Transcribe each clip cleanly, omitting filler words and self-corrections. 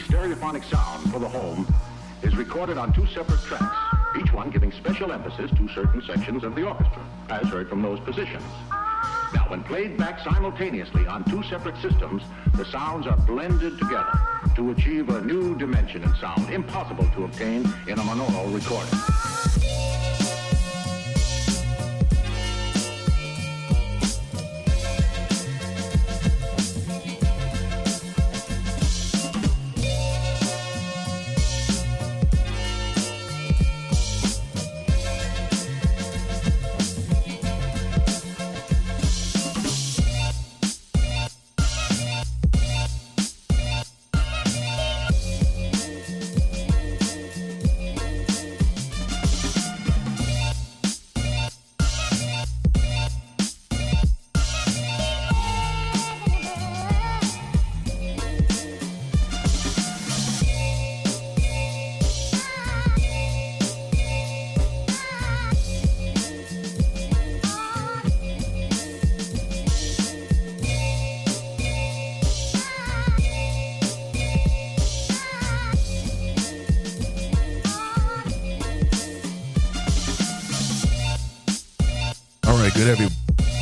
HD stereophonic sound for the home is recorded on two separate tracks, each one giving special emphasis to certain sections of the orchestra, as heard from those positions. Now, when played back simultaneously on two separate systems, the sounds are blended together to achieve a new dimension in sound, impossible to obtain in a monaural recording.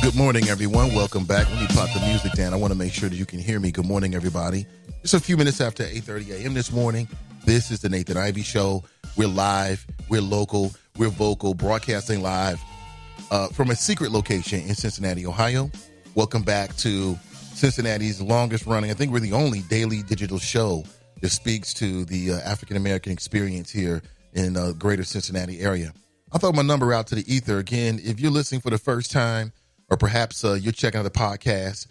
Good morning, everyone. Welcome back. Let me pop the music down. I want to make sure that you can hear me. Good morning, everybody. Just a few minutes after 8:30 a.m. this morning. This is the Nathan Ivey Show. We're live. We're local. We're vocal. Broadcasting live from a secret location in Cincinnati, Ohio. Welcome back to Cincinnati's longest running. I think we're the only daily digital show that speaks to the African-American experience here in the greater Cincinnati area. I'll throw my number out to the ether. Again, if you're listening for the first time, or perhaps you're checking out the podcast,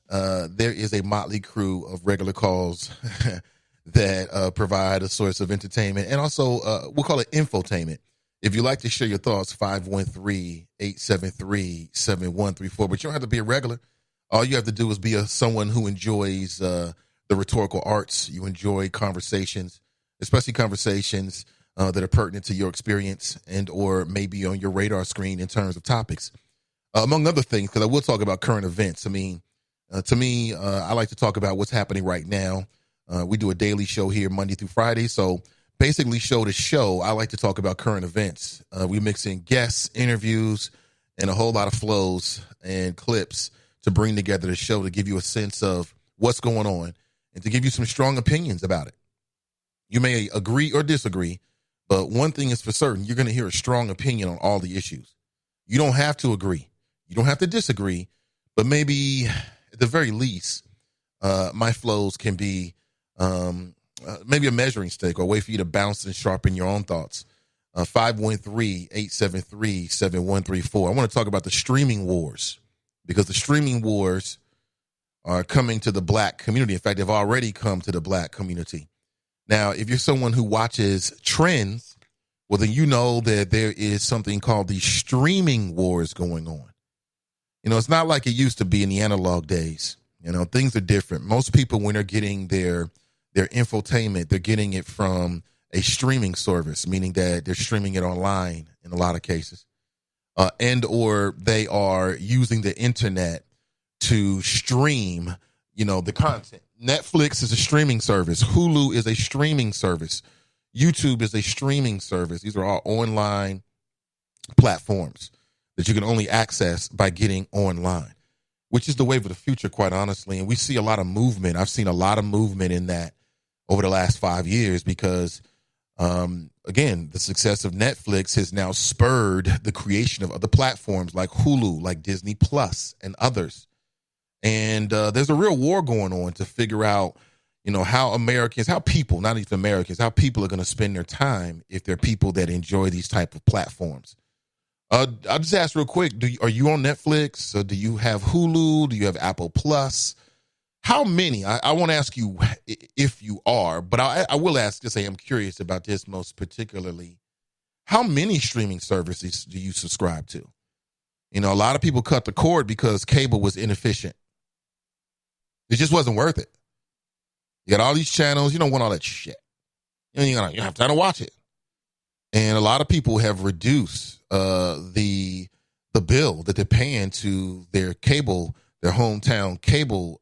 there is a motley crew of regular calls that provide a source of entertainment and also we'll call it infotainment. If you'd like to share your thoughts, 513-873-7134. But you don't have to be a regular. All you have to do is be someone who enjoys the rhetorical arts. You enjoy conversations, especially conversations that are pertinent to your experience and or maybe on your radar screen in terms of topics. Among other things, because I will talk about current events. I mean, to me, I like to talk about what's happening right now. We do a daily show here Monday through Friday. So basically show to show, I like to talk about current events. We mix in guests, interviews, and a whole lot of flows and clips to bring together the show to give you a sense of what's going on and to give you some strong opinions about it. You may agree or disagree, but one thing is for certain, you're going to hear a strong opinion on all the issues. You don't have to agree. You don't have to disagree, but maybe at the very least, my flows can be maybe a measuring stick or a way for you to bounce and sharpen your own thoughts. 513-873-7134. I want to talk about the streaming wars because the streaming wars are coming to the black community. In fact, they've already come to the black community. Now, if you're someone who watches trends, well, then you know that there is something called the streaming wars going on. You know, it's not like it used to be in the analog days. You know, things are different. Most people, when they're getting their infotainment, they're getting it from a streaming service, meaning that they're streaming it online in a lot of cases, and or they are using the internet to stream, you know, the content. Netflix is a streaming service. Hulu is a streaming service. YouTube is a streaming service. These are all online platforms that you can only access by getting online, which is the wave of the future, quite honestly. And we see a lot of movement. I've seen a lot of movement in that over the last 5 years because, again, the success of Netflix has now spurred the creation of other platforms like Hulu, like Disney Plus, and others. And there's a real war going on to figure out, you know, how people, not even Americans, how people are going to spend their time if they're people that enjoy these type of platforms. I'll just ask real quick, are you on Netflix? Or do you have Hulu? Do you have Apple Plus? How many? I won't ask you if you are, but I will ask to say I'm curious about this most particularly. How many streaming services do you subscribe to? You know, a lot of people cut the cord because cable was inefficient. It just wasn't worth it. You got all these channels. You don't want all that shit. You have time to watch it. And a lot of people have reduced the bill that they're paying to their hometown cable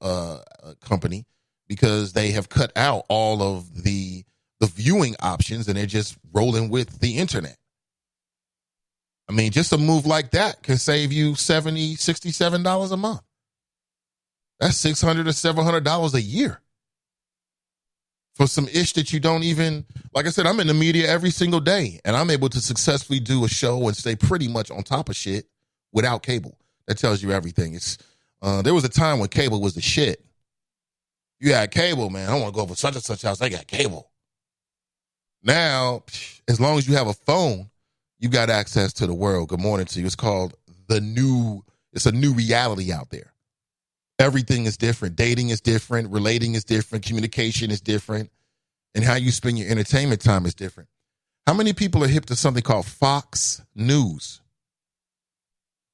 company because they have cut out all of the viewing options and they're just rolling with the internet. I mean, just a move like that can save you $70, $67 a month. That's $600 to $700 a year for some ish that you don't even, like I said, I'm in the media every single day and I'm able to successfully do a show and stay pretty much on top of shit without cable. That tells you everything. There was a time when cable was the shit. You had cable, man. I want to go over such and such house. They got cable. Now, as long as you have a phone, you got access to the world. Good morning to you. It's called it's a new reality out there. Everything is different. Dating is different. Relating is different. Communication is different. And how you spend your entertainment time is different. How many people are hip to something called Fox News?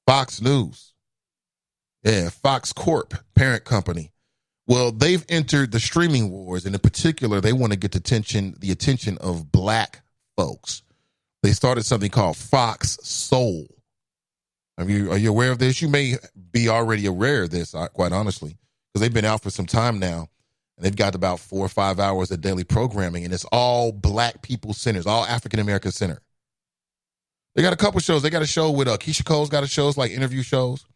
Fox News. Yeah, Fox Corp, parent company. Well, they've entered the streaming wars, and in particular, they want to get the attention of black folks. They started something called Fox Soul. Are you aware of this? You may be already aware of this, quite honestly, because they've been out for some time now, and they've got about 4 or 5 hours of daily programming, and it's all black people centered, all African American centered. They got a couple shows. They got a show with Keisha Cole's got a shows like interview shows,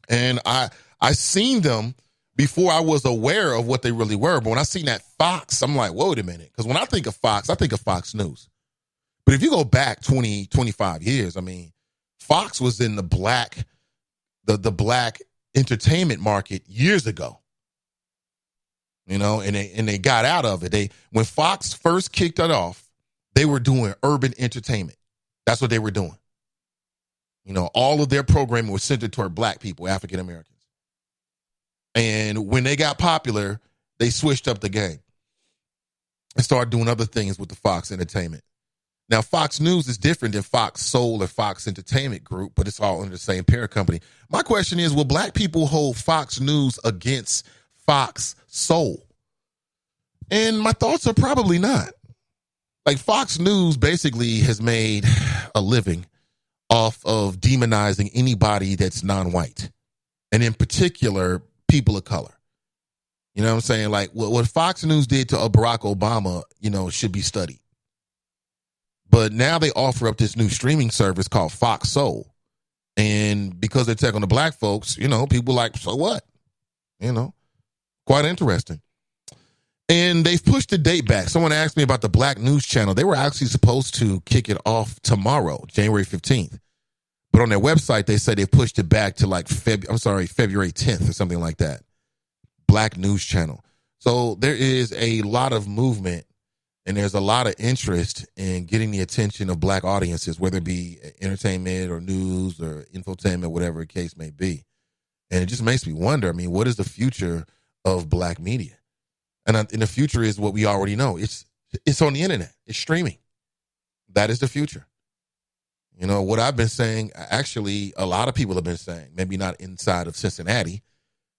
and I seen them before I was aware of what they really were. But when I seen that Fox, I'm like, wait a minute. Because when I think of Fox, I think of Fox News. But if you go back 20, 25 years, I mean, Fox was in the black entertainment market years ago. You know, and they got out of it. When Fox first kicked it off, they were doing urban entertainment. That's what they were doing. You know, all of their programming was centered toward black people, African Americans. And when they got popular, they switched up the game and started doing other things with the Fox Entertainment. Now, Fox News is different than Fox Soul or Fox Entertainment Group, but it's all under the same parent company. My question is, will black people hold Fox News against Fox Soul? And my thoughts are probably not. Like, Fox News basically has made a living off of demonizing anybody that's non-white, and in particular, people of color. You know what I'm saying? Like, what Fox News did to Barack Obama, you know, should be studied. But now they offer up this new streaming service called Fox Soul. And because they're taking the black folks, you know, people like, so what? You know, quite interesting. And they've pushed the date back. Someone asked me about the Black News Channel. They were actually supposed to kick it off tomorrow, January 15th. But on their website, they said they pushed it back to like February 10th or something like that. Black News Channel. So there is a lot of movement and there's a lot of interest in getting the attention of black audiences, whether it be entertainment or news or infotainment, whatever the case may be. And it just makes me wonder, I mean, what is the future of black media? And the future is what we already know. It's on the internet. It's streaming. That is the future. You know, what I've been saying, actually, a lot of people have been saying, maybe not inside of Cincinnati,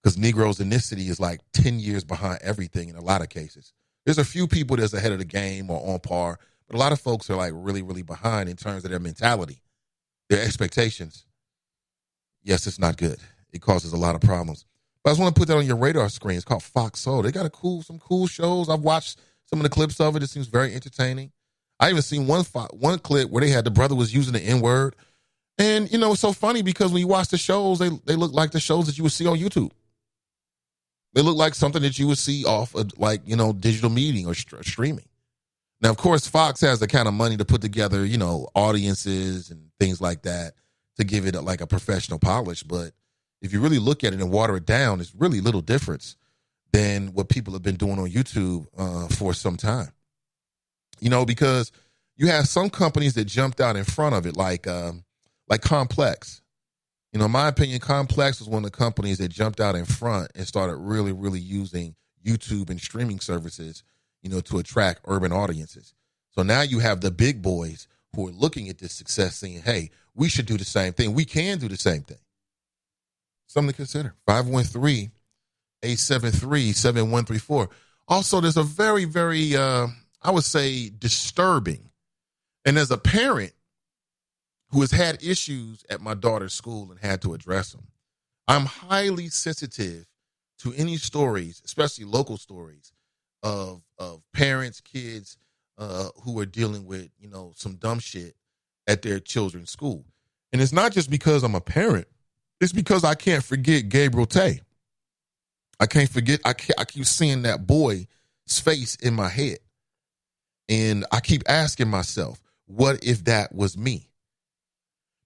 because Negroes' ethnicity is like 10 years behind everything in a lot of cases. There's a few people that's ahead of the game or on par, but a lot of folks are like really, really behind in terms of their mentality, their expectations. Yes, it's not good. It causes a lot of problems. But I just want to put that on your radar screen. It's called Fox Soul. They got some cool shows. I've watched some of the clips of it. It seems very entertaining. I even seen one clip where they had the brother was using the N-word. And, you know, it's so funny because when you watch the shows, they look like the shows that you would see on YouTube. They look like something that you would see off of, like, you know, digital media or streaming. Now, of course, Fox has the kind of money to put together, you know, audiences and things like that to give it like a professional polish. But if you really look at it and water it down, it's really little difference than what people have been doing on YouTube for some time. You know, because you have some companies that jumped out in front of it, like Complex. You know, in my opinion, Complex was one of the companies that jumped out in front and started really, really using YouTube and streaming services, you know, to attract urban audiences. So now you have the big boys who are looking at this success saying, hey, we should do the same thing. We can do the same thing. Something to consider. 513-873-7134. Also, there's a very, very, I would say, disturbing. And as a parent who has had issues at my daughter's school and had to address them, I'm highly sensitive to any stories, especially local stories of parents, kids who are dealing with, some dumb shit at their children's school. And it's not just because I'm a parent. It's because I can't forget Gabriel Tay. I can't forget. I keep seeing that boy's face in my head. And I keep asking myself, what if that was me?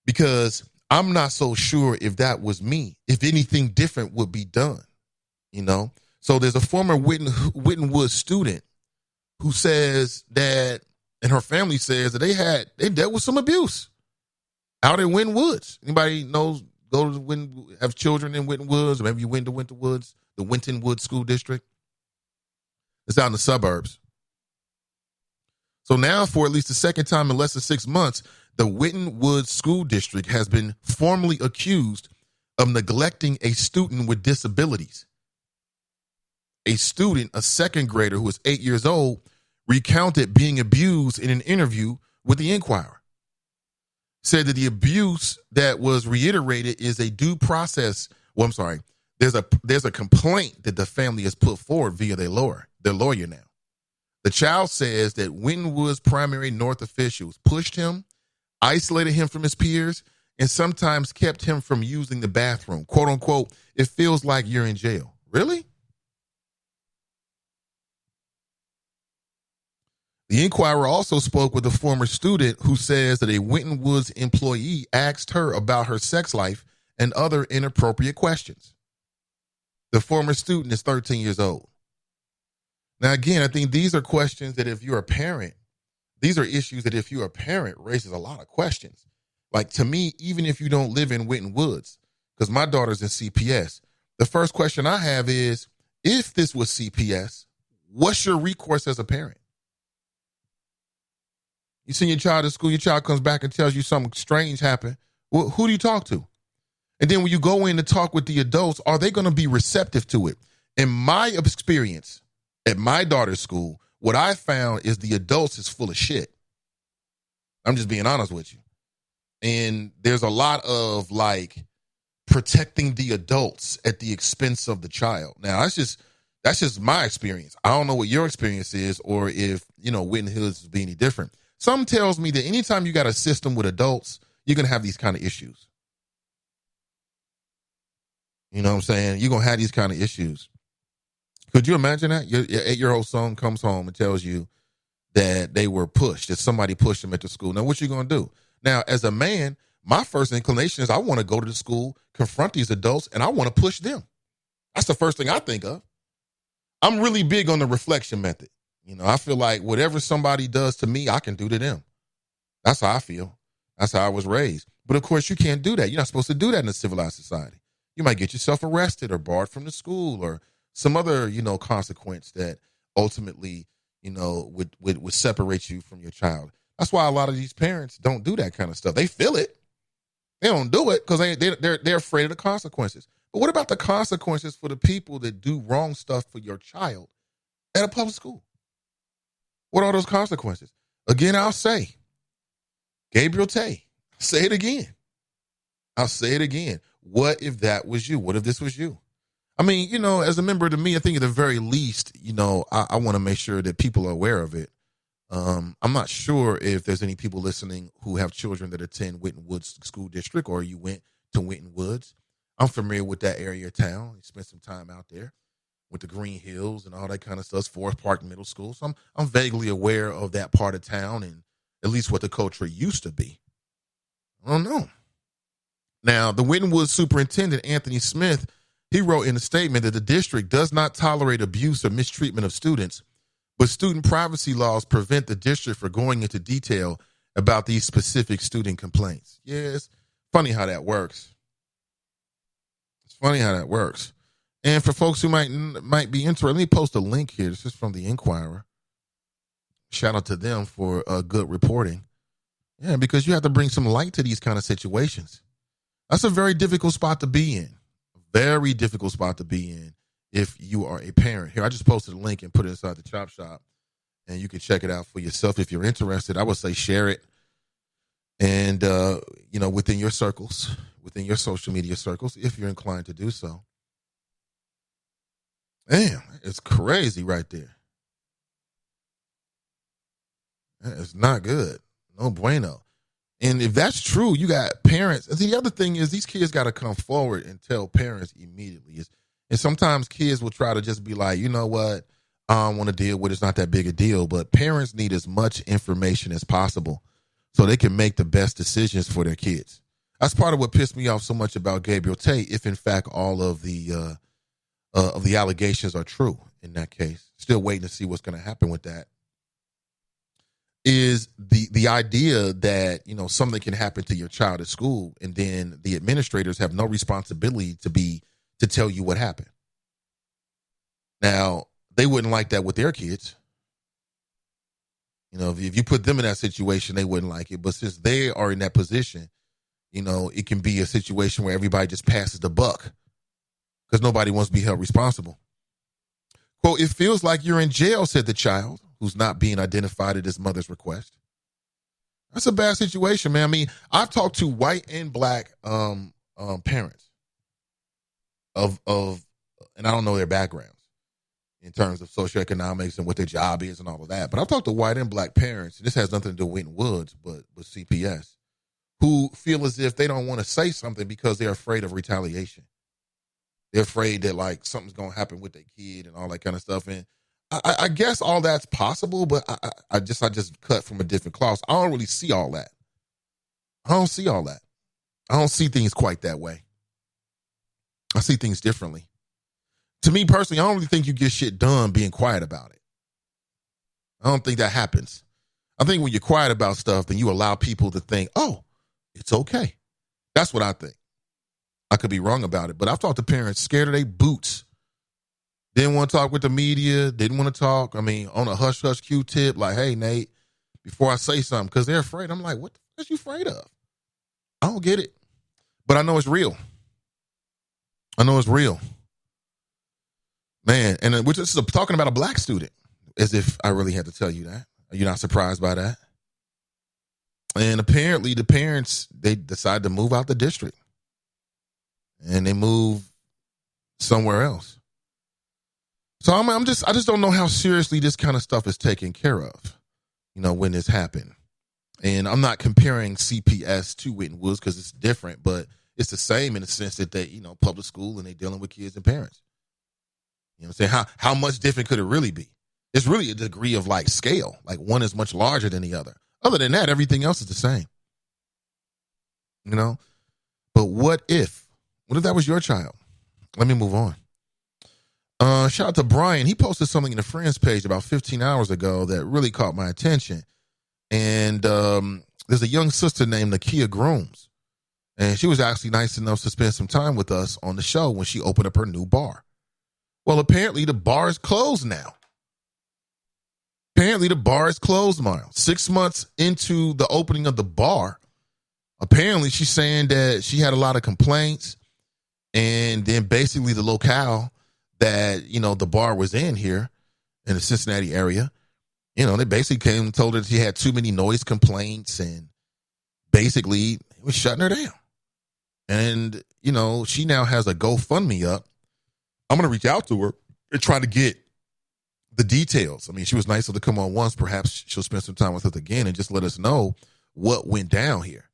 Because I'm not so sure if that was me, if anything different would be done, So there's a former Whitten Woods student who says that, and her family says that they dealt with some abuse out in Whitten Woods. Anybody knows, have children in Whitten Woods, or maybe you went to Winter Woods, the Winton Woods School District. It's out in the suburbs. So now, for at least the second time in less than 6 months, the Winton Woods School District has been formally accused of neglecting a student with disabilities. A student, a second grader who was 8 years old, recounted being abused in an interview with the Inquirer. Said that the abuse that was reiterated is a due process. Well, I'm sorry. There's a complaint that the family has put forward via their lawyer now. The child says that Winton Woods primary North officials pushed him, isolated him from his peers, and sometimes kept him from using the bathroom. Quote unquote, it feels like you're in jail. Really? The Inquirer also spoke with a former student who says that a Winton Woods employee asked her about her sex life and other inappropriate questions. The former student is 13 years old. Now, again, I think these are questions that if you're a parent, these are issues that if you're a parent raises a lot of questions. Like, to me, even if you don't live in Winton Woods, because my daughter's in CPS, the first question I have is, if this was CPS, what's your recourse as a parent? You send your child to school, your child comes back and tells you something strange happened. Well, who do you talk to? And then when you go in to talk with the adults, are they going to be receptive to it? In my experience, at my daughter's school, what I found is the adults is full of shit. I'm just being honest with you. And there's a lot of protecting the adults at the expense of the child. Now, that's just my experience. I don't know what your experience is, or if, Winton Hills is being any different. Some tells me that anytime you got a system with adults, you're going to have these kind of issues. You know what I'm saying? You're going to have these kind of issues. Could you imagine that? Your 8-year-old son comes home and tells you that they were pushed, that somebody pushed them at the school. Now, what you going to do? Now, as a man, my first inclination is I want to go to the school, confront these adults, and I want to push them. That's the first thing I think of. I'm really big on the reflection method. I feel like whatever somebody does to me, I can do to them. That's how I feel. That's how I was raised. But, of course, you can't do that. You're not supposed to do that in a civilized society. You might get yourself arrested or barred from the school or some other, consequence that ultimately, would separate you from your child. That's why a lot of these parents don't do that kind of stuff. They feel it. They don't do it because they're afraid of the consequences. But what about the consequences for the people that do wrong stuff for your child at a public school? What are those consequences? Again, I'll say, Gabriel Tay, say it again. I'll say it again. What if that was you? What if this was you? I mean, as a member of the media, I think at the very least, I want to make sure that people are aware of it. I'm not sure if there's any people listening who have children that attend Winton Woods School District, or you went to Winton Woods. I'm familiar with that area of town. You spent some time out there with the Green Hills and all that kind of stuff. Forest Park Middle School. So I'm vaguely aware of that part of town and at least what the culture used to be. I don't know. Now, the Winton Woods superintendent, Anthony Smith, he wrote in a statement that the district does not tolerate abuse or mistreatment of students, but student privacy laws prevent the district from going into detail about these specific student complaints. Yeah, it's funny how that works. It's funny how that works. And for folks who might be interested, let me post a link here. This is from the Inquirer. Shout out to them for good reporting. Yeah, because you have to bring some light to these kind of situations. That's a very difficult spot to be in. Very difficult spot to be in if you are a parent. Here, I just posted a link and put it inside the Chop Shop, and you can check it out for yourself if you're interested. I would say share it, and within your circles, within your social media circles, if you're inclined to do so. Damn, it's crazy right there. It's not good. No bueno. And if that's true, you got parents. And the other thing is these kids got to come forward and tell parents immediately. And sometimes kids will try to just be like, you know what? I don't want to deal with it. It's not that big a deal. But parents need as much information as possible so they can make the best decisions for their kids. That's part of what pissed me off so much about Gabriel Tate, if in fact all of the allegations are true in that case. Still waiting to see what's going to happen with that. Is the idea that, you know, something can happen to your child at school and then the administrators have no responsibility to tell you what happened. Now, they wouldn't like that with their kids. You know, if you put them in that situation, they wouldn't like it. But since they are in that position, you know, it can be a situation where everybody just passes the buck because nobody wants to be held responsible. Quote, "It feels like you're in jail," said the child, who's not being identified at his mother's request. That's a bad situation, man. I mean, I've talked to white and black parents of, and I don't know their backgrounds in terms of socioeconomics and what their job is and all of that. But I've talked to white and black parents, and this has nothing to do with Wynton Woods, but with CPS, who feel as if they don't want to say something because they're afraid of retaliation. They're afraid that, like, something's going to happen with their kid and all that kind of stuff. And I guess all that's possible, but I just cut from a different cloth. I don't really see all that. I don't see all that. I don't see things quite that way. I see things differently. To me personally, I don't really think you get shit done being quiet about it. I don't think that happens. I think when you're quiet about stuff, then you allow people to think, oh, it's okay. That's what I think. I could be wrong about it, but I've talked to parents scared of their boots. Didn't want to talk with the media. Didn't want to talk. I mean, on a hush-hush Q-tip, like, hey, Nate, before I say something, because they're afraid. I'm like, what the fuck are you afraid of? I don't get it. But I know it's real. I know it's real. Man, and we're just talking about a black student, as if I really had to tell you that. Are you not surprised by that? And apparently the parents, they decided to move out the district. And they move somewhere else. So I just don't know how seriously this kind of stuff is taken care of, you know, when this happened. And I'm not comparing CPS to Wynton Woods because it's different, but it's the same in the sense that they, you know, public school and they dealing with kids and parents. You know what I'm saying? How much different could it really be? It's really a degree of like scale. Like one is much larger than the other. Other than that, everything else is the same. You know? But what if that was your child? Let me move on. Shout out to Brian. He posted something in the Friends page about 15 hours ago that really caught my attention. And there's a young sister named Nakia Grooms. And she was actually nice enough to spend some time with us on the show when she opened up her new bar. Well, apparently the bar is closed now. 6 months into the opening of the bar, apparently she's saying that she had a lot of complaints. And then basically the locale that, you know, the bar was in here in the Cincinnati area, you know, they basically came and told her that she had too many noise complaints and basically it was shutting her down. And, you know, she now has a GoFundMe up. I'm going to reach out to her and try to get the details. I mean, she was nice enough to come on once. Perhaps she'll spend some time with us again and just let us know what went down here.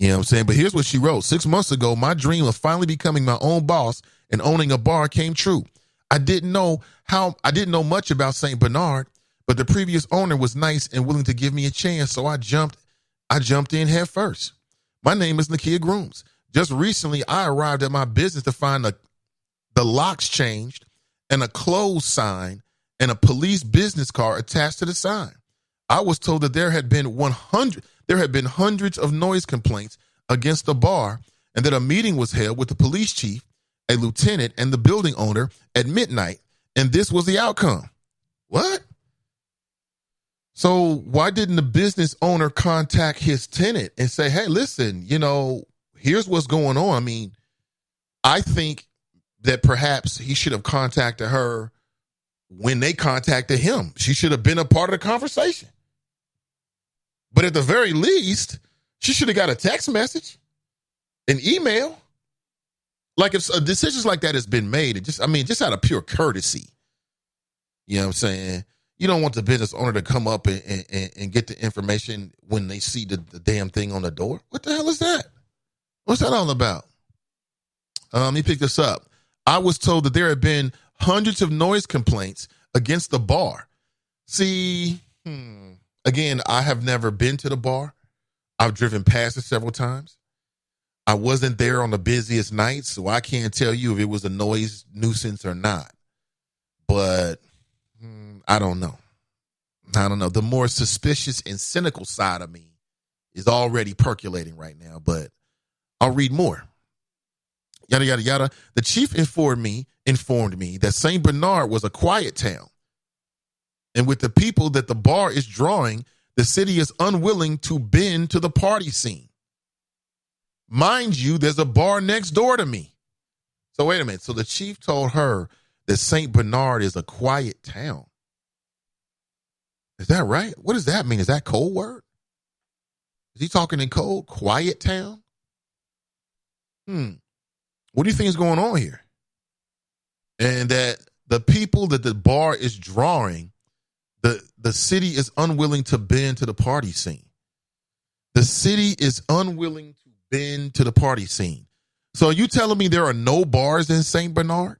You know what I'm saying? But here's what she wrote. 6 months ago, my dream of finally becoming my own boss and owning a bar came true. I didn't know much about St. Bernard, but the previous owner was nice and willing to give me a chance, so I jumped in head first. My name is Nakia Grooms. Just recently, I arrived at my business to find the locks changed and a closed sign and a police business card attached to the sign. I was told that there had been hundreds of noise complaints against the bar and that a meeting was held with the police chief, a lieutenant, and the building owner at midnight, and this was the outcome. What? So why didn't the business owner contact his tenant and say, hey, listen, you know, here's what's going on? I mean, I think that perhaps he should have contacted her when they contacted him. She should have been a part of the conversation. But at the very least, she should have got a text message, an email, Like if decisions like that has been made, just out of pure courtesy, you know what I'm saying? You don't want the business owner to come up and get the information when they see the damn thing on the door. What the hell is that? What's that all about? Let me pick this up. I was told that there have been hundreds of noise complaints against the bar. See, again, I have never been to the bar. I've driven past it several times. I wasn't there on the busiest nights, so I can't tell you if it was a noise nuisance or not. But I don't know. The more suspicious and cynical side of me is already percolating right now, but I'll read more. Yada, yada, yada. The chief informed me that St. Bernard was a quiet town. And with the people that the bar is drawing, the city is unwilling to bend to the party scene. Mind you, there's a bar next door to me. So wait a minute. So the chief told her that St. Bernard is a quiet town. Is that right? What does that mean? Is that code word? Is he talking in code? Quiet town? What do you think is going on here? And that the people that the bar is drawing, the city is unwilling to bend to the party scene. The city is unwilling to bend to the party scene. So are you telling me there are no bars in St. Bernard?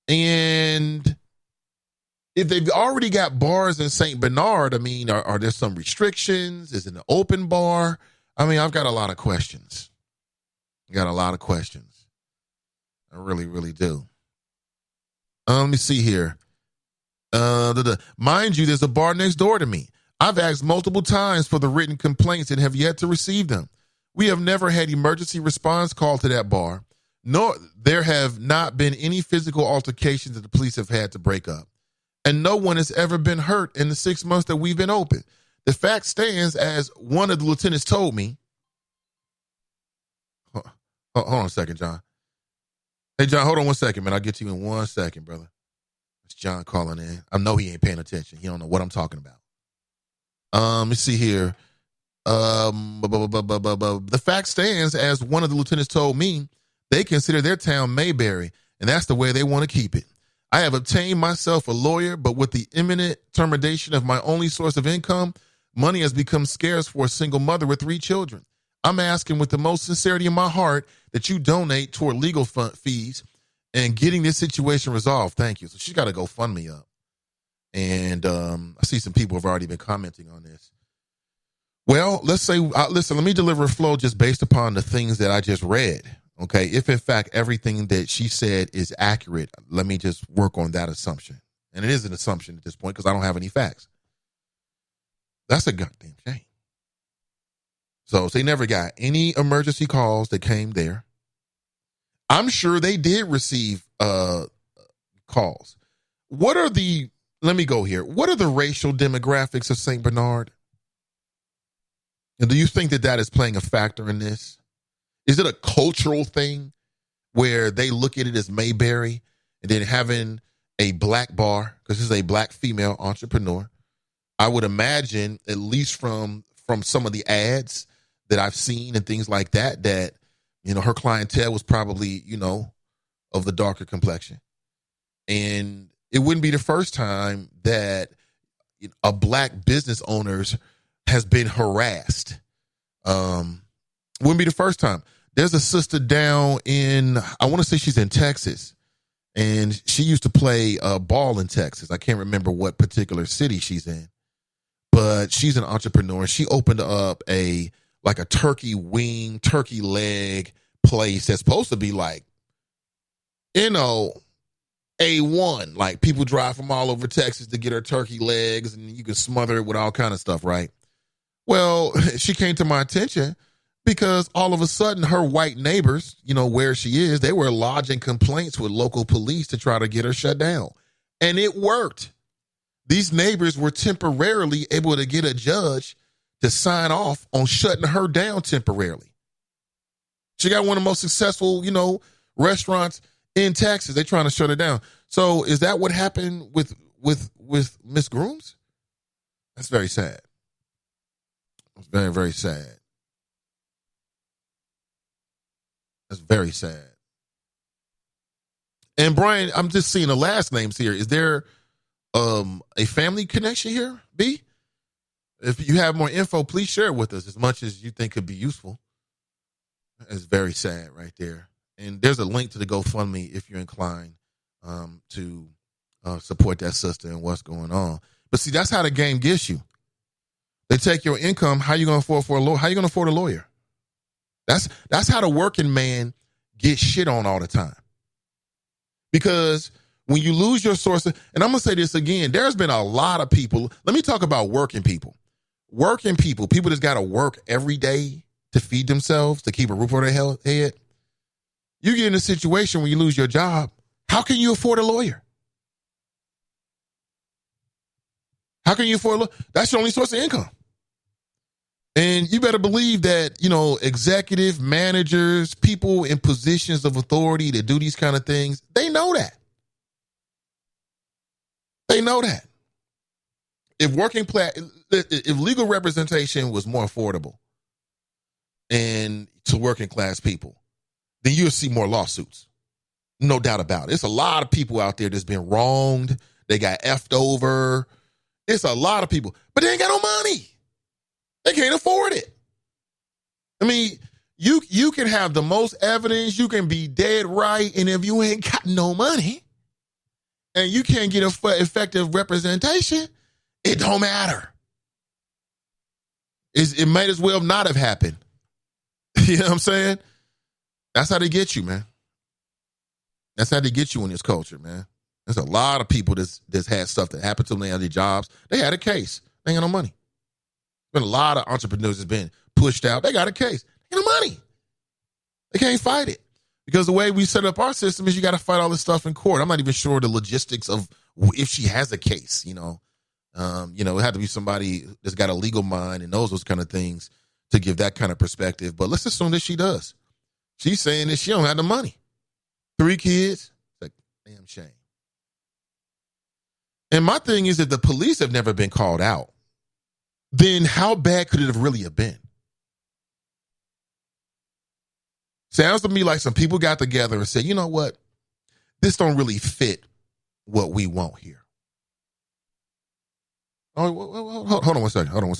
And if they've already got bars in St. Bernard, I mean, are there some restrictions? Is it an open bar? I mean, I've got a lot of questions. I really, really do. Let me see here. Mind you, there's a bar next door to me. I've asked multiple times for the written complaints and have yet to receive them. We have never had emergency response call to that bar. Nor there have not been any physical altercations that the police have had to break up. And no one has ever been hurt in the 6 months that we've been open. The fact stands, as one of the lieutenants told me. Hold on a second, John. Hey, John, hold on 1 second, man. I'll get to you in 1 second, brother. It's John calling in. I know he ain't paying attention. He don't know what I'm talking about. Let me see here. The fact stands, as one of the lieutenants told me, they consider their town Mayberry, and that's the way they want to keep it. I have obtained myself a lawyer, but with the imminent termination of my only source of income, money has become scarce for a single mother with 3 children. I'm asking with the most sincerity in my heart that you donate toward legal fees and getting this situation resolved. Thank you. So she's got to go fund me up. And I see some people have already been commenting on this. Well, let's say, listen, let me deliver a flow just based upon the things that I just read. Okay, if in fact everything that she said is accurate, let me just work on that assumption. And it is an assumption at this point because I don't have any facts. That's a goddamn shame. So they never got any emergency calls that came there. I'm sure they did receive calls. Let me go here. What are the racial demographics of St. Bernard? And do you think that is playing a factor in this? Is it a cultural thing where they look at it as Mayberry and then having a black bar, because this is a black female entrepreneur? I would imagine, at least from some of the ads that I've seen and things like that, her clientele was probably, of the darker complexion. And it wouldn't be the first time that a black business owner has been harassed. Wouldn't be the first time. There's a sister down I want to say she's in Texas, and she used to play ball in Texas. I can't remember what particular city she's in, but she's an entrepreneur. She opened up a turkey wing, turkey leg place that's supposed to be like, A1. Like people drive from all over Texas to get her turkey legs, and you can smother it with all kind of stuff, right? Well, she came to my attention because all of a sudden her white neighbors, where she is, they were lodging complaints with local police to try to get her shut down. And it worked. These neighbors were temporarily able to get a judge to sign off on shutting her down temporarily. She got one of the most successful, restaurants in Texas. They're trying to shut her down. So is that what happened with Miss Grooms? That's very sad. It's very, very sad. That's very sad. And Brian, I'm just seeing the last names here. Is there a family connection here, B? If you have more info, please share it with us as much as you think could be useful. It's very sad right there. And there's a link to the GoFundMe if you're inclined to support that sister and what's going on. But see, that's how the game gets you. They take your income. How you going to afford a lawyer? How you going to afford a lawyer? That's how the working man gets shit on all the time. Because when you lose your source, and I'm going to say this again, there's been a lot of people. Let me talk about working people. Working people that's got to work every day to feed themselves, to keep a roof over their head. You get in a situation where you lose your job. How can you afford a lawyer? How can you afford a lawyer? That's your only source of income. And you better believe that, executive managers, people in positions of authority that do these kind of things, they know that. They know that. If legal representation was more affordable and to working class people, then you'll see more lawsuits. No doubt about it. It's a lot of people out there that's been wronged. They got effed over. It's a lot of people, but they ain't got no money. They can't afford it. I mean, you can have the most evidence, you can be dead right, and if you ain't got no money and you can't get effective representation, it don't matter. It might as well not have happened. You know what I'm saying? That's how they get you, man. That's how they get you in this culture, man. There's a lot of people that's had stuff that happened to them. They had their jobs. They had a case. They ain't got no money. Been a lot of entrepreneurs that's been pushed out. They got a case. They got no money. They can't fight it. Because the way we set up our system is you got to fight all this stuff in court. I'm not even sure the logistics of if she has a case, it had to be somebody that's got a legal mind and knows those kind of things to give that kind of perspective. But let's assume that she does. She's saying that she don't have the money. 3 kids. It's like, damn shame. And my thing is that the police have never been called out. Then how bad could it have really have been? Sounds to me like some people got together and said, you know what? This don't really fit what we want here. Oh, hold on one second. Hold on.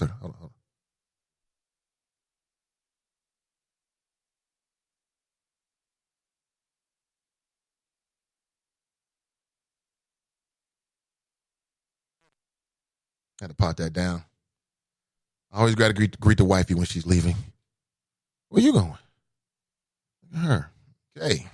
Had to pot that down. I always got to greet the wifey when she's leaving. Where you going? Look at her. Okay.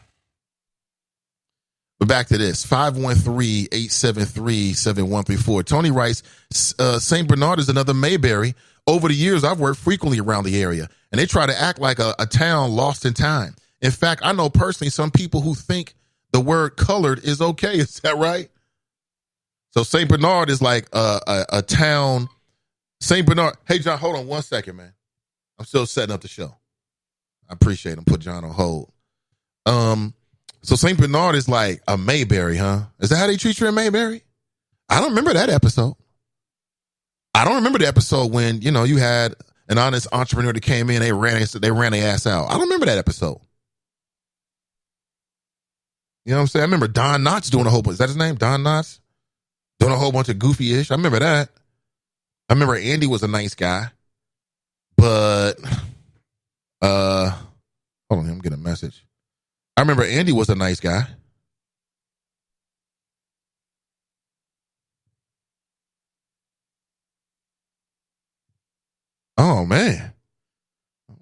But back to this. 513-873-7134. Tony writes, St. Bernard is another Mayberry. Over the years, I've worked frequently around the area, and they try to act like a town lost in time. In fact, I know personally some people who think the word colored is okay. Is that right? So St. Bernard is like a town. St. Bernard. Hey, John, hold on 1 second, man. I'm still setting up the show. I appreciate him. Put John on hold. So St. Bernard is like a Mayberry, huh? Is that how they treat you in Mayberry? I don't remember that episode. I don't remember the episode when, you had an honest entrepreneur that came in, they ran their ass out. I don't remember that episode. You know what I'm saying? I remember Don Knotts doing a whole bunch. Is that his name? Don Knotts? Doing a whole bunch of goofy-ish. I remember that. I remember Andy was a nice guy. But, hold on, I'm getting a message. I remember Andy was a nice guy. Oh, man.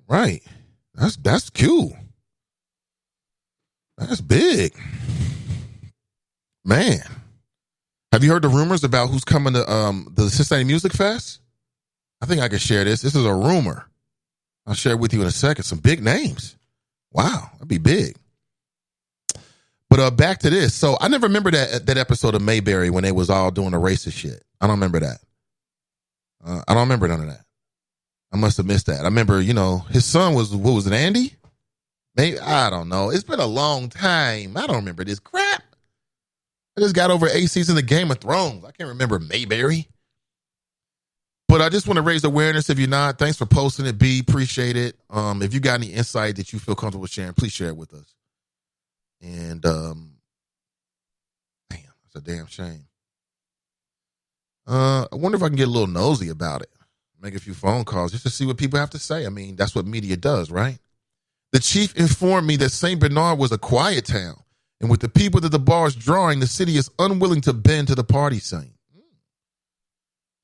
Right. That's cool. That's big. Man. Have you heard the rumors about who's coming to the Cincinnati Music Fest? I think I can share this. This is a rumor. I'll share it with you in a second. Some big names. Wow, that'd be big. But back to this. So I never remember that episode of Mayberry when they was all doing the racist shit. I don't remember that. I don't remember none of that. I must have missed that. I remember, his son was, what was it, Andy? Maybe, I don't know. It's been a long time. I don't remember this crap. I just got over 8 seasons of Game of Thrones. I can't remember Mayberry. But I just want to raise awareness. If you're not, thanks for posting it, B. Appreciate it. If you got any insight that you feel comfortable sharing, please share it with us. And damn, it's a damn shame. I wonder if I can get a little nosy about it. Make a few phone calls just to see what people have to say. I mean, that's what media does, right? The chief informed me that St. Bernard was a quiet town, and with the people that the bar is drawing, the city is unwilling to bend to the party scene.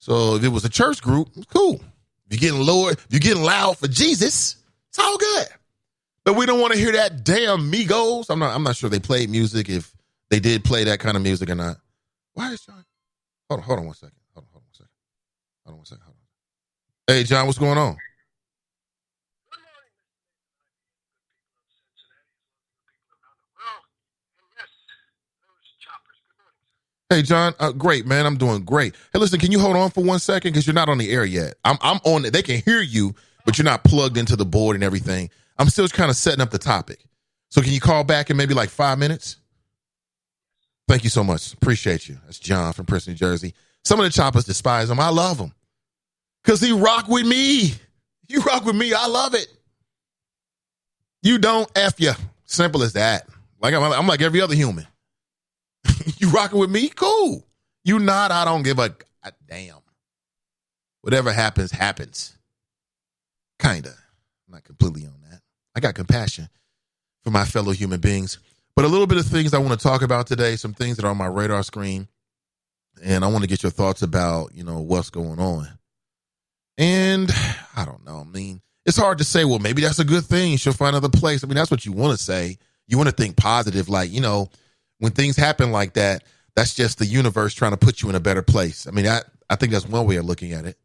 So if it was a church group, cool. If you're getting loud for Jesus, it's all good. But we don't want to hear that damn Migos. I'm not sure they played music, if they did play that kind of music or not. Why is John? Hold on one second. Hold on one second. Hey, John, what's going on? Hey, John, great, man. I'm doing great. Hey, listen, can you hold on for 1 second? Because you're not on the air yet. I'm on it. They can hear you, but you're not plugged into the board and everything. I'm still kind of setting up the topic. So can you call back in maybe like 5 minutes? Thank you so much. Appreciate you. That's John from Princeton, New Jersey. Some of the choppers despise him. I love him. Because he rock with me. You rock with me. I love it. You don't, F you. Simple as that. Like I'm like every other human. You rocking with me? Cool. You not, I don't give a damn. Whatever happens, happens. Kinda. I'm not completely on that. I got compassion for my fellow human beings. But a little bit of things I want to talk about today, some things that are on my radar screen. And I want to get your thoughts about, what's going on. And I don't know. I mean, it's hard to say, well, maybe that's a good thing. She'll find another place. I mean, that's what you want to say. You want to think positive, like, when things happen like that, that's just the universe trying to put you in a better place. I mean, I think that's one way of looking at it.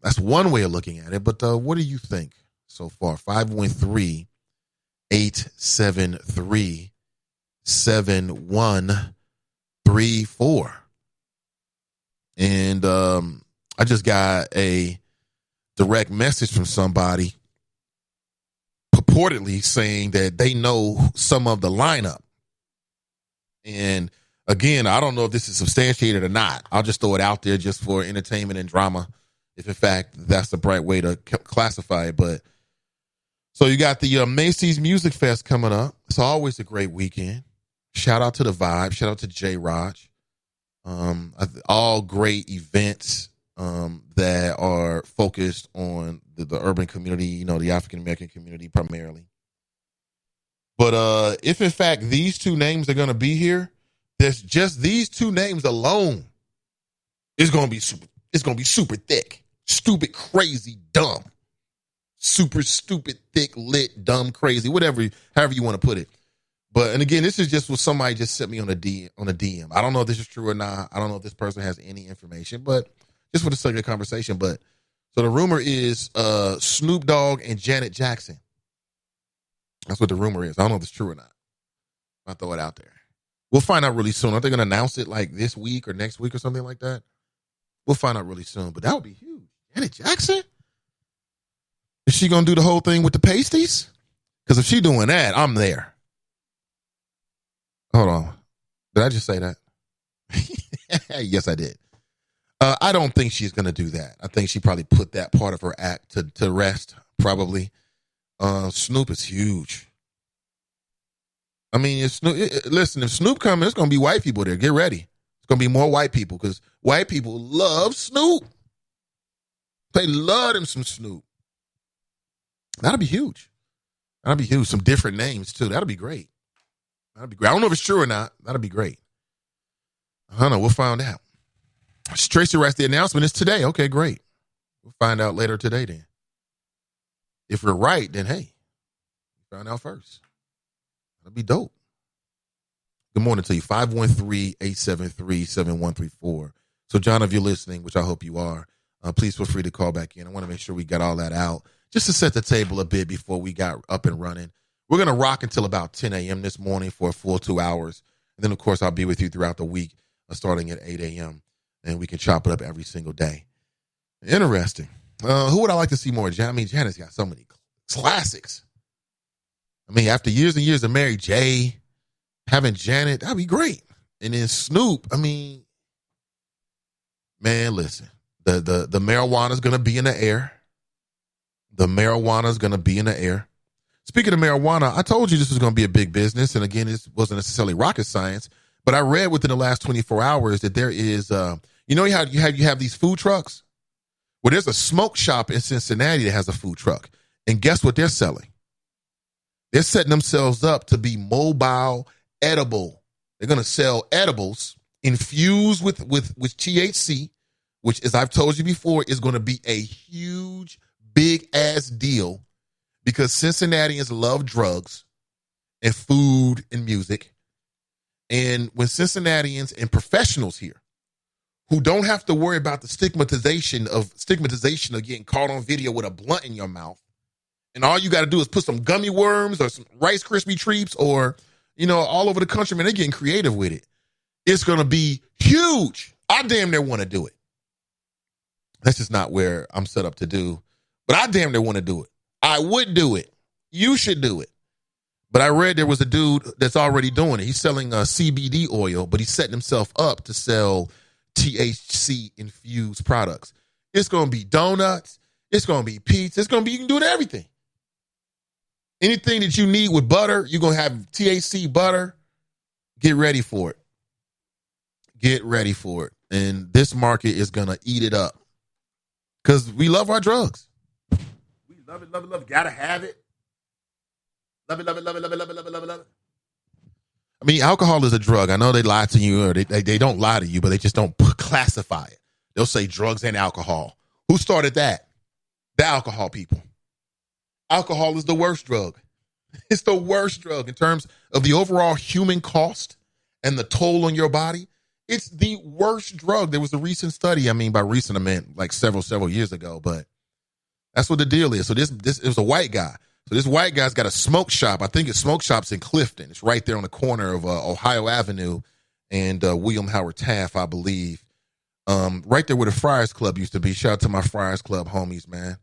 That's one way of looking at it. But what do you think so far? 513-873-7134. And I just got a direct message from somebody purportedly saying that they know some of the lineup. And again, I don't know if this is substantiated or not. I'll just throw it out there just for entertainment and drama, if in fact that's the right way to classify it. But so you got the Macy's Music Fest coming up. It's always a great weekend. Shout out to the Vibe. Shout out to J. Raj. All great events that are focused on the urban community, the African American community primarily. But if in fact these two names are going to be here, there's just these two names alone. It's going to be super thick, stupid, crazy, dumb, super stupid, thick, lit, dumb, crazy, however you want to put it. But, and again, this is just what somebody just sent me on a DM. I don't know if this is true or not. I don't know if this person has any information, but just for the sake of the conversation. But so the rumor is Snoop Dogg and Janet Jackson. That's what the rumor is. I don't know if it's true or not. I'll throw it out there. We'll find out really soon. Aren't they going to announce it like this week or next week or something like that? We'll find out really soon. But that would be huge. Janet Jackson? Is she going to do the whole thing with the pasties? Because if she's doing that, I'm there. Hold on. Did I just say that? Yes, I did. I don't think she's going to do that. I think she probably put that part of her act to rest, probably. Snoop is huge. I mean, if Snoop comes, it's going to be white people there. Get ready. It's going to be more white people because white people love Snoop. They love them some Snoop. That'll be huge. That'll be huge. Some different names, too. That'll be great. That'll be great. I don't know if it's true or not. That'll be great. I don't know. We'll find out. Tracy writes, the announcement is today. Okay, great. We'll find out later today then. If we're right, then hey, we found out first. That'd be dope. Good morning to you. 513-873-7134. So, John, if you're listening, which I hope you are, please feel free to call back in. I want to make sure we got all that out just to set the table a bit before we got up and running. We're going to rock until about 10 a.m. this morning for a full 2 hours. And then, of course, I'll be with you throughout the week starting at 8 a.m. And we can chop it up every single day. Interesting. Who would I like to see more? I mean, Janet's got so many classics. I mean, after years and years of Mary J., having Janet, that'd be great. And then Snoop, I mean, man, listen. The marijuana is going to be in the air. The marijuana is going to be in the air. Speaking of marijuana, I told you this was going to be a big business. And again, this wasn't necessarily rocket science, but I read within the last 24 hours that there is, how you have these food trucks? Well, there's a smoke shop in Cincinnati that has a food truck. And guess what they're selling? They're setting themselves up to be mobile edible. They're going to sell edibles infused with THC, which, as I've told you before, is going to be a huge, big ass deal because Cincinnatians love drugs and food and music. And when Cincinnatians and professionals here who don't have to worry about the stigmatization of getting caught on video with a blunt in your mouth, and all you got to do is put some gummy worms or some Rice Krispie treats or, all over the country, man, they're getting creative with it. It's going to be huge. I damn near want to do it. That's just not where I'm set up to do, but I damn near want to do it. I would do it. You should do it. But I read there was a dude that's already doing it. He's selling CBD oil, but he's setting himself up to sell THC infused products. It's going to be donuts. It's going to be pizza. It's going to be, you can do it everything. Anything that you need with butter, you're going to have THC butter. Get ready for it. Get ready for it. And this market is going to eat it up because we love our drugs. We love it, love it, love it. Got to have it. Love it, love it, love it, love it, love it, love it, love it, love it. I mean, alcohol is a drug. I know they lie to you, or they don't lie to you, but they just don't classify it. They'll say drugs and alcohol. Who started that? The alcohol people. Alcohol is the worst drug. It's the worst drug in terms of the overall human cost and the toll on your body. It's the worst drug. There was a recent study. I mean, by recent, I meant like several years ago, but that's what the deal is. So this it was a white guy. So this white guy's got a smoke shop. I think his smoke shop's in Clifton. It's right there on the corner of Ohio Avenue and William Howard Taft, I believe. Right there where the Friars Club used to be. Shout out to my Friars Club homies, man.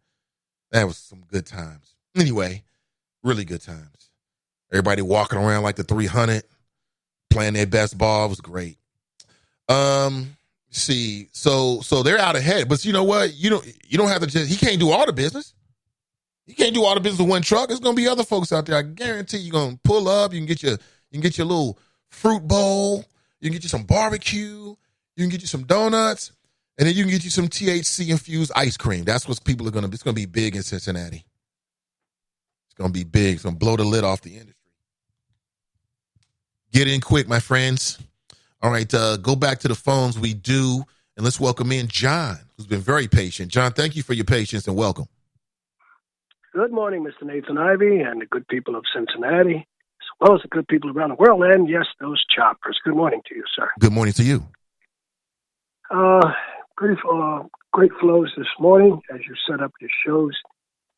That was some good times. Anyway, really good times. Everybody walking around like the 300, playing their best ball. It was great. See, so they're out ahead, but you know what? You don't have to just, he can't do all the business. You can't do all the business with one truck. There's gonna be other folks out there. I guarantee you're gonna pull up. You can get your little fruit bowl. You can get you some barbecue. You can get you some donuts, and then you can get you some THC infused ice cream. That's what people are gonna be. It's gonna be big in Cincinnati. It's gonna be big. It's gonna blow the lid off the industry. Get in quick, my friends. All right, go back to the phones. We do, and let's welcome in John, who's been very patient. John, thank you for your patience and welcome. Good morning, Mr. Nathan Ivey and the good people of Cincinnati, as well as the good people around the world, and yes, those choppers. Good morning to you, sir. Good morning to you. Great flows this morning as you set up your shows.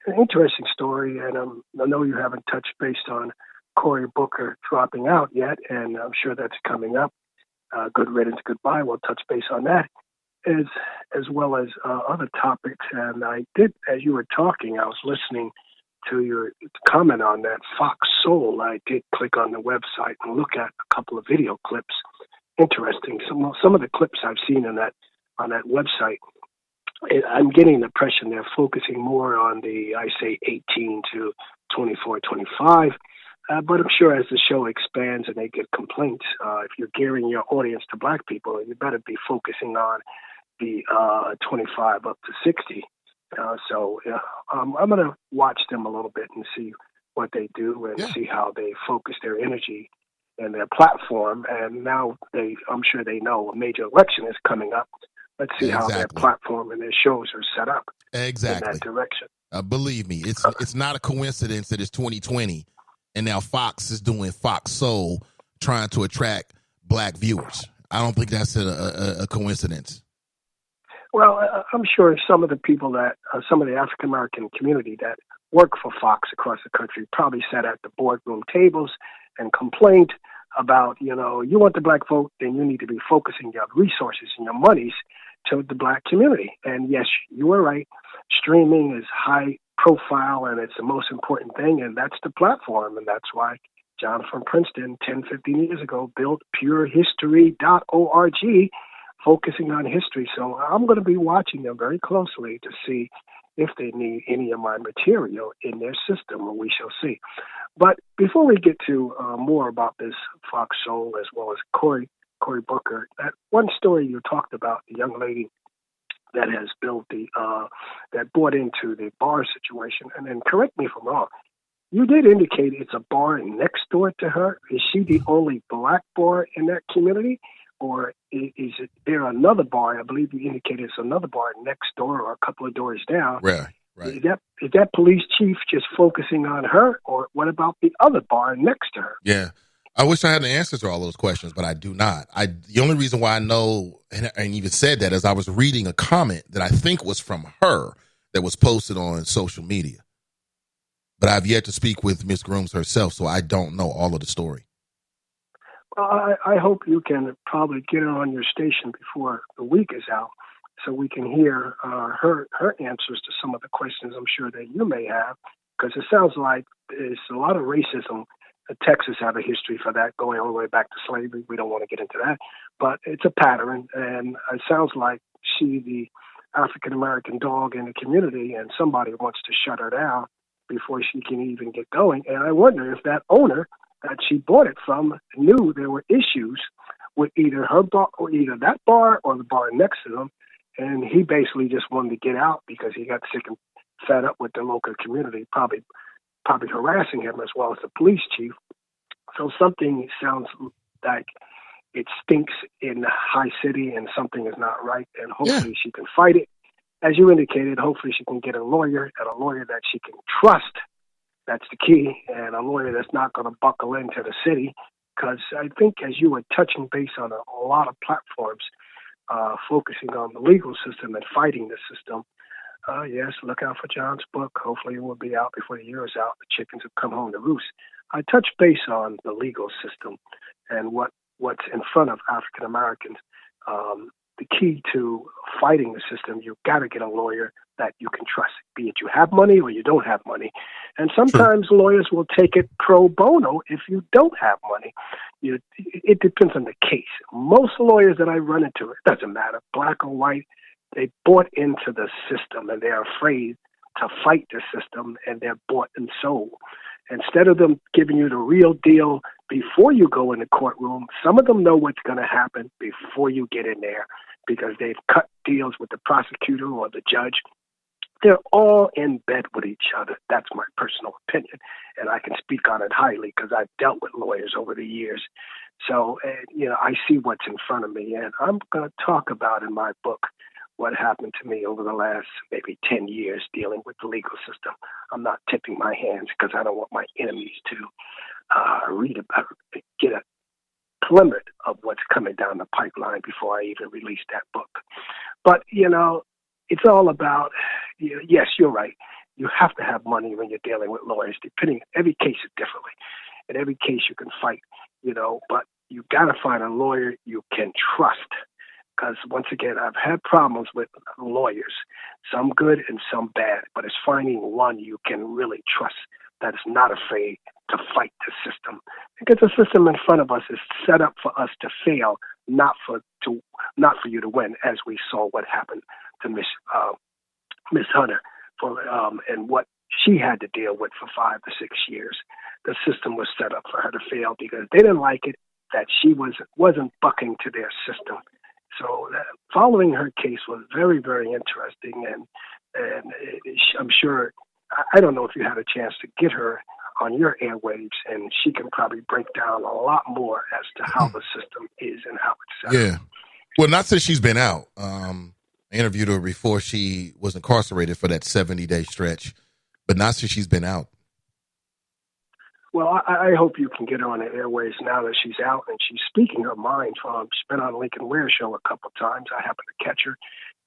An interesting story, and I know you haven't touched base on Cory Booker dropping out yet, and I'm sure that's coming up. Good riddance, goodbye. We'll touch base on that, as well as other topics. And I did, as you were talking, I was listening to your comment on that Fox Soul. I did click on the website and look at a couple of video clips. Interesting. Some of the clips I've seen on that website, I'm getting the impression they're focusing more on the, I say, 18 to 24, 25. But I'm sure as the show expands and they get complaints, if you're gearing your audience to black people, you better be focusing on the 25 up to 60. I'm going to watch them a little bit and see what they do and see how they focus their energy and their platform. And now I'm sure they know a major election is coming up. Let's see how their platform and their shows are set up in that direction. Believe me, it's not a coincidence that it's 2020. And now Fox is doing Fox Soul, trying to attract black viewers. I don't think that's a coincidence. Well, I'm sure some of the people some of the African-American community that work for Fox across the country probably sat at the boardroom tables and complained about, you want the black vote, then you need to be focusing your resources and your monies to the black community. And yes, you were right. Streaming is high profile and it's the most important thing, and that's the platform. And that's why John from Princeton 10, 15 years ago built purehistory.org focusing on history. So I'm going to be watching them very closely to see if they need any of my material in their system, and we shall see. But before we get to more about this Fox Soul as well as Cory Booker, that one story you talked about, the young lady that has built that bought into the bar situation, and then correct me if I'm wrong, you did indicate it's a bar next door to her. Is she the only black bar in that community? Or is there another bar? I believe you indicated it's another bar next door or a couple of doors down. Right. Is that police chief just focusing on her, or what about the other bar next to her? Yeah. I wish I had the answers to all those questions, but I do not. The only reason why I know and even said that is I was reading a comment that I think was from her that was posted on social media. But I've yet to speak with Ms. Grooms herself, so I don't know all of the story. Well, I hope you can probably get her on your station before the week is out, so we can hear her answers to some of the questions I'm sure that you may have, because it sounds like there's a lot of racism. Texas have a history for that, going all the way back to slavery. We don't want to get into that, but it's a pattern, and it sounds like she's the African-American dog in the community, and somebody wants to shut her down before she can even get going. And I wonder if that owner that she bought it from knew there were issues with either her bar or either that bar or the bar next to them, and he basically just wanted to get out because he got sick and fed up with the local community, probably harassing him as well as the police chief. So something sounds like it stinks in High City and something is not right, and hopefully she can fight it. As you indicated, hopefully she can get a lawyer, and a lawyer that she can trust. That's the key, and a lawyer that's not going to buckle into the city, because I think as you were touching base on a lot of platforms, focusing on the legal system and fighting the system, yes, look out for John's book. Hopefully it will be out before the year is out. The chickens have come home to roost. I touched base on the legal system and what's in front of African Americans. The key to fighting the system, you've got to get a lawyer that you can trust, be it you have money or you don't have money. And sometimes lawyers will take it pro bono if you don't have money. It depends on the case. Most lawyers that I run into, it doesn't matter, black or white, they bought into the system and they're afraid to fight the system, and they're bought and sold. Instead of them giving you the real deal before you go in the courtroom, some of them know what's going to happen before you get in there because they've cut deals with the prosecutor or the judge. They're all in bed with each other. That's my personal opinion, and I can speak on it highly because I've dealt with lawyers over the years. So, I see what's in front of me, and I'm going to talk about in my book what happened to me over the last maybe 10 years dealing with the legal system. I'm not tipping my hands because I don't want my enemies to read about it, get a glimpse of what's coming down the pipeline before I even release that book. But, it's all about, yes, you're right. You have to have money when you're dealing with lawyers, every case is differently. In every case you can fight, but you got to find a lawyer you can trust. Because once again, I've had problems with lawyers, some good and some bad, but it's finding one you can really trust that is not afraid to fight the system. Because the system in front of us is set up for us to fail, not for you to win, as we saw what happened to Miss Hunter and what she had to deal with for 5 to 6 years. The system was set up for her to fail because they didn't like it that she wasn't bucking to their system. So following her case was very, very interesting, and I'm sure, I don't know if you had a chance to get her on your airwaves, and she can probably break down a lot more as to how the system is and how it's set up. Yeah. Well, not since she's been out. I interviewed her before she was incarcerated for that 70-day stretch, but not since she's been out. Well, I hope you can get her on the airways now that she's out and she's speaking her mind. She's been on Lincoln Ware show a couple of times. I happened to catch her,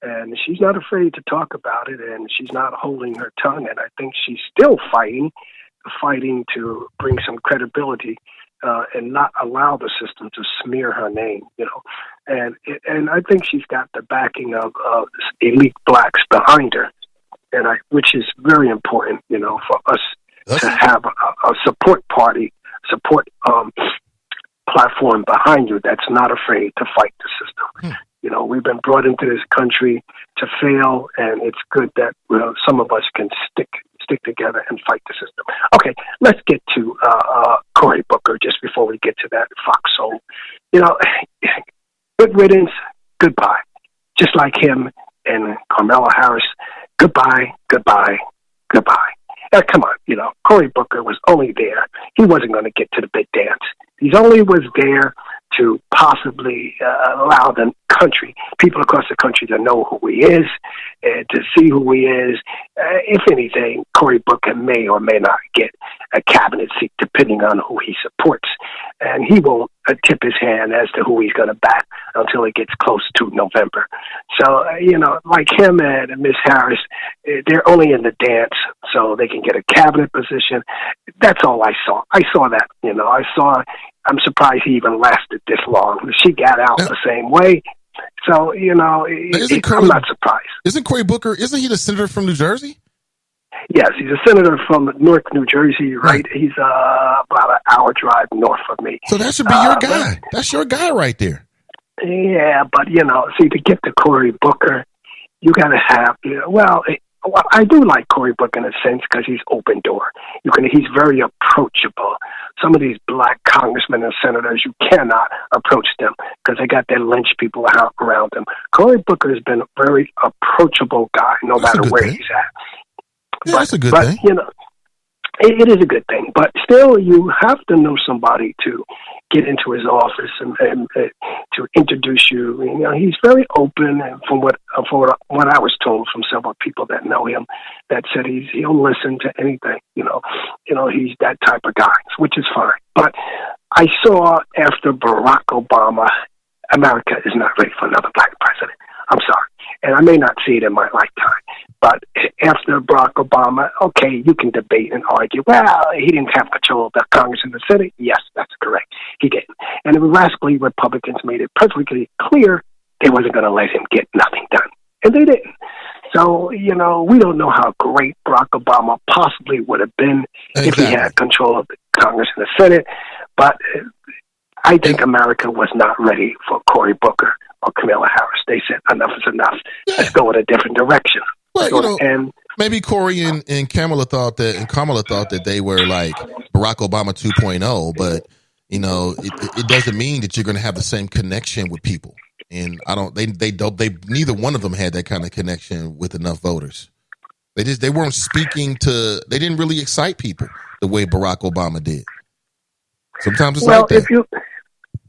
and she's not afraid to talk about it, and she's not holding her tongue. And I think she's still fighting to bring some credibility and not allow the system to smear her name. And I think she's got the backing of elite blacks behind her, which is very important, for us. To have a support platform behind you that's not afraid to fight the system. we've been brought into this country to fail, and it's good that some of us can stick together and fight the system. Okay, let's get to Cory Booker just before we get to that foxhole. Good riddance, goodbye. Just like him and Kamala Harris, goodbye, goodbye, goodbye. Come on, Cory Booker was only there. He wasn't going to get to the big dance. He only was there to possibly allow the country, people across the country, to know who he is, to see who he is. If anything, Cory Booker may or may not get a cabinet seat depending on who he supports. And he won't tip his hand as to who he's going to back until it gets close to November. So, like him and Miss Harris, they're only in the dance so they can get a cabinet position. That's all I saw. I saw that, I'm surprised he even lasted this long. She got out the same way. So, I'm not surprised. Isn't Cory Booker, isn't he the senator from New Jersey? Yes, he's a senator from Newark, New Jersey, right? He's about an hour drive north of me. So that should be your guy. That's your guy right there. Yeah, but, to get to Cory Booker, you got to have, I do like Cory Booker in a sense because he's open door. He's very approachable. Some of these black congressmen and senators, you cannot approach them because they got their lynch people around them. Cory Booker has been a very approachable guy, no matter where he's at. Yeah, that's a good thing. It is a good thing. But still, you have to know somebody to get into his office and to introduce you. He's very open, and from what I was told from several people that know him, that said he'll listen to anything. He's that type of guy, which is fine. But I saw after Barack Obama, America is not ready for another black president. I'm sorry. And I may not see it in my lifetime. But after Barack Obama, okay, you can debate and argue, well, he didn't have control of the Congress and the Senate. Yes, that's correct. He didn't. And the rascally Republicans made it perfectly clear they wasn't going to let him get nothing done. And they didn't. So, we don't know how great Barack Obama possibly would have been if he had control of the Congress and the Senate. But I think America was not ready for Cory Booker or Kamala Harris. They said enough is enough. Yeah. Let's go in a different direction. Well, maybe Cory and Kamala thought that they were like Barack Obama 2.0, but it doesn't mean that you're going to have the same connection with people. And neither one of them had that kind of connection with enough voters. They weren't speaking to. They didn't really excite people the way Barack Obama did. Sometimes it's like that.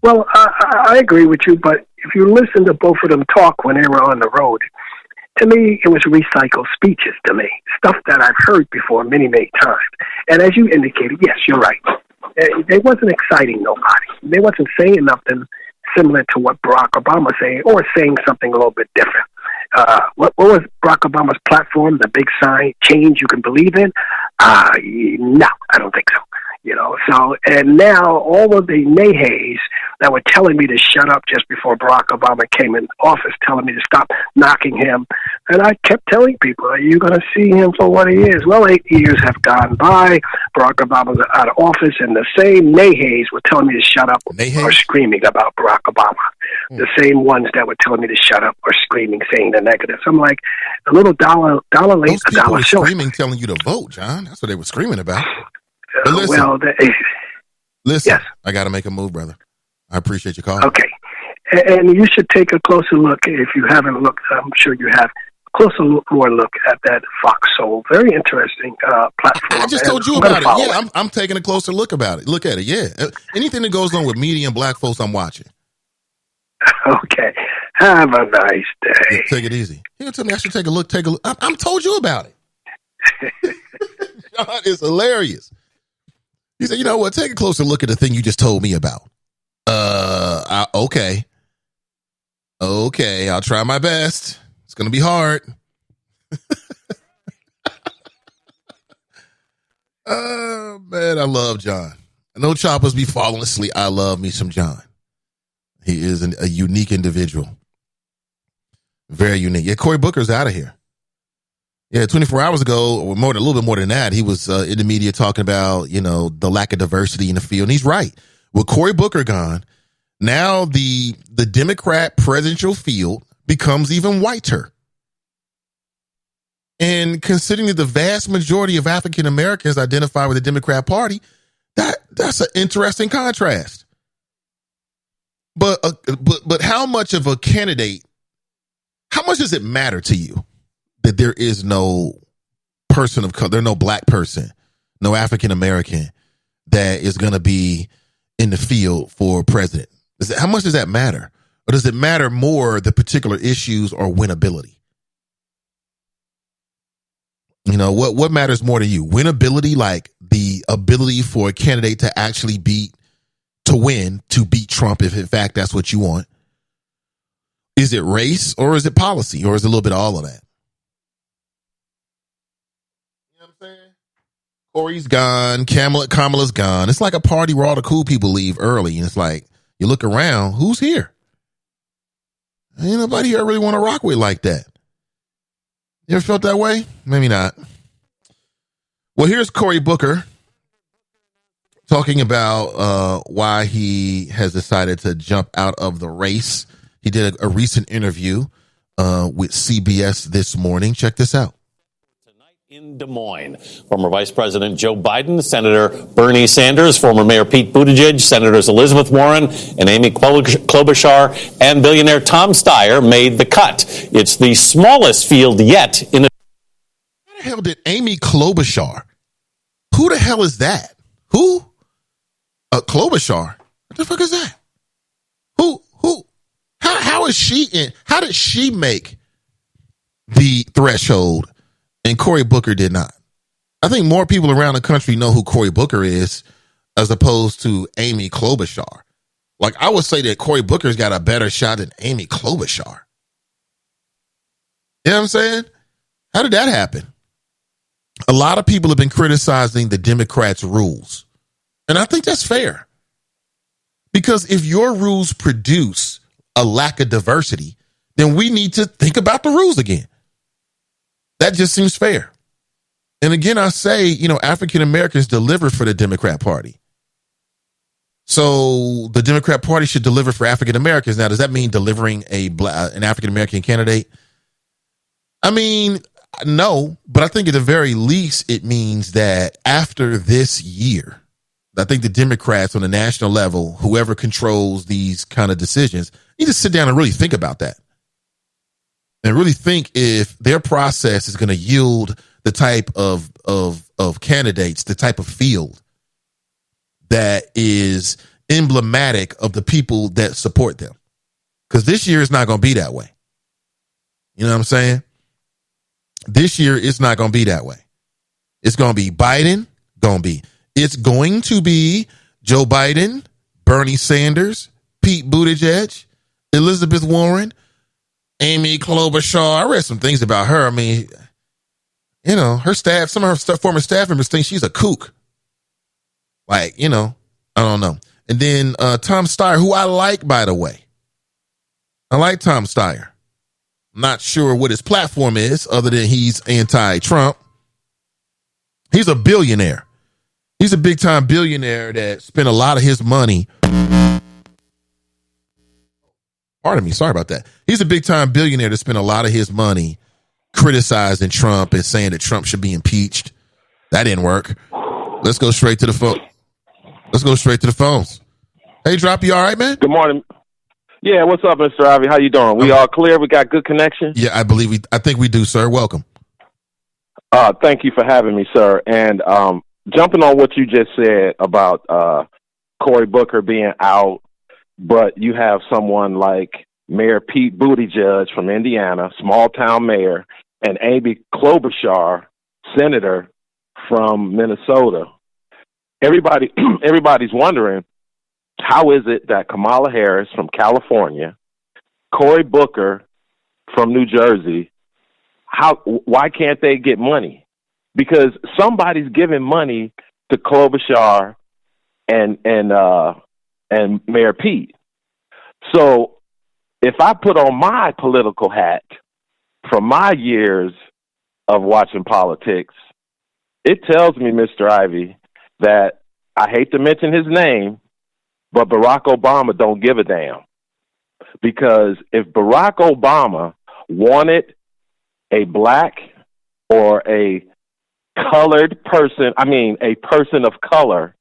I agree with you, but if you listen to both of them talk when they were on the road, to me, it was recycled speeches to me, stuff that I've heard before many, many times. And as you indicated, yes, you're right. They wasn't exciting nobody. They wasn't saying nothing similar to what Barack Obama saying, or saying something a little bit different. What was Barack Obama's platform? The big sign, change you can believe in? No, I don't think so. So, and now all of the nayhays that were telling me to shut up just before Barack Obama came in office, telling me to stop knocking him. And I kept telling people, are you going to see him for what he is? Well, 8 years have gone by. Barack Obama's out of office, and the same nayhays were telling me to shut up or screaming about Barack Obama. The same ones that were telling me to shut up or screaming, saying the negatives. I'm like, a little dollar late, a dollar short. Screaming, telling you to vote, John. That's what they were screaming about. But listen, listen, yes. I got to make a move, brother. I appreciate your call. Okay. And you should take a closer look. If you haven't looked, I'm sure you have. More look at that Foxhole. Very interesting platform. I just told you about it. Yeah, I'm taking a closer look about it. Look at it. Yeah. Anything that goes on with media and black folks, I'm watching. Okay. Have a nice day. Yeah, take it easy. You tell me I should take a look. I'm told you about it. John is hilarious. He said, you know what? Take a closer look at the thing you just told me about. Okay. Okay, I'll try my best. It's going to be hard. Oh, man, I love John. I know choppers be falling asleep. I love me some John. He is a unique individual. Very unique. Yeah, Cory Booker's out of here. Yeah, 24 hours ago, or a little bit more than that, he was in the media talking about, the lack of diversity in the field. And he's right. With Cory Booker gone, Now the Democrat presidential field becomes even whiter. And considering that the vast majority of African Americans identify with the Democrat Party, that's an interesting contrast. But how much of a candidate? How much does it matter to you that there is no person of color, there's no black person, no African American that is going to be in the field for president? How much does that matter? Or does it matter more the particular issues or winnability? You know, what matters more to you? Winnability, like the ability for a candidate to actually beat Trump, if in fact that's what you want. Is it race or is it policy or is it a little bit of all of that? You know what I'm saying? Corey's gone. Kamala's gone. It's like a party where all the cool people leave early. And it's like, you look around, who's here? Ain't nobody here I really want to rock with like that. You ever felt that way? Maybe not. Well, here's Cory Booker talking about why he has decided to jump out of the race. He did a recent interview with CBS this morning. Check this out. In Des Moines, former Vice President Joe Biden, Senator Bernie Sanders, former Mayor Pete Buttigieg, Senators Elizabeth Warren and Amy Klobuchar, and billionaire Tom Steyer made the cut. It's the smallest field yet in a... How the hell did Amy Klobuchar? Who the hell is that? Who? Klobuchar? What the fuck is that? Who? How is she in? How did she make the threshold? And Cory Booker did not. I think more people around the country know who Cory Booker is as opposed to Amy Klobuchar. Like, I would say that Cory Booker's got a better shot than Amy Klobuchar. You know what I'm saying? How did that happen? A lot of people have been criticizing the Democrats' rules. And I think that's fair. Because if your rules produce a lack of diversity, then we need to think about the rules again. That just seems fair. And again, I say, you know, African Americans deliver for the Democrat Party. So the Democrat Party should deliver for African Americans. Now, does that mean delivering an African American candidate? I mean, no, but I think at the very least, it means that after this year, I think the Democrats on the national level, whoever controls these kind of decisions, need to sit down and really think about that. And really think if their process is going to yield the type of candidates, the type of field that is emblematic of the people that support them. Because this year is not going to be that way. You know what I'm saying? This year it's not going to be that way. It's going to be Biden, it's going to be Joe Biden, Bernie Sanders, Pete Buttigieg, Elizabeth Warren, Amy Klobuchar. I read some things about her. I mean, you know, her staff, some of her former staff members think she's a kook. Like, you know, I don't know. And then Tom Steyer, who I like, by the way. I like Tom Steyer. I'm not sure what his platform is other than he's anti-Trump. He's a billionaire. He's a big-time billionaire that spent a lot of his money. Pardon me. Sorry about that. He's a big-time billionaire that spent a lot of his money criticizing Trump and saying that Trump should be impeached. That didn't work. Let's go straight to the phone. Let's go straight to the phones. Hey, Drop, you all right, man? Good morning. Yeah, what's up, Mr. Ivy? How you doing? We all clear? We got good connection? Yeah, I think we do, sir. Welcome. Thank you for having me, sir. And jumping on what you just said about Cory Booker being out, but you have someone like Mayor Pete Buttigieg from Indiana, small town mayor, and Amy Klobuchar, senator from Minnesota. Everybody's wondering, how is it that Kamala Harris from California, Cory Booker from New Jersey, why can't they get money? Because somebody's giving money to Klobuchar and Mayor Pete. So if I put on my political hat from my years of watching politics, it tells me, Mr. Ivy, that I hate to mention his name, but Barack Obama don't give a damn. Because if Barack Obama wanted a black or a colored person, a person of color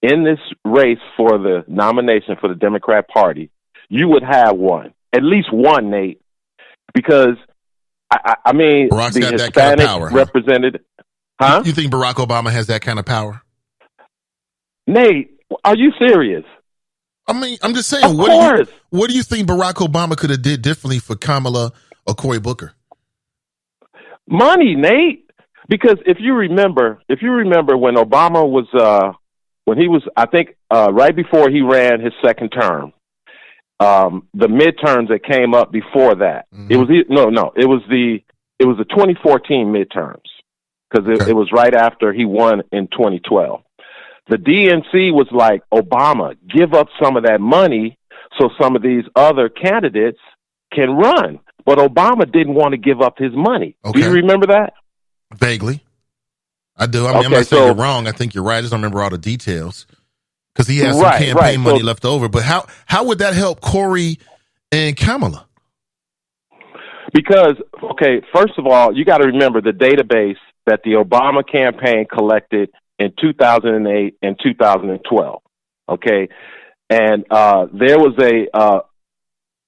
in this race for the nomination for the Democrat Party, you would have one. At least one, Nate. Because, Barack's the got Hispanic that kind of power, represented... Huh? You think Barack Obama has that kind of power? Nate, are you serious? I'm just saying, Of course. what do you think Barack Obama could have did differently for Kamala or Cory Booker? Money, Nate. Because if you remember when Obama was, right before he ran his second term, the midterms that came up before that, it was the 2014 midterms, because it was right after he won in 2012. The DNC was like, Obama, give up some of that money so some of these other candidates can run. But Obama didn't want to give up his money. Okay. Do you remember that? Vaguely. I do. I'm not saying you're wrong. I think you're right. I just don't remember all the details. Because he has some campaign money left over. But how would that help Cory and Kamala? Because, first of all, you got to remember the database that the Obama campaign collected in 2008 and 2012. Okay. And there was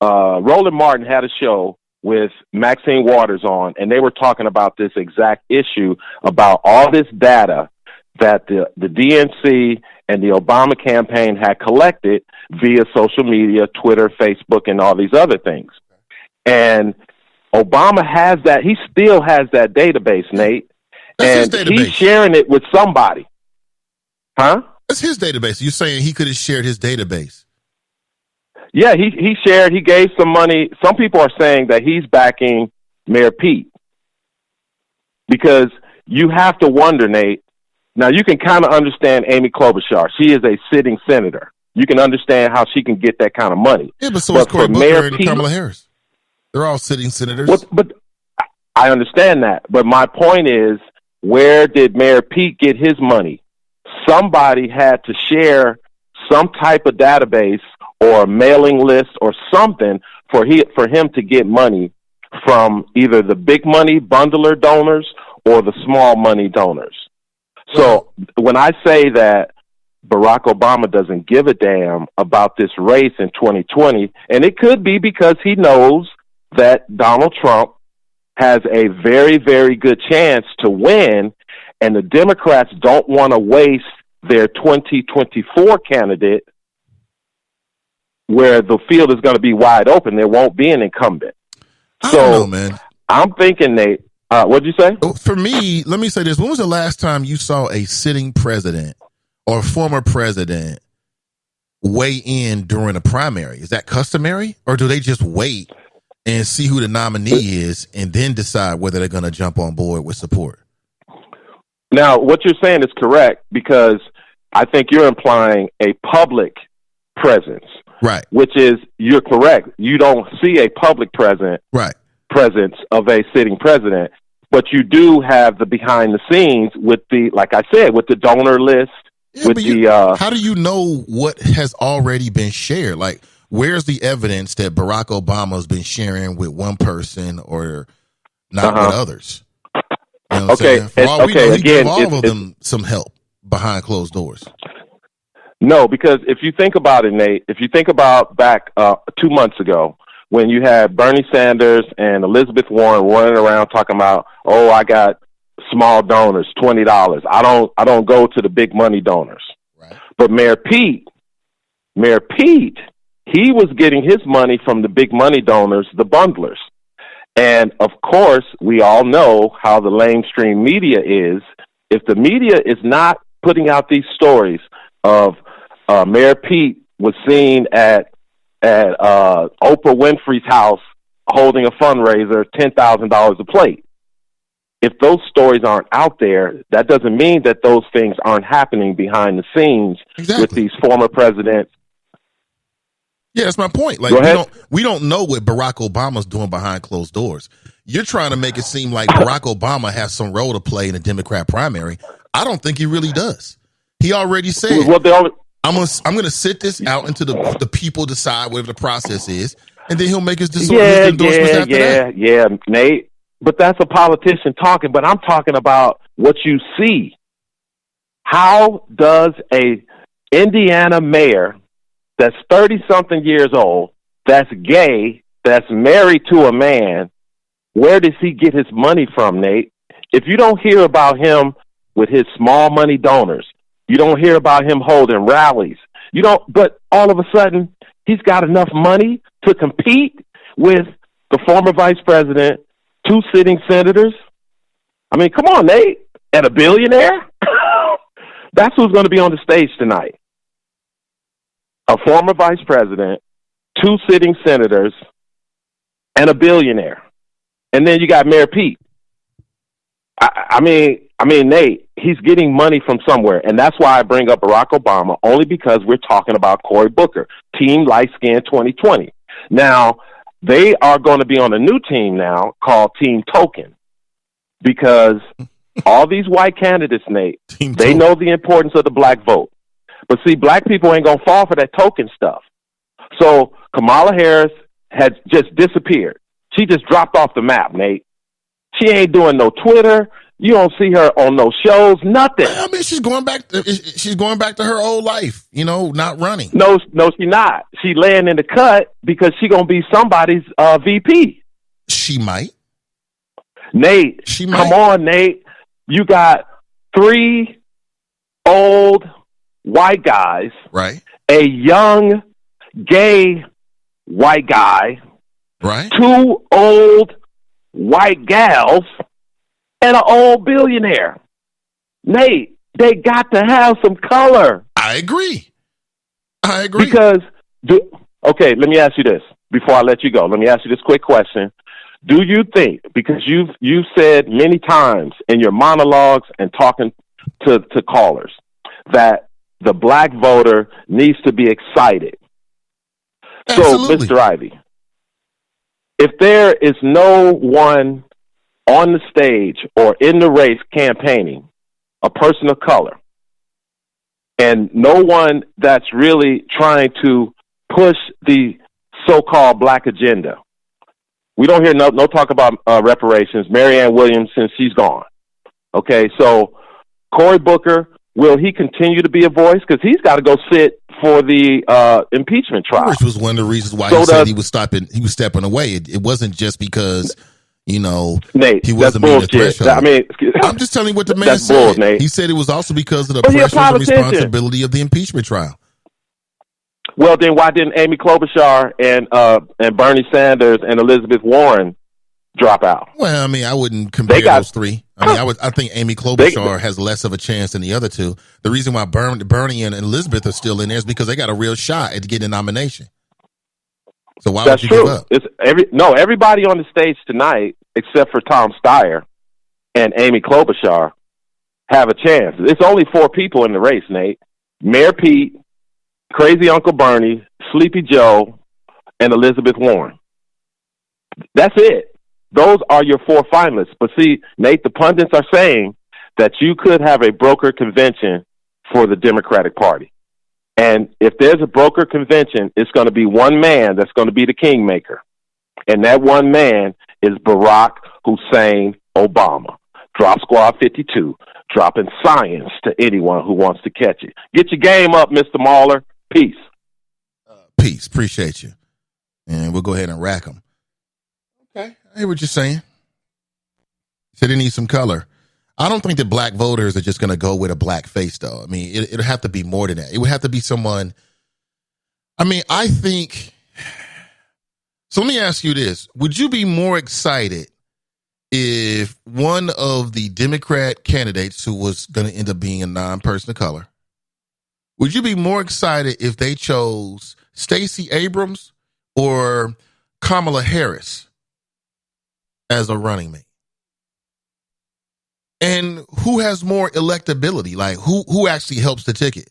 Roland Martin had a show with Maxine Waters on, and they were talking about this exact issue about all this data that the DNC and the Obama campaign had collected via social media, Twitter, Facebook, and all these other things. And Obama has that. He still has that database, Nate. That's and his database. He's sharing it with somebody. Huh? That's his database. You're saying he could have shared his database. Yeah, he shared. He gave some money. Some people are saying that he's backing Mayor Pete. Because you have to wonder, Nate. Now, you can kind of understand Amy Klobuchar. She is a sitting senator. You can understand how she can get that kind of money. Yeah, but so is Cory Booker and Kamala Harris. They're all sitting senators. But I understand that. But my point is, where did Mayor Pete get his money? Somebody had to share some type of database or a mailing list or something for him to get money from either the big money bundler donors or the small money donors. So when I say that Barack Obama doesn't give a damn about this race in 2020, and it could be because he knows that Donald Trump has a very, very good chance to win, and the Democrats don't want to waste their 2024 candidate where the field is going to be wide open. There won't be an incumbent. I don't know, man. I'm thinking, Nate, what'd you say? For me, let me say this. When was the last time you saw a sitting president or former president weigh in during a primary? Is that customary, or do they just wait and see who the nominee is and then decide whether they're going to jump on board with support? Now, what you're saying is correct, because I think you're implying a public presence. Right. Which is, you're correct. You don't see a public presence of a sitting president, but you do have the behind the scenes with the, like I said, with the donor list. Yeah, how do you know what has already been shared? Like, where's the evidence that Barack Obama's been sharing with one person or not with others? You know what I'm saying? For all we know, he gave all of them some help behind closed doors. No, because if you think about it, Nate, if you think about back 2 months ago when you had Bernie Sanders and Elizabeth Warren running around talking about, oh, I got small donors, $20. I don't go to the big money donors. Right. But Mayor Pete, he was getting his money from the big money donors, the bundlers. And of course, we all know how the lamestream media is. If the media is not putting out these stories of Mayor Pete was seen at Oprah Winfrey's house holding a fundraiser, $10,000 a plate. If those stories aren't out there, that doesn't mean that those things aren't happening behind the scenes with these former presidents. Yeah, that's my point. Like, we don't know what Barack Obama's doing behind closed doors. You're trying to make it seem like Barack Obama has some role to play in the Democrat primary. I don't think he really does. He already said I'm gonna sit this out until the people decide whatever the process is, and then he'll make his endorsements after that. Yeah, Nate. But that's a politician talking. But I'm talking about what you see. How does a Indiana mayor that's 30-something years old, that's gay, that's married to a man, where does he get his money from, Nate? If you don't hear about him with his small money donors, you don't hear about him holding rallies. But all of a sudden, he's got enough money to compete with the former vice president, 2 sitting senators. I mean, come on, Nate. And a billionaire? That's who's going to be on the stage tonight. A former vice president, 2 sitting senators, and a billionaire. And then you got Mayor Pete. I mean, Nate, he's getting money from somewhere. And that's why I bring up Barack Obama, only because we're talking about Cory Booker, Team Light Skin 2020. Now, they are going to be on a new team now called Team Token, because all these white candidates, Nate, they know the importance of the black vote. But see, black people ain't going to fall for that token stuff. So Kamala Harris has just disappeared. She just dropped off the map, Nate. She ain't doing no Twitter. You don't see her on no shows, nothing. I mean, she's going back to her old life, not running. No, she's not. She laying in the cut because she going to be somebody's VP. She might. Nate, come on, Nate. You got 3 old white guys, right? A young gay white guy, right? 2 old white gals, and an old billionaire. Nate, they got to have some color. I agree. Because, okay, let me ask you this before I let you go. Let me ask you this quick question. Do you think, because you've said many times in your monologues and talking to callers, that the black voter needs to be excited? Absolutely. So, Mr. Ivey, if there is no one on the stage or in the race campaigning, a person of color, and no one that's really trying to push the so-called black agenda, we don't hear no talk about reparations. Marianne Williamson, she's gone. Okay, so Cory Booker, will he continue to be a voice? Because he's got to go sit for the impeachment trial. Which was one of the reasons why he said he was stepping away. It wasn't just because, Nate, he wasn't meeting the threshold. I mean, I'm just telling you what the man said. He said it was also because of the pressure and responsibility of the impeachment trial. Well, then why didn't Amy Klobuchar and Bernie Sanders and Elizabeth Warren drop out? Well, I mean, I wouldn't compare those 3. I think Amy Klobuchar has less of a chance than the other 2. The reason why Bernie and Elizabeth are still in there is because they got a real shot at getting a nomination. So why would you give up? Everybody on the stage tonight, except for Tom Steyer and Amy Klobuchar, have a chance. It's only 4 people in the race, Nate. Mayor Pete, Crazy Uncle Bernie, Sleepy Joe, and Elizabeth Warren. That's it. Those are your 4 finalists. But see, Nate, the pundits are saying that you could have a broker convention for the Democratic Party. And if there's a broker convention, it's going to be one man that's going to be the kingmaker. And that one man is Barack Hussein Obama. Drop Squad 52, dropping science to anyone who wants to catch it. Get your game up, Mr. Mahler. Peace. Peace. Appreciate you. And we'll go ahead and rack them. Okay. I hear what you're saying. You said they need some color. I don't think that black voters are just going to go with a black face, though. I mean, it'll have to be more than that. It would have to be someone. I mean, I think. So let me ask you this. Would you be more excited if one of the Democrat candidates who was going to end up being a non-person of color, would you be more excited if they chose Stacey Abrams or Kamala Harris as a running mate? And who has more electability? Like who actually helps the ticket?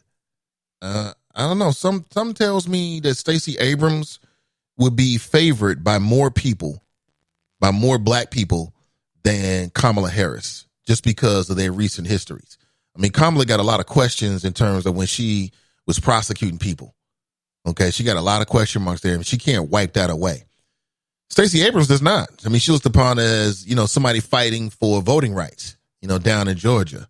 I don't know. Some tells me that Stacey Abrams would be favored by more people, by more black people than Kamala Harris, just because of their recent histories. I mean, Kamala got a lot of questions in terms of when she was prosecuting people. Okay, she got a lot of question marks there, and she can't wipe that away. Stacey Abrams does not. I mean, she looked upon as, somebody fighting for voting rights, down in Georgia.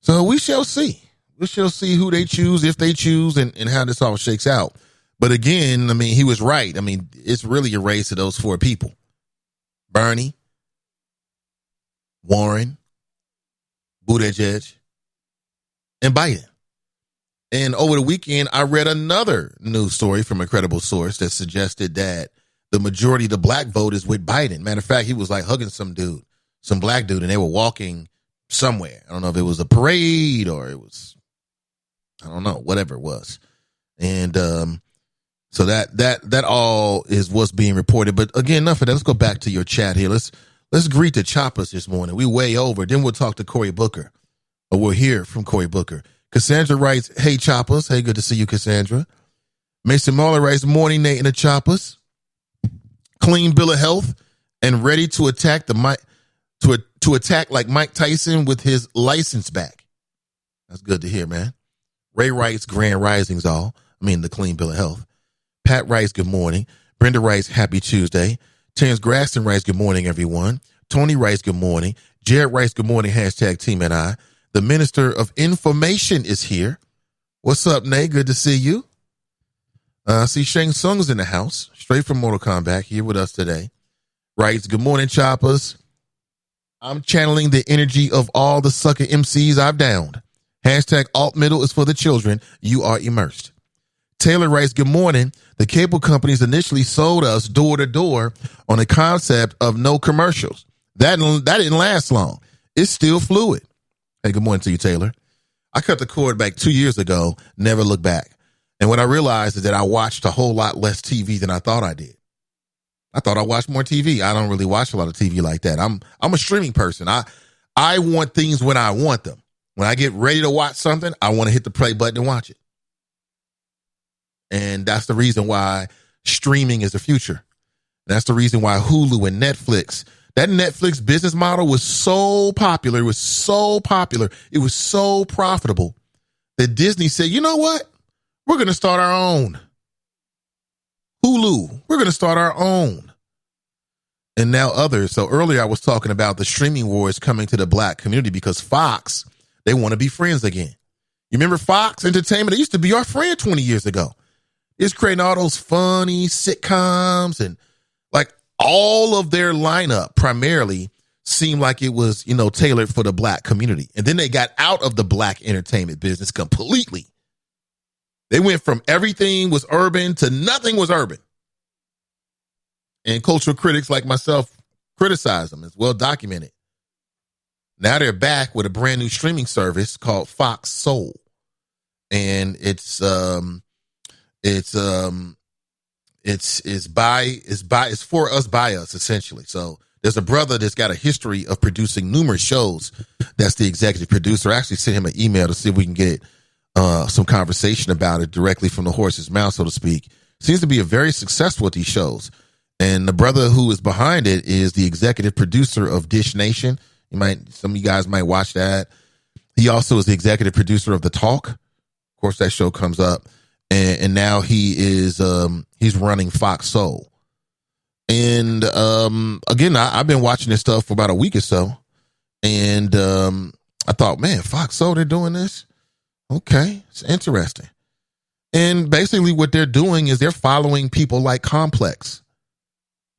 So we shall see. We shall see who they choose, if they choose, and how this all shakes out. But again, I mean, he was right. I mean, it's really a race to those four people. Bernie, Warren, Buttigieg, and Biden. And over the weekend, I read another news story from a credible source that suggested that the majority of the black vote is with Biden. Matter of fact, he was like hugging some black dude, and they were walking somewhere. I don't know if it was a parade or it was, I don't know, whatever it was. And so that all is what's being reported. But again, enough of that. Let's go back to your chat here. Let's greet the choppers this morning. We way over. Then we'll talk to Cory Booker, or we'll hear from Cory Booker. Cassandra writes, "Hey choppers." Hey, good to see you, Cassandra. Mason Marley writes, "Morning, Nate and the choppers. Clean bill of health and ready to attack to attack like Mike Tyson with his license back." That's good to hear, man. Ray writes, "Grand risings all." I mean, the clean bill of health. Pat writes, "Good morning." Brenda writes, "Happy Tuesday." Terrence Graston writes, "Good morning, everyone." Tony writes, "Good morning." Jared writes, "Good morning, hashtag Team and I." The Minister of Information is here. What's up, Nate? Good to see you. I see Shang Tsung's in the house, straight from Mortal Kombat, here with us today. Writes, "Good morning, choppers. I'm channeling the energy of all the sucker MCs I've downed. Hashtag alt middle is for the children. You are immersed." Taylor writes, "Good morning. The cable companies initially sold us door to door on the concept of no commercials. That didn't last long. It's still fluid." Hey, good morning to you, Taylor. I cut the cord back 2 years ago, never looked back. And what I realized is that I watched a whole lot less TV than I thought I did. I thought I watched more TV. I don't really watch a lot of TV like that. I'm a streaming person. I want things when I want them. When I get ready to watch something, I want to hit the play button and watch it. And that's the reason why streaming is the future. That's the reason why Hulu and Netflix, that Netflix business model was so popular. It was so popular. It was so profitable that Disney said, you know what? We're going to start our own. Hulu, we're going to start our own. And now others. So earlier I was talking about the streaming wars coming to the black community because Fox, they want to be friends again. You remember Fox Entertainment? It used to be our friend 20 years ago. It's creating all those funny sitcoms and like all of their lineup primarily seemed like it was, tailored for the black community. And then they got out of the black entertainment business completely. They went from everything was urban to nothing was urban. And cultural critics like myself criticize them. It's well documented. Now they're back with a brand new streaming service called Fox Soul. And it's for us by us, essentially. So there's a brother that's got a history of producing numerous shows. That's the executive producer. I actually sent him an email to see if we can get some conversation about it directly from the horse's mouth, so to speak. Seems to be a very successful at these shows. And the brother who is behind it is the executive producer of Dish Nation. Some of you guys might watch that. He also is the executive producer of The Talk. Of course, that show comes up. And now he is he's running Fox Soul. And again, I've been watching this stuff for about a week or so. And I thought, man, Fox Soul, they're doing this? Okay, it's interesting. And basically what they're doing is they're following people like Complex.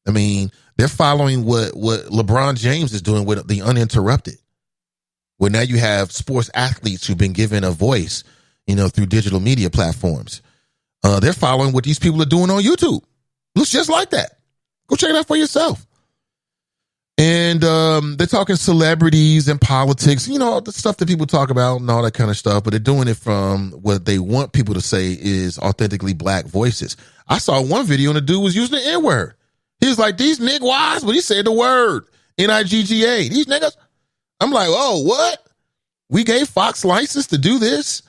I mean, they're following what LeBron James is doing with The Uninterrupted. Where now you have sports athletes who've been given a voice, through digital media platforms. They're following what these people are doing on YouTube. Looks just like that. Go check it out for yourself. And they're talking celebrities and politics, the stuff that people talk about and all that kind of stuff, but they're doing it from what they want people to say is authentically black voices. I saw one video and the dude was using the N-word. He was like, these niggas, but he said the word, N-I-G-G-A. These niggas. I'm like, oh, what? We gave Fox license to do this?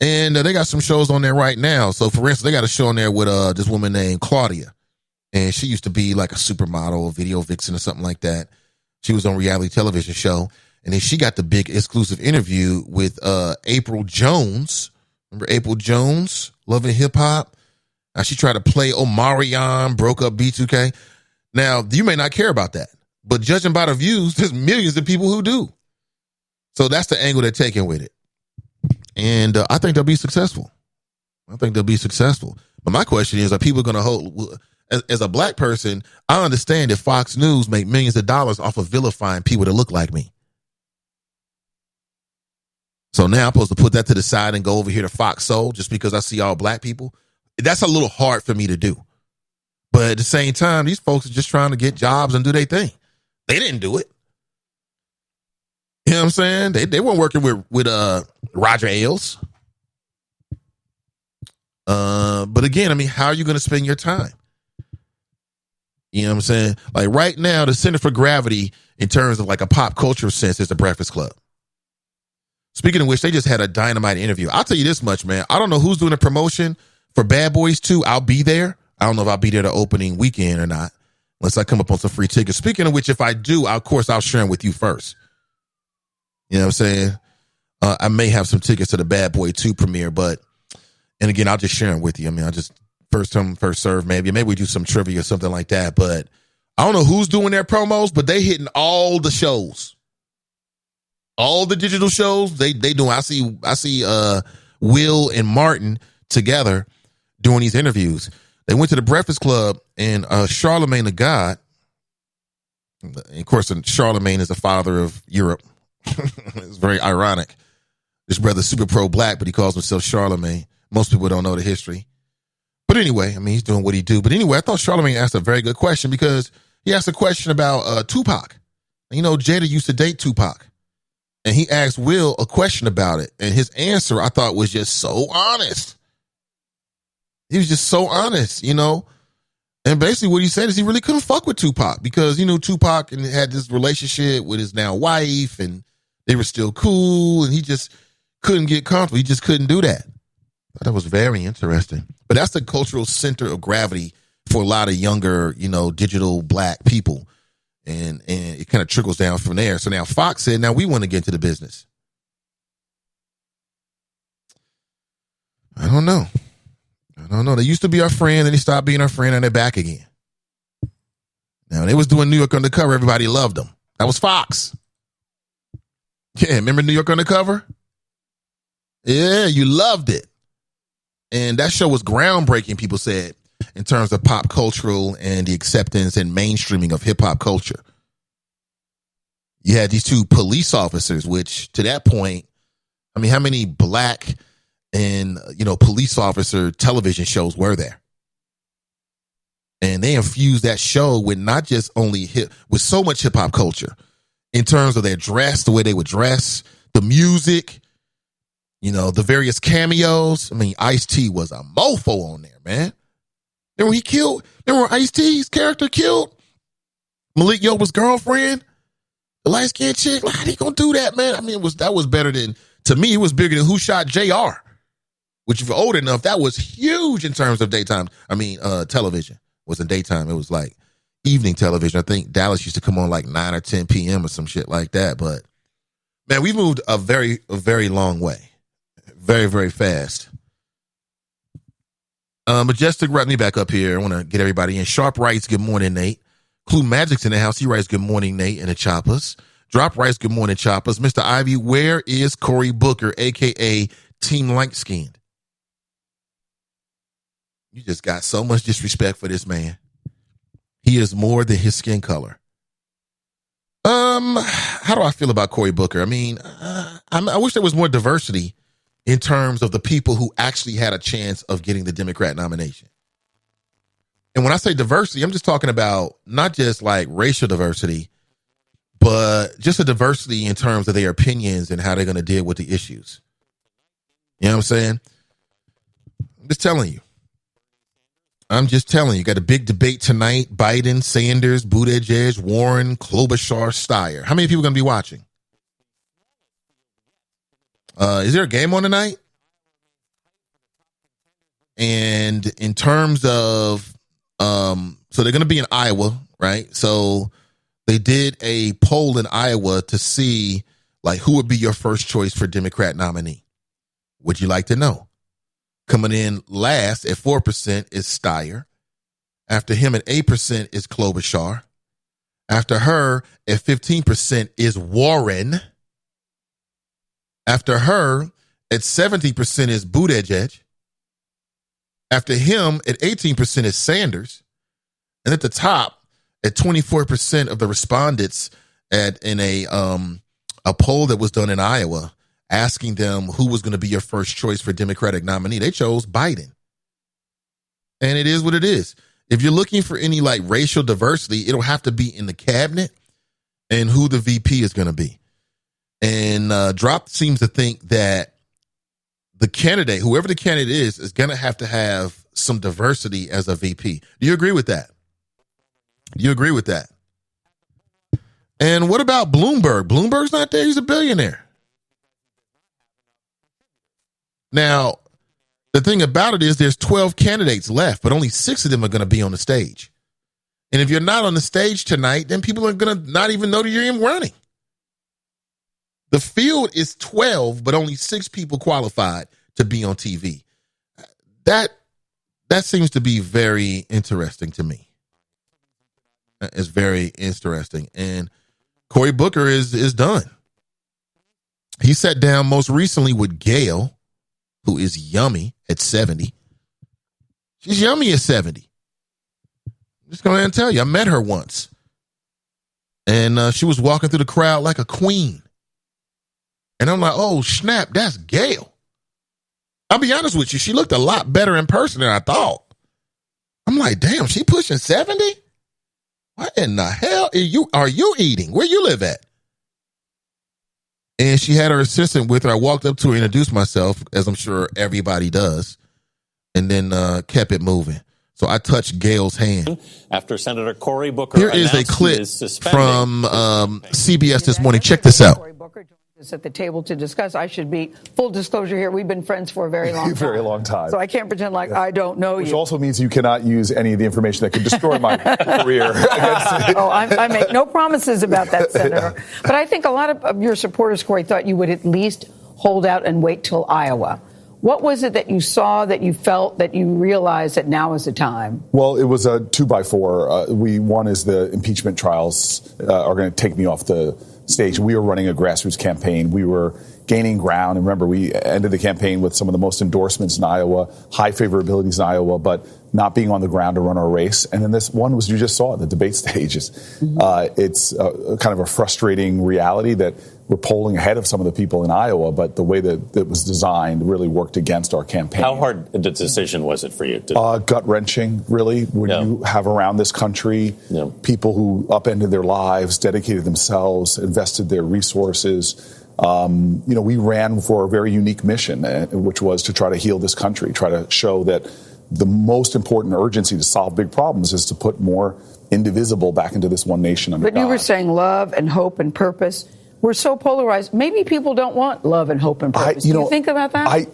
And they got some shows on there right now. So, for instance, they got a show on there with this woman named Claudia. And she used to be like a supermodel, a video vixen or something like that. She was on a reality television show. And then she got the big exclusive interview with April Jones, Remember April Jones, Loving Hip Hop? Now she tried to play Omarion, broke up B2K. Now, you may not care about that, but judging by the views, there's millions of people who do. So that's the angle they're taking with it. And I think they'll be successful. But my question is, are people going to hold... As a black person, I understand that Fox News make millions of dollars off of vilifying people that look like me. So now I'm supposed to put that to the side and go over here to Fox Soul just because I see all black people? That's a little hard for me to do. But at the same time, these folks are just trying to get jobs and do their thing. They didn't do it. You know what I'm saying? They weren't working with Roger Ailes. But again, I mean, how are you going to spend your time? You know what I'm saying? Like right now, the center for gravity in terms of like a pop culture sense is the Breakfast Club. Speaking of which, they just had a dynamite interview. I'll tell you this much, man. I don't know who's doing the promotion for Bad Boys 2. I'll be there. I don't know if I'll be there the opening weekend or not, unless I come up on some free tickets. Speaking of which, if I do, of course, I'll share them with you first. You know what I'm saying? I may have some tickets to the Bad Boy 2 premiere, and again, I'll just share them with you. I mean, I'll just first come, first serve, maybe. Maybe we do some trivia or something like that. But I don't know who's doing their promos, but they hitting all the shows. All the digital shows, they doing. I see Will and Martin together doing these interviews. They went to the Breakfast Club, and Charlemagne the God, and of course, Charlemagne is the father of Europe. It's very ironic. This brother's super pro-black, but he calls himself Charlemagne. Most people don't know the history. But anyway, I mean, he's doing what he do. But anyway, I thought Charlemagne asked a very good question because he asked a question about Tupac. You know, Jada used to date Tupac. And he asked Will a question about it. And his answer, I thought, was just so honest. He was just so honest, you know. And basically what he said is he really couldn't fuck with Tupac because, you know, Tupac had this relationship with his now wife and they were still cool. And he just couldn't get comfortable. He just couldn't do that. That was very interesting. But that's the cultural center of gravity for a lot of younger, you know, digital black people. And it kind of trickles down from there. So now Fox said, now we want to get into the business. I don't know. They used to be our friend, and they stopped being our friend, and they're back again. Now, they was doing New York Undercover. Everybody loved them. That was Fox. Yeah, remember New York Undercover? Yeah, you loved it. And that show was groundbreaking, people said, in terms of pop cultural and the acceptance and mainstreaming of hip hop culture. You had these two police officers, which to that point, I mean, how many black and, you know, police officer television shows were there? And they infused that show with not just only with so much hip hop culture in terms of their dress, the way they would dress, the music, you know, the various cameos. I mean, Ice-T was a mofo on there, man. Remember when Ice-T's character killed Malik Yoba's girlfriend? The light-skinned chick? How he gonna do that, man? I mean, that was better than, to me, it was bigger than Who Shot JR? Which, if you're old enough, that was huge in terms of daytime. I mean, television. It wasn't daytime. It was like evening television. I think Dallas used to come on like 9 or 10 p.m. or some shit like that. But, man, we've moved a very long way. Very, very fast. Majestic, right me back up here. I want to get everybody in. Sharp writes, good morning, Nate. Clue Magic's in the house. He writes, good morning, Nate, and the Choppers. Drop writes, good morning, Choppers. Mr. Ivy, where is Cory Booker, a.k.a. Team Light Skinned? You just got so much disrespect for this man. He is more than his skin color. How do I feel about Cory Booker? I mean, I wish there was more diversity in terms of the people who actually had a chance of getting the Democrat nomination. And when I say diversity, I'm just talking about not just like racial diversity, but just a diversity in terms of their opinions and how they're going to deal with the issues. You know what I'm saying? I'm just telling you. Got a big debate tonight. Biden, Sanders, Buttigieg, Warren, Klobuchar, Steyer. How many people are going to be watching? Is there a game on tonight? And in terms of, so they're going to be in Iowa, right? So they did a poll in Iowa to see like who would be your first choice for Democrat nominee. Would you like to know? Coming in last at 4% is Steyer. After him at 8% is Klobuchar. After her at 15% is Warren. After her at 70% is Buttigieg. After him at 18% is Sanders. And at the top, at 24% of the respondents in a poll that was done in Iowa, asking them who was going to be your first choice for Democratic nominee, they chose Biden. And it is what it is. If you're looking for any like racial diversity, it'll have to be in the cabinet and who the VP is going to be. And Drop seems to think that the candidate, whoever the candidate is going to have some diversity as a VP. Do you agree with that? Do you agree with that? And what about Bloomberg? Bloomberg's not there. He's a billionaire. Now, the thing about it is there's 12 candidates left, but only 6 of them are going to be on the stage. And if you're not on the stage tonight, then people are going to not even know that you're even running. The field is 12, but only 6 people qualified to be on TV. That seems to be very interesting to me. It's very interesting. And Cory Booker is done. He sat down most recently with Gayle, who is yummy at 70. She's yummy at 70. I'm just going to tell you, I met her once. And she was walking through the crowd like a queen. And I'm like, oh, snap, that's Gayle. I'll be honest with you, she looked a lot better in person than I thought. I'm like, damn, she pushing 70? What in the hell are you eating? Where you live at? And she had her assistant with her. I walked up to her, introduced myself, as I'm sure everybody does, and then kept it moving. So I touched Gayle's hand. After Senator Cory Booker Here is a clip from CBS this morning. Check this out. Cory Booker joins us at the table to discuss. I should be full disclosure here. We've been friends for a very long time. Very long time. So I can't pretend like I don't know you. Which also means you cannot use any of the information that could destroy my career. Oh, I make no promises about that, Senator. Yeah. But I think a lot of your supporters, Cory, thought you would at least hold out and wait till Iowa. What was it that you saw, that you felt, that you realized that now is the time? Well, it was a 2x4. One is the impeachment trials are going to take me off the stage. We were running a grassroots campaign. We were gaining ground. And remember, we ended the campaign with some of the most endorsements in Iowa, high favorabilities in Iowa, but not being on the ground to run our race. And then this one was, you just saw it, the debate stages. Mm-hmm. It's kind of a frustrating reality that we're polling ahead of some of the people in Iowa, but the way that it was designed really worked against our campaign. How hard a decision was it for you? Gut-wrenching, really. When you have around this country people who upended their lives, dedicated themselves, invested their resources. We ran for a very unique mission, which was to try to heal this country, try to show that the most important urgency to solve big problems is to put more indivisible back into this one nation under God. But you were saying love and hope and purpose. We're so polarized. Maybe people don't want love and hope and purpose. Do you think about that?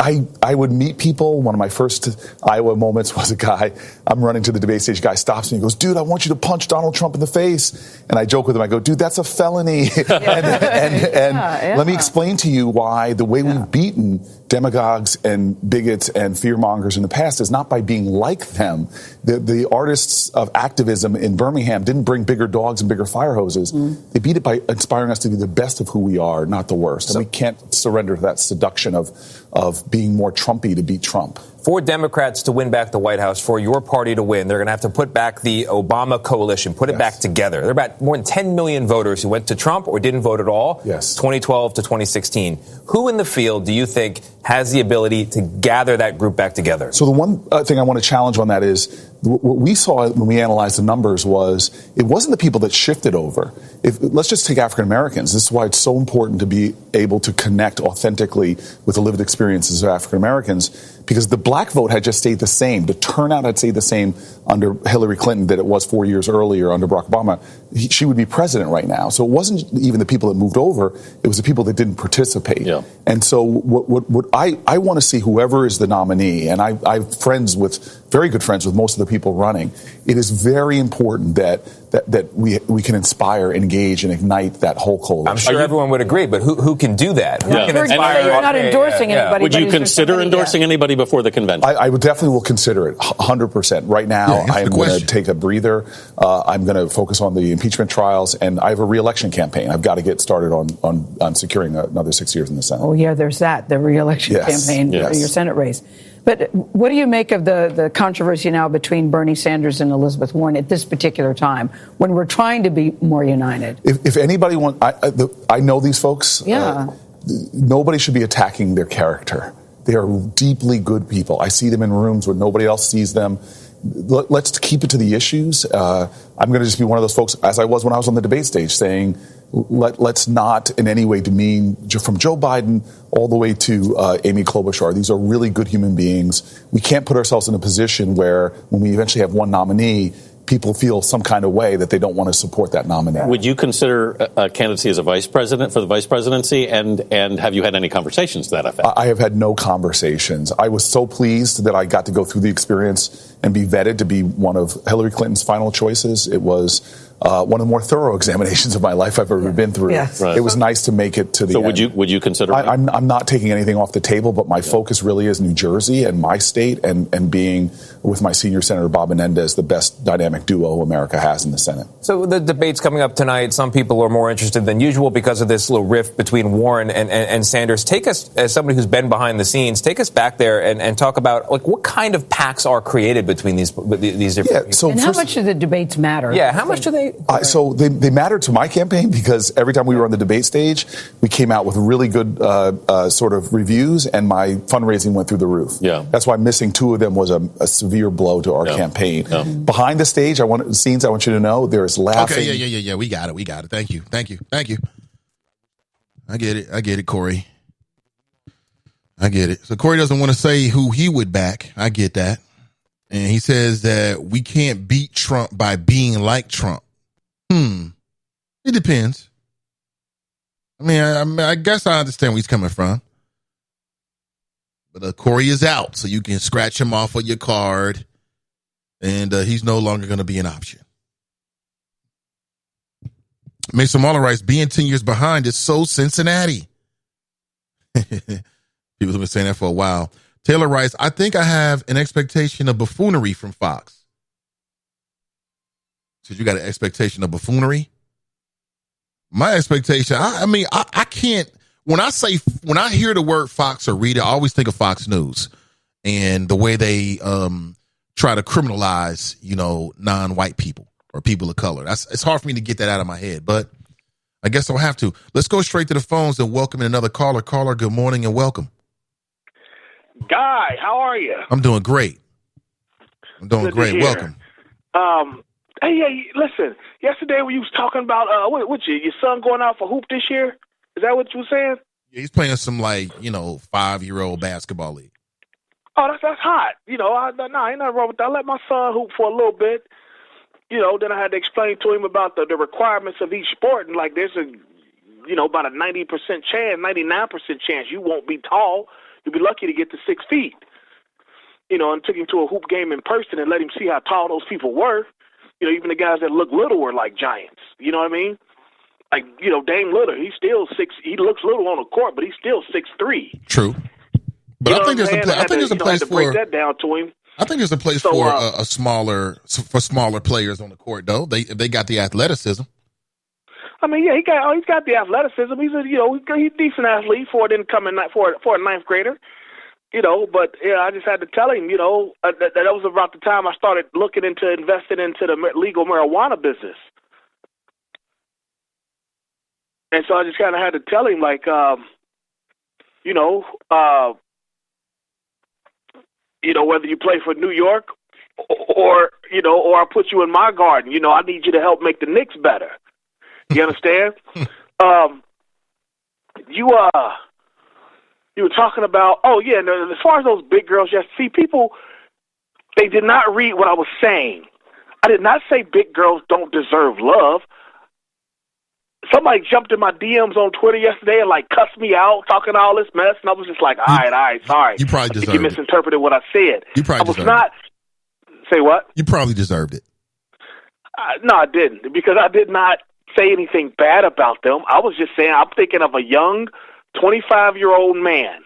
I would meet people. One of my first Iowa moments was a guy, I'm running to the debate stage, guy stops me and goes, dude, I want you to punch Donald Trump in the face. And I joke with him, I go, dude, that's a felony. And let me explain to you why the way we've beaten demagogues and bigots and fearmongers in the past is not by being like them. The artists of activism in Birmingham didn't bring bigger dogs and bigger fire hoses. They beat it by inspiring us to be the best of who we are, not the worst. And we can't surrender to that seduction of being more Trumpy to beat Trump. For Democrats to win back the White House, for your party to win, they're going to have to put back the Obama coalition, put it back together. There are about more than 10 million voters who went to Trump or didn't vote at all, 2012 to 2016. Who in the field do you think has the ability to gather that group back together? So the one thing I want to challenge on that is what we saw when we analyzed the numbers was it wasn't the people that shifted over. Let's just take African Americans. This is why it's so important to be able to connect authentically with the lived experiences of African Americans, because the black vote had just stayed the same. The turnout had stayed the same under Hillary Clinton that it was 4 years earlier under Barack Obama. She would be president right now. So it wasn't even the people that moved over. It was the people that didn't participate. Yeah. And so what I want to see, whoever is the nominee, and I have very good friends with most of the people running. It is very important that we can inspire, engage, and ignite that whole coalition. I'm sure everyone would agree, but who can do that? Who can inspire? You're not endorsing anybody. Would you consider endorsing anybody before the convention? I would definitely will consider it 100%. Right now, I'm going to take a breather. I'm going to focus on the impeachment trials, and I have a re-election campaign. I've got to get started on securing another 6 years in the Senate. Oh, yeah, there's that, the re-election campaign for your Senate race. But what do you make of the controversy now between Bernie Sanders and Elizabeth Warren at this particular time when we're trying to be more united? If anybody wants, I know these folks. Yeah. Nobody should be attacking their character. They are deeply good people. I see them in rooms where nobody else sees them. Let's keep it to the issues. I'm going to just be one of those folks, as I was when I was on the debate stage, saying, let's not in any way demean, from Joe Biden all the way to Amy Klobuchar. These are really good human beings. We can't put ourselves in a position where when we eventually have one nominee, people feel some kind of way that they don't want to support that nominee. Would you consider a candidacy as a vice president for the vice presidency? And have you had any conversations to that effect? I have had no conversations. I was so pleased that I got to go through the experience and be vetted to be one of Hillary Clinton's final choices. It was one of the more thorough examinations of my life I've ever been through. Yes. Right. It was nice to make it to the end. So would you consider? I'm not taking anything off the table, but my focus really is New Jersey and my state, and being with my senior Senator Bob Menendez, the best dynamic duo America has in the Senate. So the debate's coming up tonight. Some people are more interested than usual because of this little rift between Warren and Sanders. Take us, as somebody who's been behind the scenes, take us back there and talk about what kind of pacts are created between these different people. And how much do the debates matter? Yeah, how much do they? So they mattered to my campaign because every time we were on the debate stage, we came out with really good sort of reviews, and my fundraising went through the roof. Yeah. That's why missing two of them was a severe blow to our campaign. Yeah. Behind the stage, I want you to know there is laughing. Okay, yeah. We got it. Thank you. I get it, Corey. I get it. So Corey doesn't want to say who he would back. I get that. And he says that we can't beat Trump by being like Trump. It depends. I guess I understand where he's coming from. But Corey is out, so you can scratch him off of your card, and he's no longer going to be an option. Mason Marler writes, being 10 years behind is so Cincinnati. People have been saying that for a while. Taylor writes, I think I have an expectation of buffoonery from Fox. So you got an expectation of buffoonery? My expectation, I can't, when I hear the word Fox or read it, I always think of Fox News and the way they try to criminalize, non-white people or people of color. It's hard for me to get that out of my head, but I guess I'll have to. Let's go straight to the phones and welcome in another caller. Caller, good morning and welcome. Guy, how are you? I'm doing great. Welcome. Hey, listen. Yesterday when you was talking about your son going out for hoop this year, is that what you were saying? Yeah, he's playing some 5-year-old basketball league. Oh, that's hot. Ain't nothing wrong with that. I let my son hoop for a little bit. Then I had to explain to him about the requirements of each sport, and there's about a 90% chance, 99% chance you won't be tall. You'll be lucky to get to 6 feet. And took him to a hoop game in person and let him see how tall those people were. Even the guys that look little were like giants. You know what I mean? Dame Lillard, he's still 6. He looks little on the court, but he's still 6'3". True. But I think there's a place for break that down to him. I think there's a place for smaller players on the court, though. They got the athleticism. He's got the athleticism. He's he's a decent athlete for a ninth grader. But I just had to tell him, that was about the time I started looking into investing into the legal marijuana business. And so I just kind of had to tell him, whether you play for New York or I put you in my garden, I need you to help make the Knicks better. You understand? You were talking about, as far as those big girls, people, they did not read what I was saying. I did not say big girls don't deserve love. Somebody jumped in my DMs on Twitter yesterday and cussed me out, talking all this mess, and I was just like, all right, sorry. You probably I think you misinterpreted what I said. You probably I was not. Say what? You probably deserved it. No, I didn't, because I did not say anything bad about them. I was just saying I'm thinking of a young 25-year-old man,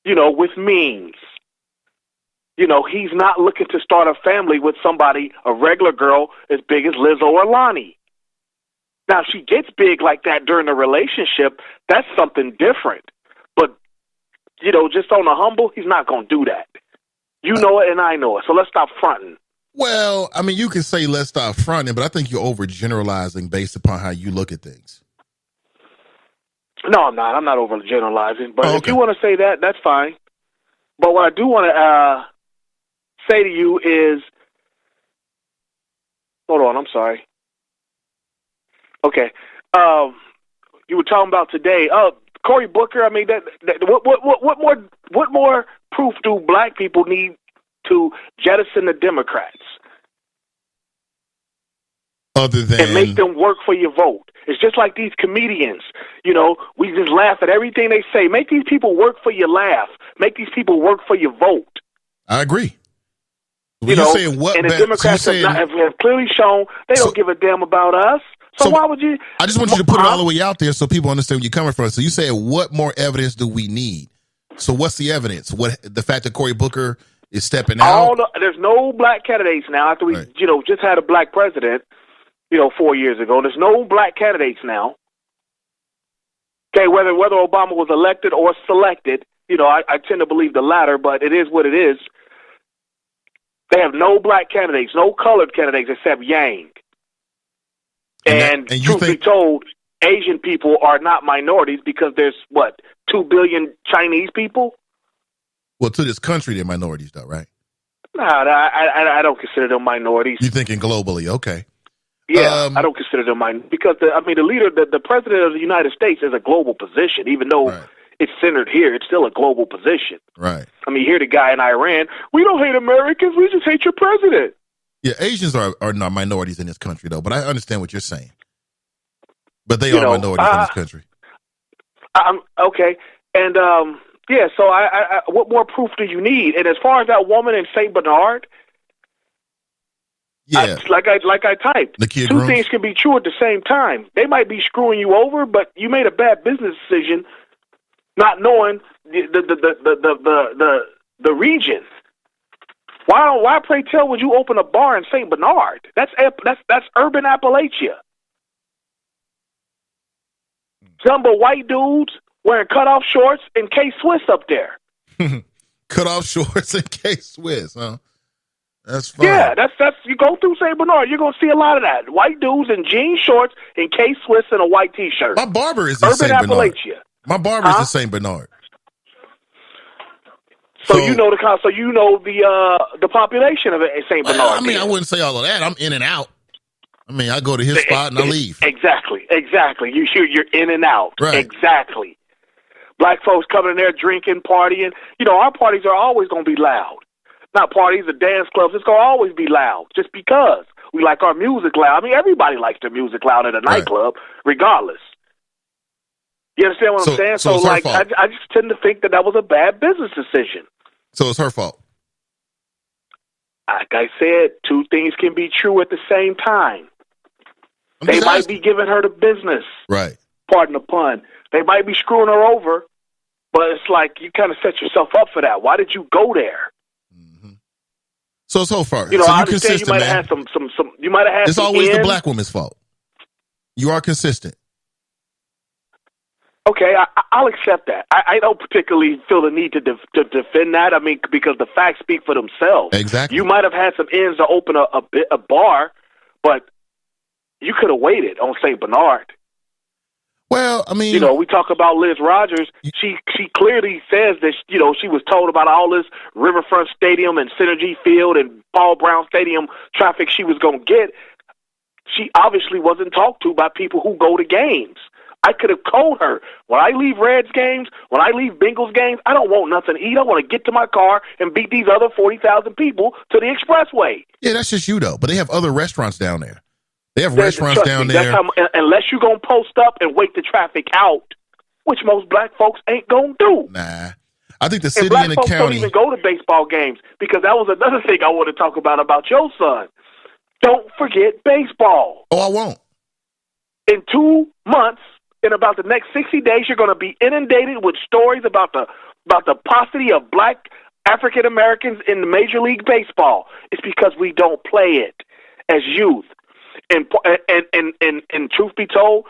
with means. He's not looking to start a family with somebody, a regular girl as big as Lizzo or Lonnie. Now, if she gets big like that during a relationship, that's something different. But, just on the humble, he's not going to do that. You know it and I know it, so let's stop fronting. Well, I mean, you can say let's stop fronting, but I think you're overgeneralizing based upon how you look at things. No, I'm not. I'm not overgeneralizing. But okay. If you want to say that, that's fine. But what I do want to say to you is, hold on, I'm sorry. Okay, you were talking about today. Cory Booker. I mean, what more proof do black people need to jettison the Democrats? Other than and make them work for your vote. It's just like these comedians. We just laugh at everything they say. Make these people work for your laugh. Make these people work for your vote. I agree. And the Democrats have clearly shown they don't give a damn about us. So why would you? I just want you to put it all the way out there so people understand where you're coming from. So you said, what more evidence do we need? So what's the evidence? The fact that Cory Booker is stepping out? There's no black candidates now after we, just had a black president, 4 years ago. There's no black candidates now. Okay, whether Obama was elected or selected, I tend to believe the latter, but it is what it is. They have no black candidates, no colored candidates except Yang. And truth be told, Asian people are not minorities because there's, 2 billion Chinese people? Well, to this country, they're minorities, though, right? No, I don't consider them minorities. You're thinking globally, okay. Yeah, I don't consider them minorities because, the leader, the president of the United States is a global position, even though it's centered here. It's still a global position. Right. I mean, you hear the guy in Iran, we don't hate Americans, we just hate your president. Yeah, Asians are not minorities in this country, though, but I understand what you're saying. But they are minorities in this country. Okay. And, so I what more proof do you need? And as far as that woman in St. Bernard, like I typed, two things can be true at the same time. They might be screwing you over, but you made a bad business decision not knowing the region. Why, pray tell, would you open a bar in St. Bernard? That's urban Appalachia. Jumbo white dudes wearing cutoff shorts and K-Swiss up there. Cutoff shorts and K-Swiss, huh? That's fine. Yeah, that's you go through St. Bernard, you're gonna see a lot of that. White dudes in jean shorts and K-Swiss and a white T-shirt. My barber is in St. Bernard. Appalachia. My barber is in St. Bernard. So you know the population of St. Bernard. I mean, I wouldn't say all of that. I'm in and out. I mean, I go to his spot and I leave. Exactly. You're in and out. Right. Exactly. Black folks coming in there drinking, partying. Our parties are always going to be loud. Not parties or dance clubs. It's going to always be loud just because we like our music loud. I mean, everybody likes their music loud at a nightclub, regardless. You understand what I'm saying? So like, I just tend to think that was a bad business decision. So it's her fault. Like I said, two things can be true at the same time. They might be giving her the business. Right. Pardon the pun. They might be screwing her over, but it's like you kind of set yourself up for that. Why did you go there? Mm-hmm. So it's her fault. So I understand you might have had some. You might have had. It's always the black woman's fault. You are consistent. Okay, I'll accept that. I don't particularly feel the need to defend that. I mean, because the facts speak for themselves. Exactly. You might have had some ends to open a bar, but you could have waited on St. Bernard. Well, I mean, we talk about Liz Rogers. She clearly says that she was told about all this Riverfront Stadium and Synergy Field and Paul Brown Stadium traffic she was going to get. She obviously wasn't talked to by people who go to games. I could have told her, when I leave Reds games, when I leave Bengals games, I don't want nothing to eat. I want to get to my car and beat these other 40,000 people to the expressway. Yeah, that's just you, though. But they have other restaurants down there. They have restaurants down there. Unless you're going to post up and wait the traffic out, which most black folks ain't going to do. Nah. I think the city black and the folks don't county. even go to baseball games, because that was another thing I want to talk about your son. Don't forget baseball. Oh, I won't. In 2 months, in about the next 60 days, you're going to be inundated with stories about the paucity of black African Americans in the Major League Baseball. It's because we don't play it as youth. And truth be told,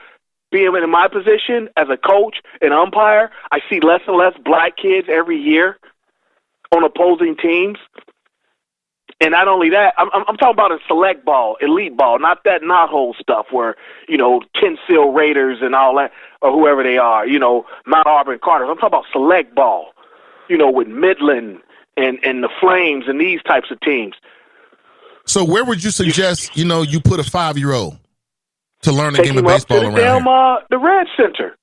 being in my position as a coach and umpire, I see less and less black kids every year on opposing teams. And not only that, I'm talking about a select ball, elite ball, not that knothole stuff where, Ken Seal Raiders and all that, or whoever they are, Mount Auburn Carters. I'm talking about select ball, with Midland and the Flames and these types of teams. So where would you suggest, you put a 5-year-old to learn the Take game of him up baseball to around here? the Red Center,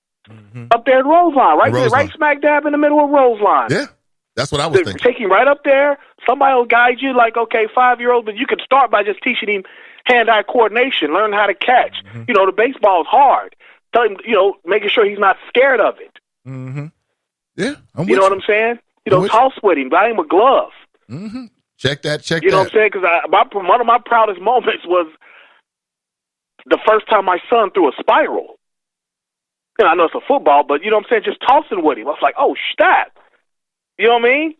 up there at Roseline, right smack dab in the middle of Roseline. Yeah, that's what I was thinking. Take him right up there. Somebody will guide you, like, okay, 5-year-old, but you can start by just teaching him hand-eye coordination, learn how to catch. The baseball is hard. Tell him, making sure he's not scared of it. Yeah, you know what I'm saying? Toss with him, buy him a glove. Check that. You know what I'm saying? Because one of my proudest moments was the first time my son threw a spiral. I know it's a football, but you know what I'm saying? Just tossing with him. I was like, oh, snap. You know what I mean?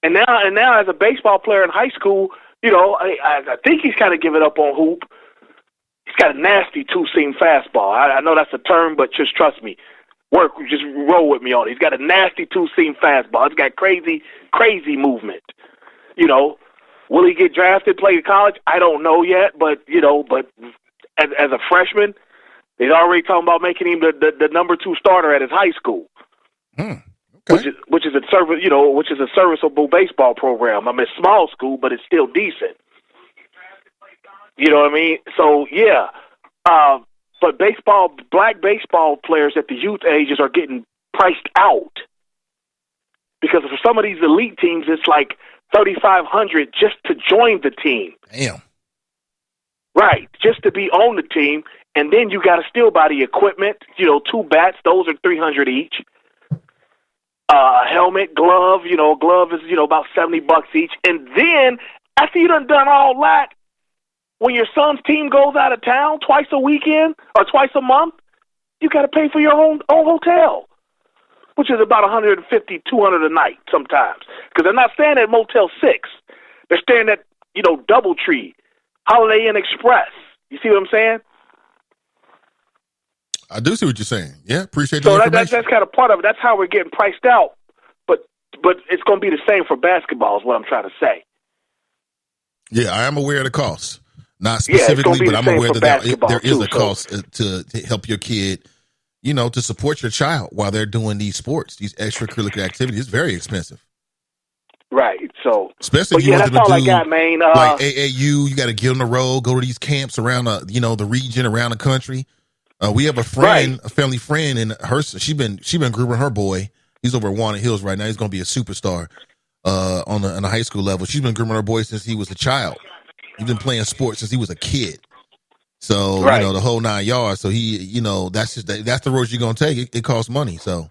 And now as a baseball player in high school, I think he's kind of given up on hoop. He's got a nasty two-seam fastball. I know that's a term, but just trust me. Just roll with me on it. He's got a nasty two-seam fastball. It's got crazy, crazy movement. Will he get drafted, play in college? I don't know yet, but as a freshman, they're already talking about making him the number 2 starter at his high school. Okay. Which is a serviceable baseball program. I mean, small school, but it's still decent. You know what I mean? So yeah, but black baseball players at the youth ages are getting priced out, because for some of these elite teams, it's like $3,500 just to join the team. Damn. Right, just to be on the team, and then you got to still buy the equipment. 2 bats; those are $300 each. Helmet, glove, glove is, about $70 each. And then, after you done all that, when your son's team goes out of town twice a weekend or twice a month, you got to pay for your own hotel, which is about $150, $200 a night sometimes. Because they're not staying at Motel 6. They're staying at, Doubletree, Holiday Inn Express. You see what I'm saying? I do see what you're saying. Yeah, appreciate the information. information. That's kind of part of it. That's how we're getting priced out. But it's going to be the same for basketball is what I'm trying to say. Yeah, I am aware of the costs. Not specifically, but I'm aware that there is a cost to help your kid, to support your child while they're doing these sports, these extracurricular activities. It's very expensive. Right. So, especially if you want them to do I got, man. Like AAU, you got to get on the road, go to these camps around the region, around the country. We have a friend, a family friend, and she's been grooming her boy. He's over at Walnut Hills right now. He's going to be a superstar on the high school level. She's been grooming her boy since he was a child. He's been playing sports since he was a kid. So the whole 9 yards. So he, that's the road you're going to take. It costs money. So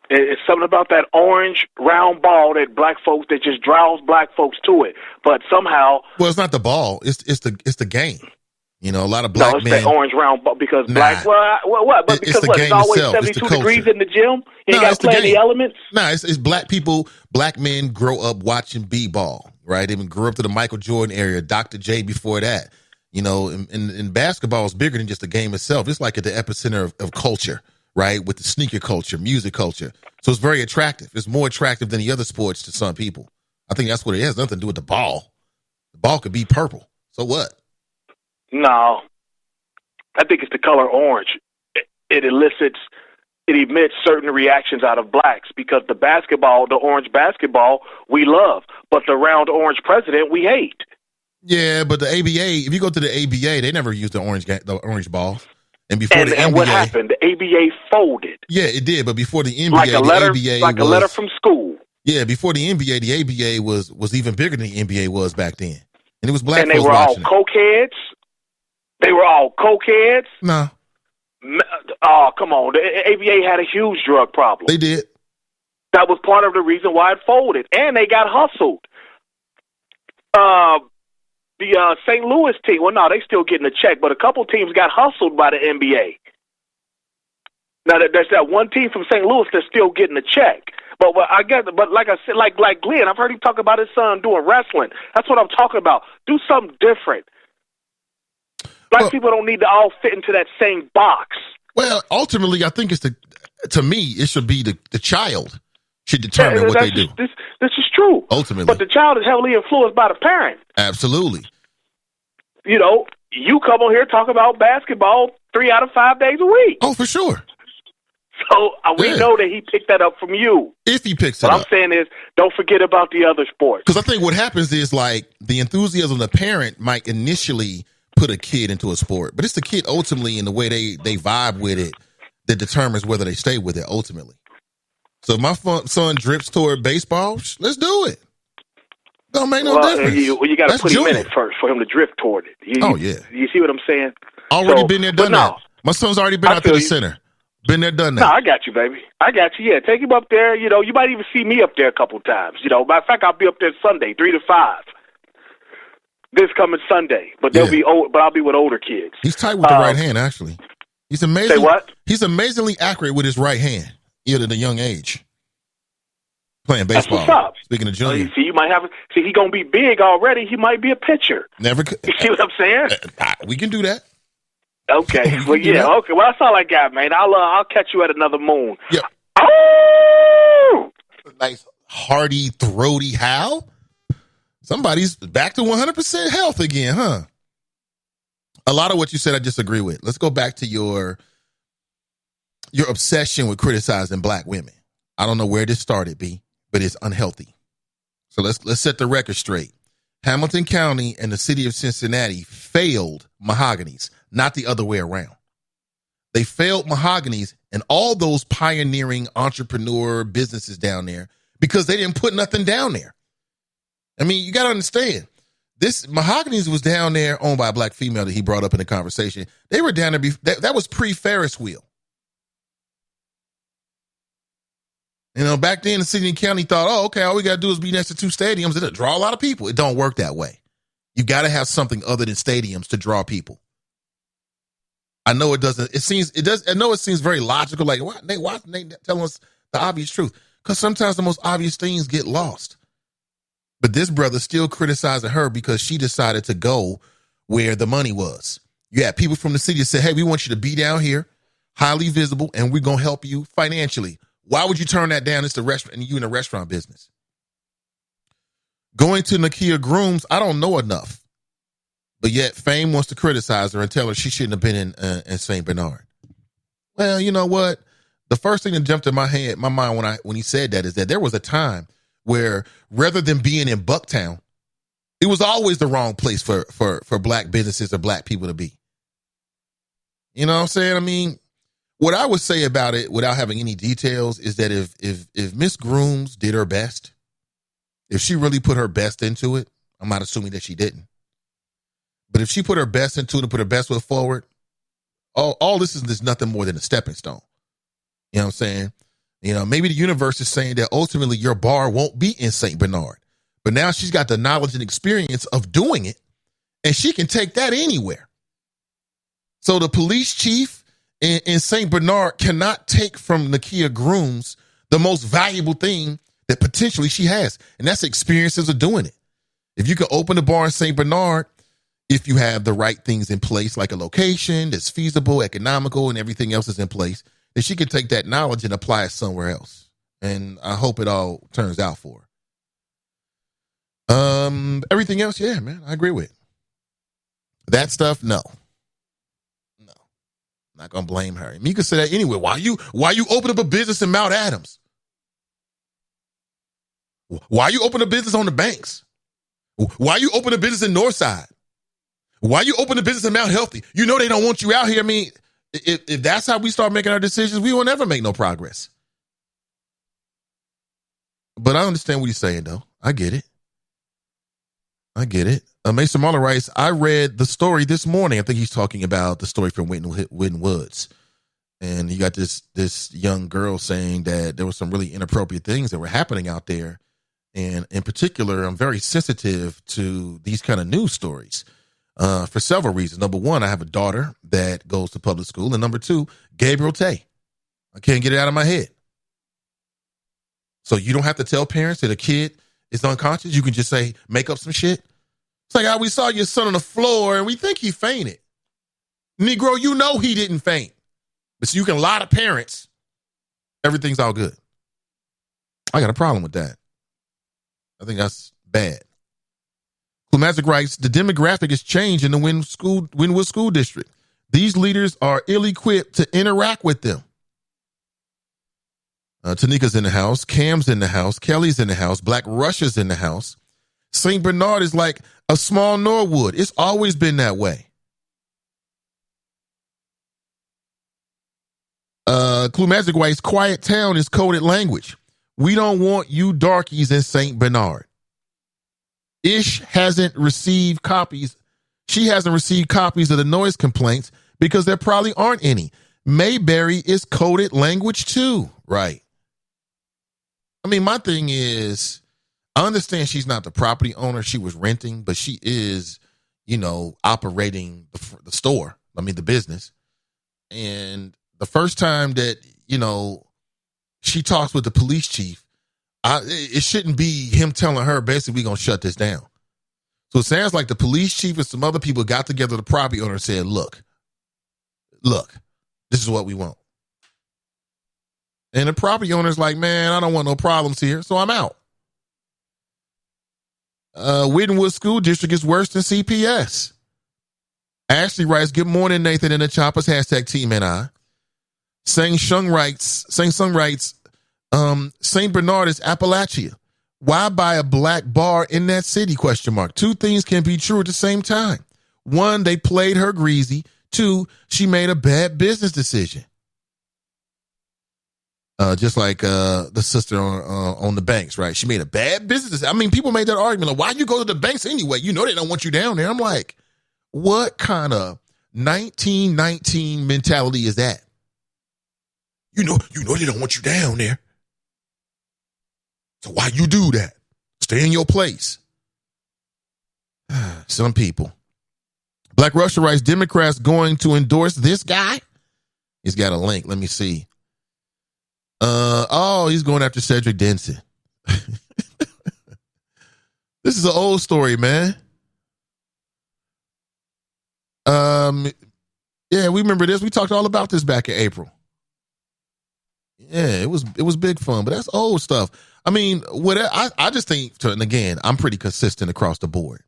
it's something about that orange round ball that just draws black folks to it. But somehow, well, it's not the ball. It's the game. A lot of black men. No, it's that orange round ball because black. Well, what? But because it's always 72 degrees in the gym. You ain't got to play in the elements. No, it's black people. Black men grow up watching b-ball, right? They grew up to the Michael Jordan era, Dr. J before that. And basketball is bigger than just the game itself. It's like at the epicenter of culture, right? With the sneaker culture, music culture. So it's very attractive. It's more attractive than the other sports to some people. I think that's what it has. Nothing to do with the ball. The ball could be purple. So what? No, I think it's the color orange. It emits certain reactions out of blacks because the orange basketball, we love, but the round orange president, we hate. Yeah, but the ABA, if you go to the ABA, they never used the orange balls. And before the NBA, and what happened? The ABA folded. Yeah, it did. But before the NBA, like a letter, the ABA like a letter from school. Yeah, before the NBA, the ABA was even bigger than the NBA was back then, and it was black. And they were all cokeheads. They were all cokeheads. No. Oh, come on. The ABA had a huge drug problem. They did. That was part of the reason why it folded. And they got hustled. The St. Louis team, well, no, they still getting a check, but a couple teams got hustled by the NBA. Now, there's that one team from St. Louis that's still getting a check. But I guess, but like I said, like Glenn, I've heard him talk about his son doing wrestling. That's what I'm talking about. Do something different. Black people don't need to all fit into that same box. Well, ultimately, I think to me, it should be the child should determine what they do. This is true. Ultimately. But the child is heavily influenced by the parent. Absolutely. You know, you come on here talk about basketball 3 out of 5 days a week. Oh, for sure. So we know that he picked that up from you. If he picks it up. What I'm saying is, don't forget about the other sports. Because I think what happens is, like, the enthusiasm of the parent might initially put a kid into a sport, but it's the kid ultimately in the way they vibe with it that determines whether they stay with it ultimately. So if my son drips toward baseball, let's do it. Don't make no difference. You got to put him in it first for him to drift toward it. You see what I'm saying? Already been there, done that. My son's already been out to the center. Been there, done that. No, I got you, baby. I got you. Yeah, take him up there. You know, you might even see me up there a couple times. You know, matter of fact, I'll be up there Sunday, 3 to 5. This coming Sunday, but they'll be old. But I'll be with older kids. He's tight with the right hand, actually. He's amazing. Say what? He's amazingly accurate with his right hand, even at a young age. Playing baseball. That's what's up. Speaking of junior, you might have. See, he gonna be big already. He might be a pitcher. Never. You see what I'm saying? We can do that. Okay. Well, yeah. Okay. Well, that's all I got, man. I'll catch you at another moon. Yeah. Oh! Nice, hearty, throaty howl. Somebody's back to 100% health again, huh? A lot of what you said, I disagree with. Let's go back to your obsession with criticizing black women. I don't know where this started, B, but it's unhealthy. So let's set the record straight. Hamilton County and the city of Cincinnati failed Mahogany's, not the other way around. They failed Mahogany's and all those pioneering entrepreneur businesses down there because they didn't put nothing down there. I mean, you got to understand, this Mahogany's was down there owned by a black female that he brought up in the conversation. They were down there, that was pre-Ferris wheel. You know, back then the city and county thought, oh, okay, all we got to do is be next to 2 stadiums. It'll draw a lot of people. It don't work that way. You got to have something other than stadiums to draw people. I know it doesn't, I know it seems very logical. Like, why they telling us the obvious truth? Because sometimes the most obvious things get lost. But this brother still criticizing her because she decided to go where the money was. You had people from the city that said, hey, we want you to be down here, highly visible, and we're going to help you financially. Why would you turn that down? It's the restaurant, and you in the restaurant business. Going to Nakia Grooms, I don't know enough. But yet Fame wants to criticize her and tell her she shouldn't have been in St. Bernard. Well, you know what? The first thing that jumped in my mind when he said that is that there was a time where rather than being in Bucktown, it was always the wrong place for black businesses or black people to be. You know what I'm saying? I mean, what I would say about it without having any details is that if Miss Grooms did her best, if she really put her best into it, I'm not assuming that she didn't. But if she put her best into it and put her best foot forward, all this is nothing more than a stepping stone. You know what I'm saying? You know, maybe the universe is saying that ultimately your bar won't be in St. Bernard. But now she's got the knowledge and experience of doing it, and she can take that anywhere. So the police chief in St. Bernard cannot take from Nakia Grooms the most valuable thing that potentially she has, and that's experiences of doing it. If you can open a bar in St. Bernard, if you have the right things in place, like a location that's feasible, economical, and everything else is in place, then she can take that knowledge and apply it somewhere else. And I hope it all turns out for her. Everything else, yeah, man, I agree with. That stuff, no. Not gonna blame her. I mean, you can say that anyway. Why you open up a business in Mount Adams? Why you open a business on the Banks? Why you open a business in Northside? Why you open a business in Mount Healthy? You know they don't want you out here. I mean, if that's how we start making our decisions, we will never make no progress. But I understand what he's saying, though. I get it. Mason Marler writes, I read the story this morning. I think he's talking about the story from Winton Woods. And you got this young girl saying that there were some really inappropriate things that were happening out there. And in particular, I'm very sensitive to these kind of news stories for several reasons. Number one, I have a daughter that goes to public school. And number two, Gabriel Tay. I can't get it out of my head. So you don't have to tell parents that a kid is unconscious. You can just say, make up some shit. It's like, we saw your son on the floor and we think he fainted. Negro, you know he didn't faint. But so you can lie to parents. Everything's all good. I got a problem with that. I think that's bad. Klumazic writes, the demographic has changed in the Wynwood School District. These leaders are ill-equipped to interact with them. Tanika's in the house. Cam's in the house. Kelly's in the house. Black Russia's in the house. St. Bernard is like a small Norwood. It's always been that way. Klumazic writes, quiet town is coded language. We don't want you darkies in St. Bernard. Ish hasn't received copies. She hasn't received copies of the noise complaints because there probably aren't any. Mayberry is coded language too, right? I mean, my thing is, I understand she's not the property owner. She was renting, but she is, operating the store. I mean, the business. And the first time that, she talks with the police chief, it shouldn't be him telling her, basically, we're going to shut this down. So it sounds like the police chief and some other people got together, the property owner, and said, look, this is what we want. And the property owner's like, man, I don't want no problems here, so I'm out. Wynwood School District is worse than CPS. Ashley writes, good morning, Nathan and the Choppers, hashtag Team NI. Sang Sung writes, St. Bernard is Appalachia. Why buy a black bar in that city, ? Two things can be true at the same time. One, they played her greasy. Two, she made a bad business decision. Just like the sister on the banks, right? She made a bad business decision. I mean, people made that argument. Like, why you go to the banks anyway? You know they don't want you down there. I'm like, what kind of 1919 mentality is that? You know they don't want you down there. So why you do that? Stay in your place. Some people. Black Russia writes, Democrats going to endorse this guy? He's got a link. Let me see. He's going after Cedric Denson. This is an old story, man. Yeah, we remember this. We talked all about this back in April. Yeah, it was big fun, but that's old stuff. I mean, I just think, and again, I'm pretty consistent across the board.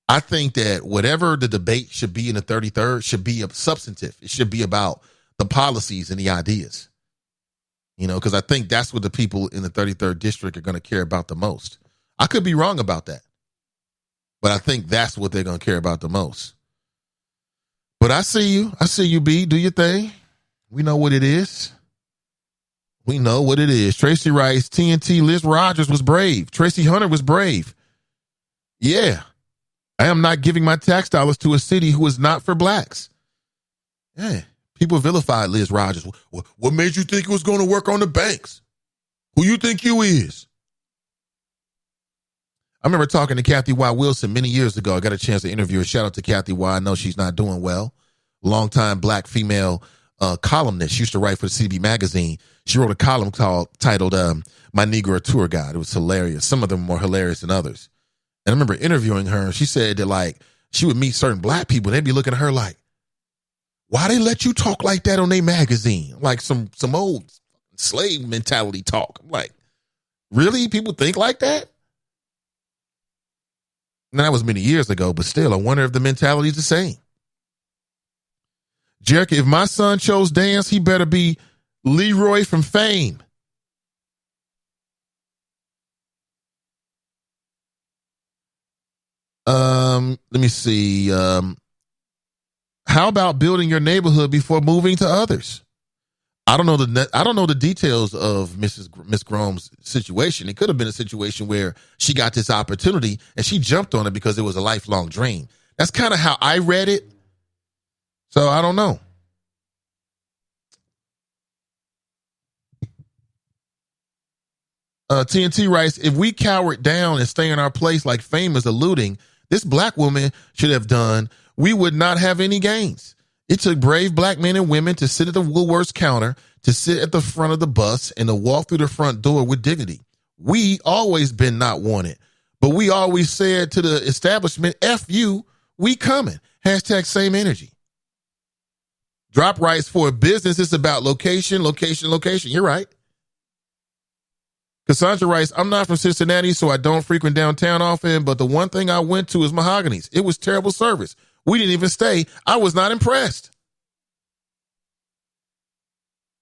I think that whatever the debate should be in the 33rd should be substantive. It should be about the policies and the ideas. Because I think that's what the people in the 33rd district are going to care about the most. I could be wrong about that, but I think that's what they're going to care about the most. But I see you, B. Do your thing. We know what it is. Tracy writes, TNT, Liz Rogers was brave. Tracy Hunter was brave. Yeah. I am not giving my tax dollars to a city who is not for blacks. Yeah. People vilified Liz Rogers. What made you think it was going to work on the banks? Who you think you is? I remember talking to Kathy Y. Wilson many years ago. I got a chance to interview her. Shout out to Kathy Y. I know she's not doing well. Longtime black female columnist. She used to write for the CB magazine. She wrote a column titled My Negro Tour Guide. It was hilarious. Some of them more hilarious than others. And I remember interviewing her, and she said that, she would meet certain black people, and they'd be looking at her like, why they let you talk like that on their magazine? Like some old slave mentality talk. I'm like, really? People think like that? And that was many years ago, but still, I wonder if the mentality is the same. Jericho, if my son chose dance, he better be Leroy from Fame. Let me see. How about building your neighborhood before moving to others? I don't know the details of Miss Grome's situation. It could have been a situation where she got this opportunity and she jumped on it because it was a lifelong dream. That's kind of how I read it. So I don't know. TNT writes, if we cowered down and stay in our place like Fame is alluding, this black woman should have done, we would not have any gains. It took brave black men and women to sit at the Woolworths counter, to sit at the front of the bus, and to walk through the front door with dignity. We always been not wanted, but we always said to the establishment, F you, we coming. Hashtag same energy. Drop writes, for a business, it's about location, location, location. You're right. Cassandra writes, I'm not from Cincinnati, so I don't frequent downtown often, but the one thing I went to is Mahogany's. It was terrible service. We didn't even stay. I was not impressed.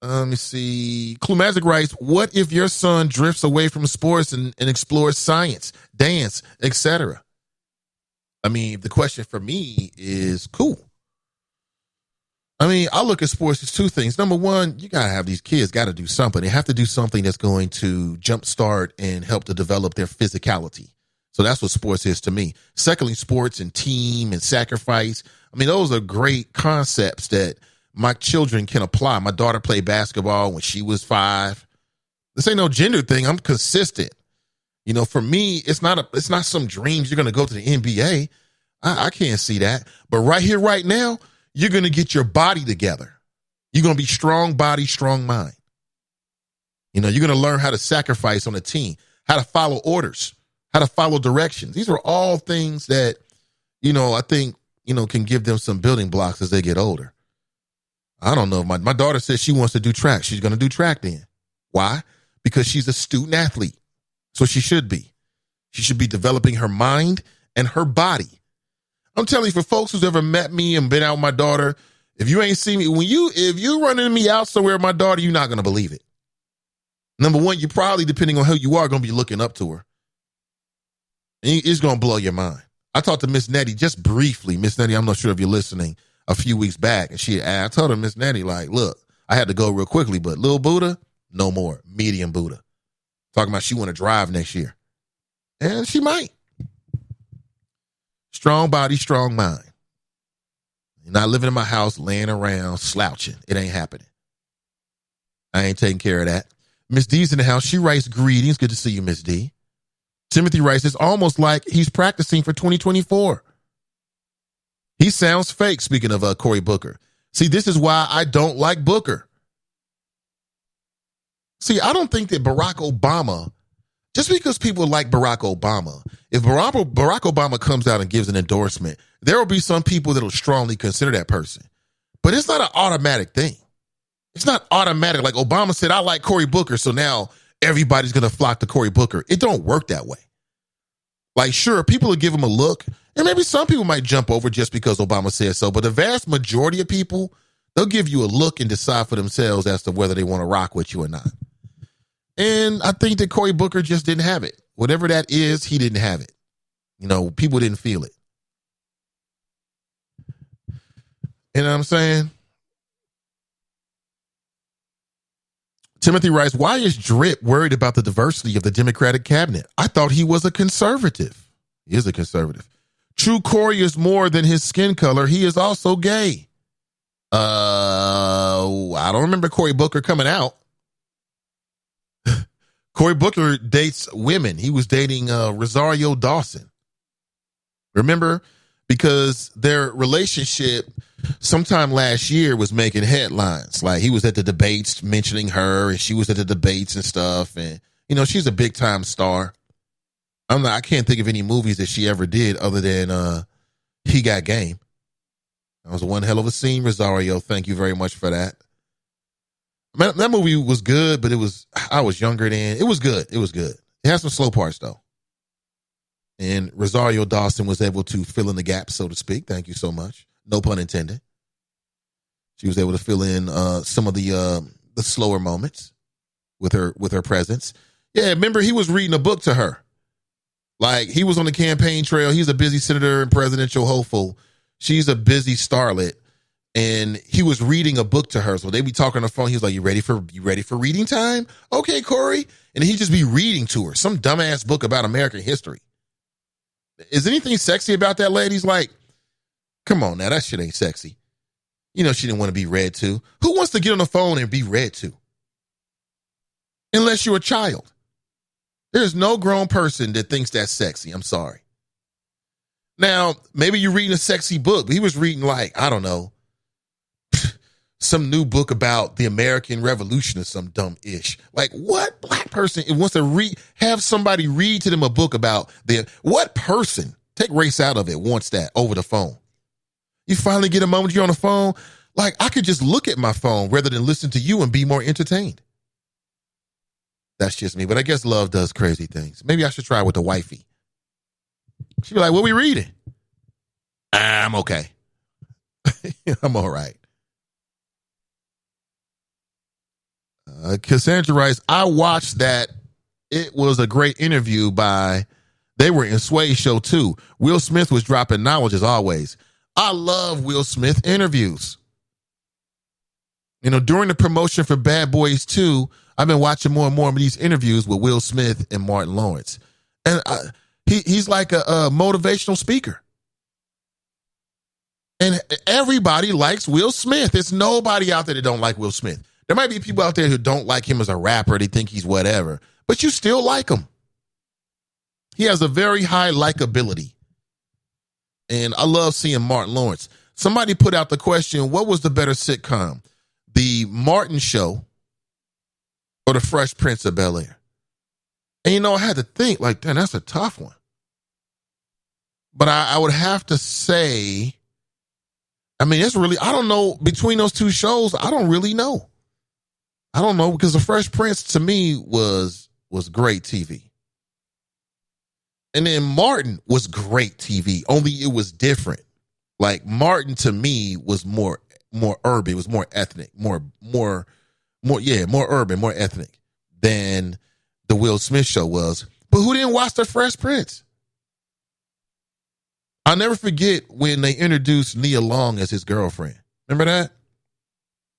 Let me see. Clue Magic writes, what if your son drifts away from sports and explores science, dance, etc.? I mean, the question for me is cool. I mean, I look at sports as two things. Number one, you got to have these kids got to do something. They have to do something that's going to jumpstart and help to develop their physicality. So that's what sports is to me. Secondly, sports and team and sacrifice. I mean, those are great concepts that my children can apply. My daughter played basketball when she was 5. This ain't no gender thing. I'm consistent. You know, for me, it's not some dreams you're going to go to the NBA. I can't see that. But right here, right now, you're going to get your body together. You're going to be strong body, strong mind. You know, you're going to learn how to sacrifice on a team, how to follow orders, how to follow directions. These are all things that, you know, I think, you know, can give them some building blocks as they get older. I don't know. My daughter says she wants to do track. She's going to do track then. Why? Because she's a student athlete. So she should be. She should be developing her mind and her body. I'm telling you, for folks who's ever met me and been out with my daughter, if you ain't seen me, if you running me out somewhere with my daughter, you're not going to believe it. Number one, you probably, depending on who you are, going to be looking up to her. And it's going to blow your mind. I talked to Miss Nettie just briefly. Miss Nettie, I'm not sure if you're listening, a few weeks back. And I told her, Miss Nettie, like, look, I had to go real quickly, but little Buddha, no more. Medium Buddha. Talking about she want to drive next year. And she might. Strong body, strong mind. You're not living in my house, laying around, slouching. It ain't happening. I ain't taking care of that. Miss D's in the house. She writes greetings. Good to see you, Miss D. Timothy writes, it's almost like he's practicing for 2024. He sounds fake, speaking of Cory Booker. See, this is why I don't like Booker. See, I don't think that Barack Obama, just because people like Barack Obama, if Barack Obama comes out and gives an endorsement, there will be some people that will strongly consider that person. But it's not an automatic thing. It's not automatic. Like Obama said, I like Cory Booker, so now everybody's going to flock to Cory Booker. It don't work that way. Like, sure, people will give him a look, and maybe some people might jump over just because Obama said so, but the vast majority of people, they'll give you a look and decide for themselves as to whether they want to rock with you or not. And I think that Cory Booker just didn't have it. Whatever that is, he didn't have it. You know, people didn't feel it. You know what I'm saying? Timothy writes, why is Drip worried about the diversity of the Democratic cabinet? I thought he was a conservative. He is a conservative. True Cory is more than his skin color. He is also gay. I don't remember Cory Booker coming out. Cory Booker dates women. He was dating Rosario Dawson. Remember? Because their relationship sometime last year was making headlines. Like he was at the debates mentioning her, and she was at the debates and stuff. And, you know, she's a big time star. I can't think of any movies that she ever did other than He Got Game. That was one hell of a scene, Rosario. Thank you very much for that. That movie was good, but I was younger then. It was good. It was good. It had some slow parts, though. And Rosario Dawson was able to fill in the gap, so to speak. Thank you so much. No pun intended. She was able to fill in some of the slower moments with her presence. Yeah, remember he was reading a book to her. Like he was on the campaign trail. He's a busy senator and presidential hopeful. She's a busy starlet. And he was reading a book to her. So they be talking on the phone. He was like, you ready for reading time? Okay, Cory. And he'd just be reading to her some dumbass book about American history. Is anything sexy about that, ladies? Like, come on now, that shit ain't sexy. You know she didn't want to be read to. Who wants to get on the phone and be read to? Unless you're a child. There's no grown person that thinks that's sexy. I'm sorry. Now, maybe you're reading a sexy book, but he was reading like, I don't know, some new book about the American Revolution or some dumb ish. Like, what black person wants to have somebody read to them a book about what person, take race out of it, wants that over the phone? You finally get a moment you're on the phone. Like, I could just look at my phone rather than listen to you and be more entertained. That's just me. But I guess love does crazy things. Maybe I should try with the wifey. She'd be like, what we reading? I'm okay. I'm all right. Cassandra writes, I watched that. It was a great interview they were in Sway's show too. Will Smith was dropping knowledge as always. I love Will Smith interviews. You know, during the promotion for Bad Boys 2, I've been watching more and more of these interviews with Will Smith and Martin Lawrence. And he's like a motivational speaker. And everybody likes Will Smith. There's nobody out there that don't like Will Smith. There might be people out there who don't like him as a rapper. They think he's whatever. But you still like him. He has a very high likability. And I love seeing Martin Lawrence. Somebody put out the question, what was the better sitcom? The Martin Show or the Fresh Prince of Bel-Air? And, you know, I had to think, like, damn, that's a tough one. But I would have to say, I mean, it's really, I don't know, between those two shows, I don't really know. I don't know, because the Fresh Prince, to me, was great TV. And then Martin was great TV, only it was different. Like, Martin, to me, was more urban, it was more ethnic, more urban, more ethnic than the Will Smith show was. But who didn't watch the Fresh Prince? I'll never forget when they introduced Nia Long as his girlfriend. Remember that?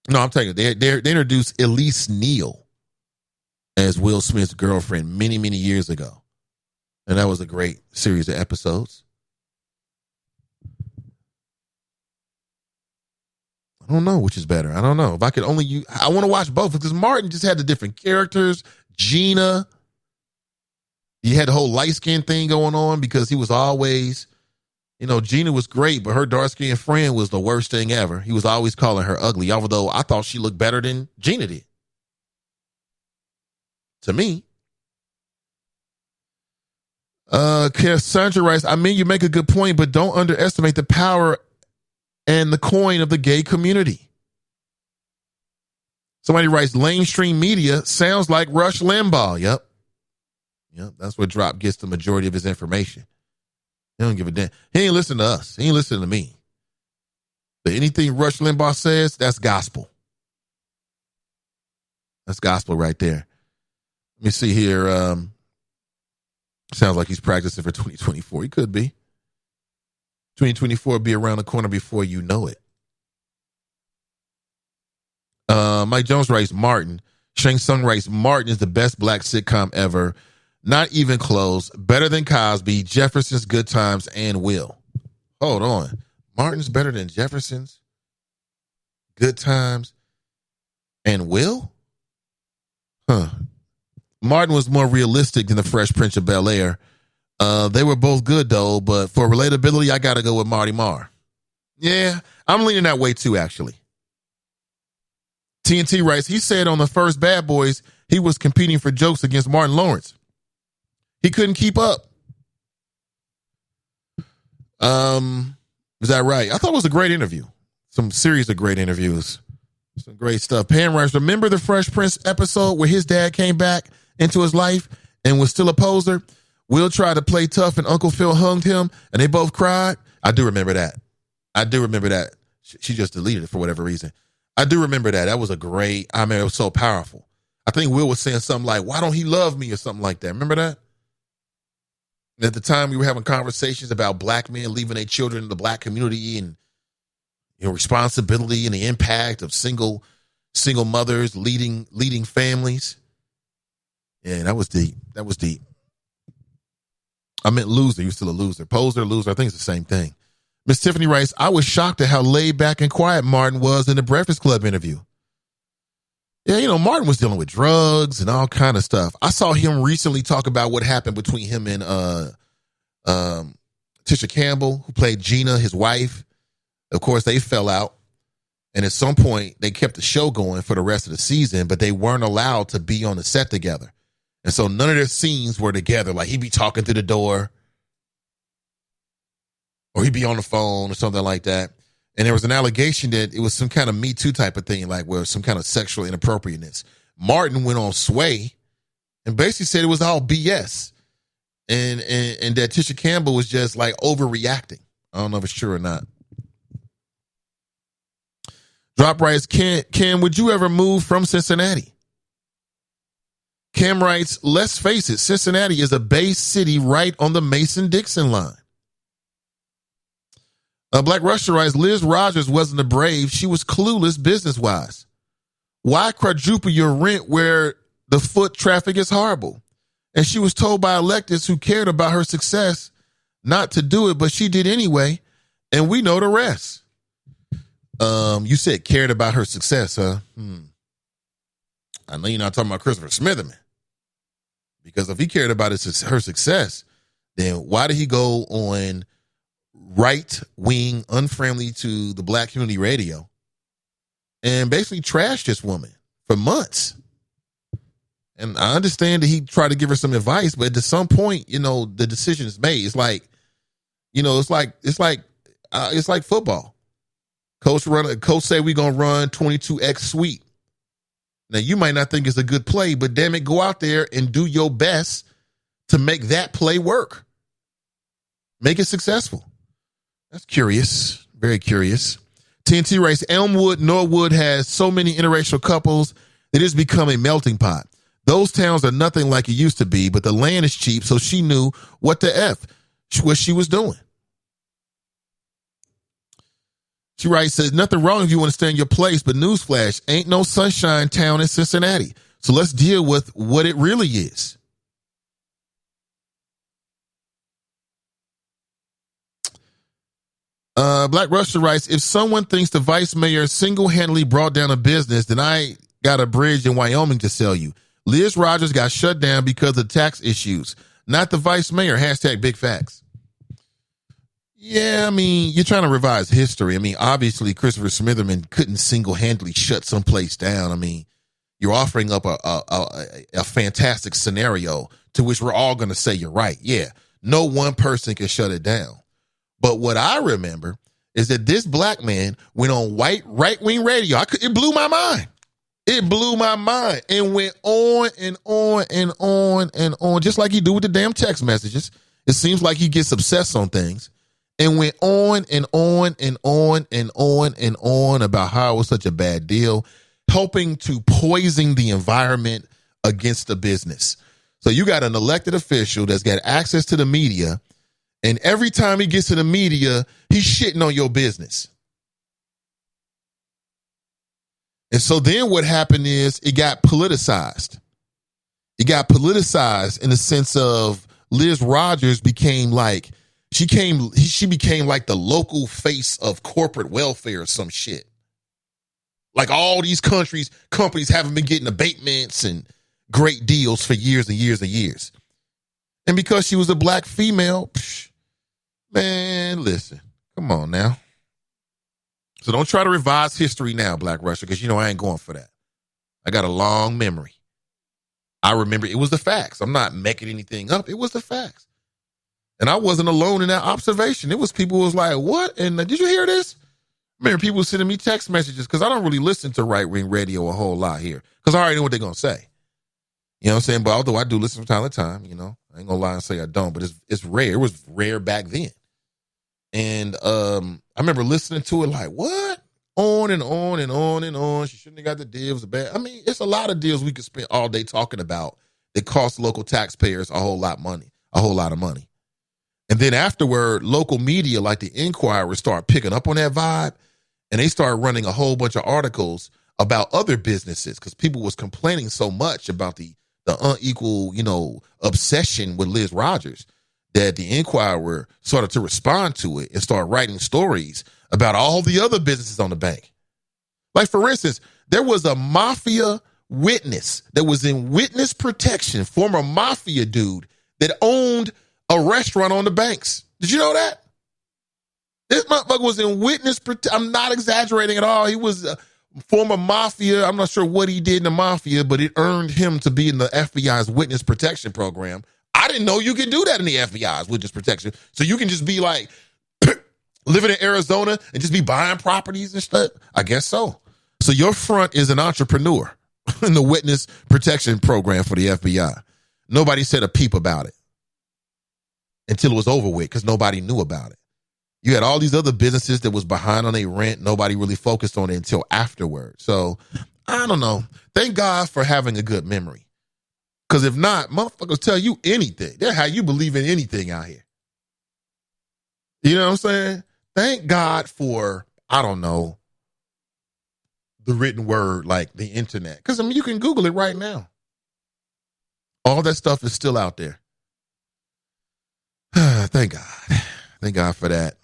No, I'm telling you, they introduced Elise Neal as Will Smith's girlfriend many, many years ago. And that was a great series of episodes. I don't know which is better. I don't know. If I could only I want to watch both because Martin just had the different characters. Gina. He had the whole light skin thing going on because he was always, you know, Gina was great, but her dark skinned friend was the worst thing ever. He was always calling her ugly, although I thought she looked better than Gina did. To me. Cassandra writes, I mean, you make a good point, but don't underestimate the power and the coin of the gay community. Somebody writes, lamestream media sounds like Rush Limbaugh. Yep, that's where Drop gets the majority of his information. He don't give a damn. He ain't listening to us. He ain't listening to me. But anything Rush Limbaugh says, that's gospel. That's gospel right there. Let me see here. Sounds like he's practicing for 2024. He could be. 2024 will be around the corner before you know it. Mike Jones writes Martin. Shang Tsung writes Martin is the best black sitcom ever. Not even close. Better than Cosby, Jefferson's, Good Times, and Will. Hold on. Martin's better than Jefferson's, Good Times, and Will? Huh. Martin was more realistic than the Fresh Prince of Bel-Air. They were both good, though, but for relatability, I got to go with Marty Marr. Yeah, I'm leaning that way, too, actually. TNT writes, he said on the first Bad Boys, he was competing for jokes against Martin Lawrence. He couldn't keep up. Is that right? I thought it was a great interview. Some series of great interviews. Some great stuff. Pam writes, remember the Fresh Prince episode where his dad came back into his life and was still a poser? Will tried to play tough and Uncle Phil hung him and they both cried. I do remember that. She just deleted it for whatever reason. I do remember that. That was it was so powerful. I think Will was saying something like, why don't he love me or something like that. Remember that? And at the time we were having conversations about black men leaving their children in the black community and, you know, responsibility and the impact of single mothers leading families. Yeah, that was deep. I meant loser. You're still a loser. Poser, loser. I think it's the same thing. Miss Tiffany writes, I was shocked at how laid back and quiet Martin was in the Breakfast Club interview. Yeah, Martin was dealing with drugs and all kind of stuff. I saw him recently talk about what happened between him and Tisha Campbell, who played Gina, his wife. Of course, they fell out. And at some point, they kept the show going for the rest of the season, but they weren't allowed to be on the set together. And so none of their scenes were together. Like, he'd be talking through the door, or he'd be on the phone or something like that. And there was an allegation that it was some kind of Me Too type of thing, like where some kind of sexual inappropriateness. Martin went on Sway and basically said it was all BS. And that Tisha Campbell was just like overreacting. I don't know if it's true or not. Drop writes, Cam, would you ever move from Cincinnati? Cam writes, let's face it, Cincinnati is a base city right on the Mason-Dixon line. Black Russia writes, Liz Rogers wasn't a brave. She was clueless business-wise. Why quadruple your rent where the foot traffic is horrible? And she was told by electeds who cared about her success not to do it, but she did anyway, and we know the rest. You said cared about her success, huh? I know you're not talking about Christopher Smitherman. Because if he cared about her success, then why did he go on right-wing, unfriendly to the black community radio and basically trashed this woman for months? And I understand that he tried to give her some advice, but at some point, the decision is made. It's like, it's like football. Coach say we're gonna run 22X sweep. Now you might not think it's a good play, but damn it, go out there and do your best to make that play work. Make it successful. That's curious. Very curious. TNT writes, Elmwood, Norwood has so many interracial couples that it's become a melting pot. Those towns are nothing like it used to be, but the land is cheap, so she knew what she was doing. She writes, says, nothing wrong if you want to stay in your place, but newsflash, ain't no sunshine town in Cincinnati. So let's deal with what it really is. Black Russia writes, if someone thinks the vice mayor single-handedly brought down a business, then I got a bridge in Wyoming to sell you. Liz Rogers got shut down because of tax issues, not the vice mayor. # big facts. Yeah, I mean, you're trying to revise history. I mean, obviously, Christopher Smitherman couldn't single-handedly shut someplace down. I mean, you're offering up a fantastic scenario to which we're all going to say you're right. Yeah, no one person can shut it down. But what I remember is that this black man went on right-wing radio. It blew my mind. It blew my mind and went on and on and on and on, just like he do with the damn text messages. It seems like he gets obsessed on things. And went on and on and on and on and on about how it was such a bad deal, helping to poison the environment against the business. So you got an elected official that's got access to the media, and every time he gets to the media, he's shitting on your business. And so then what happened is it got politicized. It got politicized in the sense of Liz Rogers became like, she became like the local face of corporate welfare or some shit. Like all these companies haven't been getting abatements and great deals for years and years and years. And because she was a black female, man, listen, come on now. So don't try to revise history now, Black Russia, because I ain't going for that. I got a long memory. I remember it was the facts. I'm not making anything up. It was the facts. And I wasn't alone in that observation. It was people who was like, what? And did you hear this? I remember people sending me text messages because I don't really listen to right-wing radio a whole lot here because I already know what they're going to say. You know what I'm saying? But although I do listen from time to time, I ain't going to lie and say I don't, but it's rare. It was rare back then. And I remember listening to it like, what? On and on and on and on. She shouldn't have got the deal. It was bad. I mean, it's a lot of deals we could spend all day talking about that cost local taxpayers a whole lot of money. And then afterward, local media like the Inquirer start picking up on that vibe, and they start running a whole bunch of articles about other businesses because people was complaining so much about the unequal, obsession with Liz Rogers that the Inquirer started to respond to it and start writing stories about all the other businesses on the bank. Like, for instance, there was a mafia witness that was in witness protection, former mafia dude that owned a restaurant on the Banks. Did you know that? This motherfucker was in witness protection. I'm not exaggerating at all. He was a former mafia. I'm not sure what he did in the mafia, but it earned him to be in the FBI's witness protection program. I didn't know you could do that in the FBI's witness protection. So you can just be like living in Arizona and just be buying properties and stuff. I guess so. So your front is an entrepreneur in the witness protection program for the FBI. Nobody said a peep about it until it was over with because nobody knew about it. You had all these other businesses that was behind on their rent. Nobody really focused on it until afterward. So I don't know. Thank God for having a good memory. Because if not, motherfuckers tell you anything. They're how you believe in anything out here. You know what I'm saying? Thank God for, I don't know, the written word like the internet. Because, I mean, you can Google it right now. All that stuff is still out there. Thank God. Thank God for that.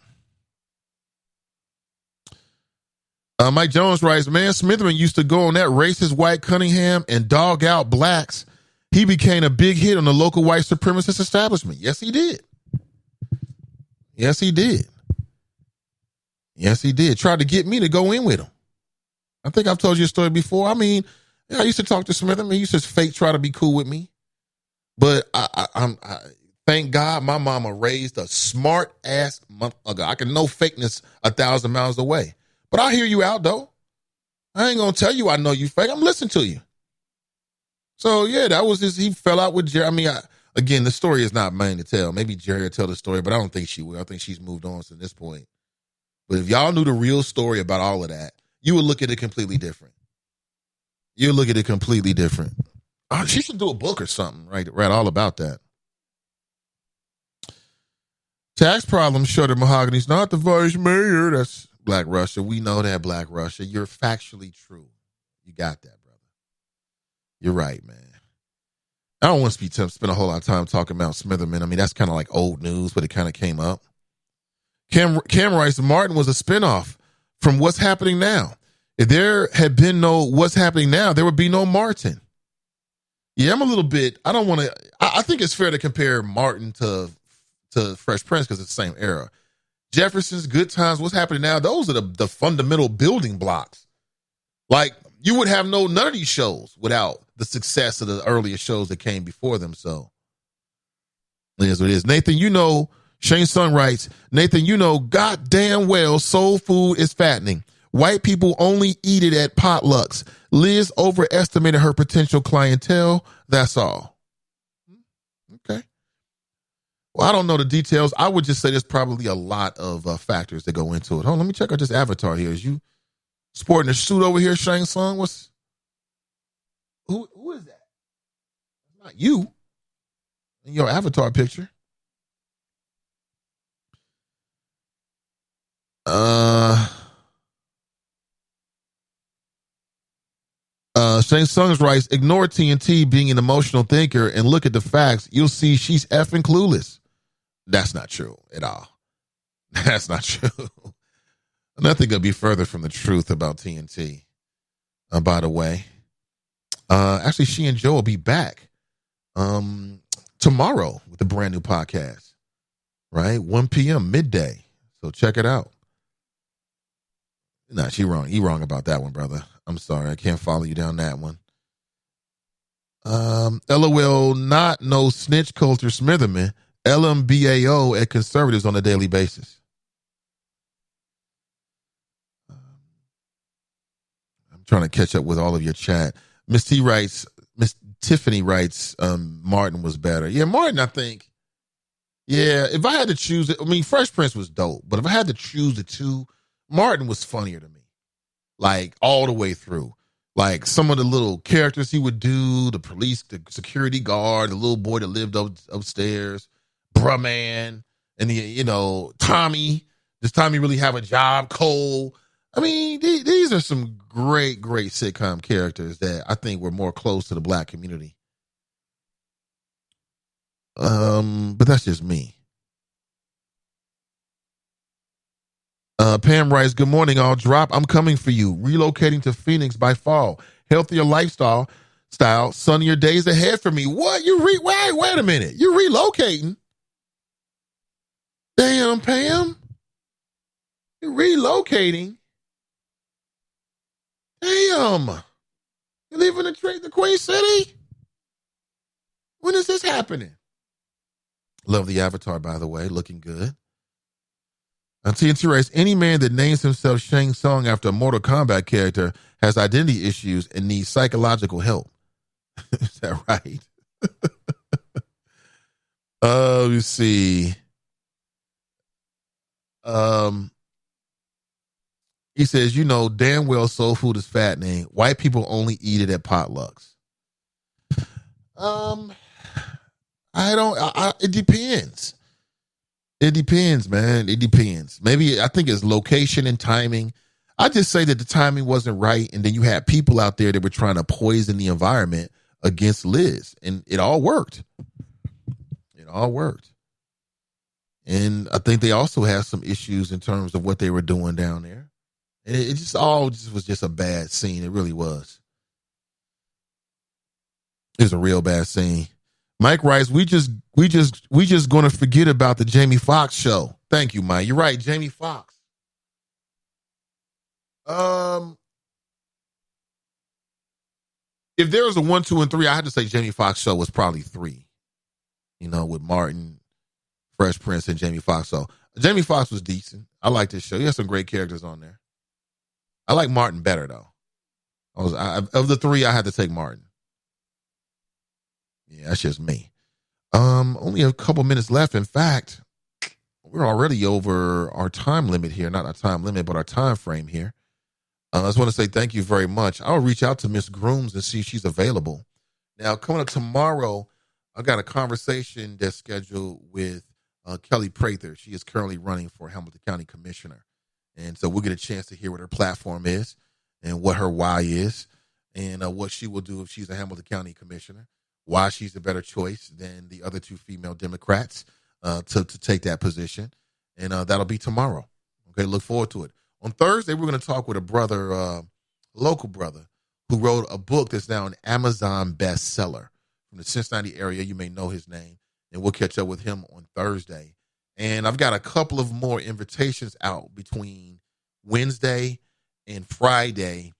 Mike Jones writes, man, Smitherman used to go on that racist white Cunningham and dog out blacks. He became a big hit on the local white supremacist establishment. Yes, he did. Yes, he did. Yes, he did. Tried to get me to go in with him. I think I've told you a story before. I mean, I used to talk to Smitherman. He used to fake try to be cool with me. But I thank God my mama raised a smart ass motherfucker. I can know fakeness 1,000 miles away. But I hear you out, though. I ain't going to tell you I know you fake. I'm listening to you. So, yeah, that was he fell out with Jerry. I mean, again, the story is not mine to tell. Maybe Jerry will tell the story, but I don't think she will. I think she's moved on to this point. But if y'all knew the real story about all of that, you would look at it completely different. You would look at it completely different. Oh, she should do a book or something, right all about that. Tax problems show that Mahogany's not the vice mayor. That's Black Russia. We know that, Black Russia. You're factually true. You got that, brother. You're right, man. I don't want to spend a whole lot of time talking about Smitherman. I mean, that's kind of like old news, but it kind of came up. Cam writes, Martin was a spinoff from What's Happening Now. If there had been no What's Happening Now, there would be no Martin. Yeah, I'm a little bit, I don't want to, I think it's fair to compare Martin to Fresh Prince because it's the same era. Jefferson's, Good Times, What's Happening Now, those are the fundamental building blocks. Like, you would have none of these shows without the success of the earlier shows that came before them. So, it is what it is. Nathan, Shane Sun writes, Nathan, goddamn well soul food is fattening. White people only eat it at potlucks. Liz overestimated her potential clientele. That's all. Okay. Well, I don't know the details. I would just say there's probably a lot of factors that go into it. Hold on, let me check out this avatar here. Is you sporting a suit over here, Shane Sun? Who is that? Not you. In your avatar picture. Shane Sung writes, ignore TNT being an emotional thinker and look at the facts. You'll see she's effing clueless. That's not true at all. That's not true. Nothing could be further from the truth about TNT. By the way, actually, she and Joe will be back tomorrow with a brand new podcast, right? 1 p.m. midday. So check it out. Nah, she wrong. You wrong about that one, brother. I'm sorry. I can't follow you down that one. LOL, not no snitch culture Smitherman. LMBAO at conservatives on a daily basis. I'm trying to catch up with all of your chat. Miss Tiffany writes, Martin was better. Yeah, Martin, I think. Yeah, if I had to choose it, I mean, Fresh Prince was dope, but if I had to choose the two, Martin was funnier to me. Like, all the way through. Like, some of the little characters he would do, the police, the security guard, the little boy that lived upstairs, Bruh Man, and Tommy. Does Tommy really have a job? Cole. I mean, these are some great, great sitcom characters that I think were more close to the black community. But that's just me. Pam writes, good morning, all. Drop, I'm coming for you. Relocating to Phoenix by fall. healthier lifestyle, sunnier days ahead for me. What? Wait a minute. You're relocating? Damn, Pam. You're relocating? Damn. You live in the Queen City? When is this happening? Love the avatar, by the way. Looking good. TNT writes, any man that names himself Shang Tsung after a Mortal Kombat character has identity issues and needs psychological help. Is that right? Let me see. He says, damn well soul food is fattening. White people only eat it at potlucks. It depends. It depends, man. It depends. Maybe I think it's location and timing. I just say that the timing wasn't right, and then you had people out there that were trying to poison the environment against Liz, and it all worked. It all worked. And I think they also had some issues in terms of what they were doing down there. And it was just a bad scene. It really was. It was a real bad scene. Mike writes, we just gonna forget about the Jamie Foxx show. Thank you, Mike. You're right, Jamie Foxx. If there was a 1, 2, and 3, I had to say Jamie Foxx show was probably 3. With Martin, Fresh Prince, and Jamie Foxx. So Jamie Foxx was decent. I like this show. He has some great characters on there. I like Martin better though. Of the 3, I had to take Martin. Yeah, that's just me. Only a couple minutes left. In fact, we're already over our time limit here. Not our time limit, but our time frame here. I just want to say thank you very much. I'll reach out to Miss Grooms and see if she's available. Now, coming up tomorrow, I got a conversation that's scheduled with Kelly Prather. She is currently running for Hamilton County Commissioner. And so we'll get a chance to hear what her platform is and what her why is and what she will do if she's a Hamilton County Commissioner. Why she's a better choice than the other 2 female Democrats to take that position. And that'll be tomorrow. Okay, look forward to it. On Thursday, we're going to talk with a brother, local brother, who wrote a book that's now an Amazon bestseller from the Cincinnati area. You may know his name. And we'll catch up with him on Thursday. And I've got a couple of more invitations out between Wednesday and Friday.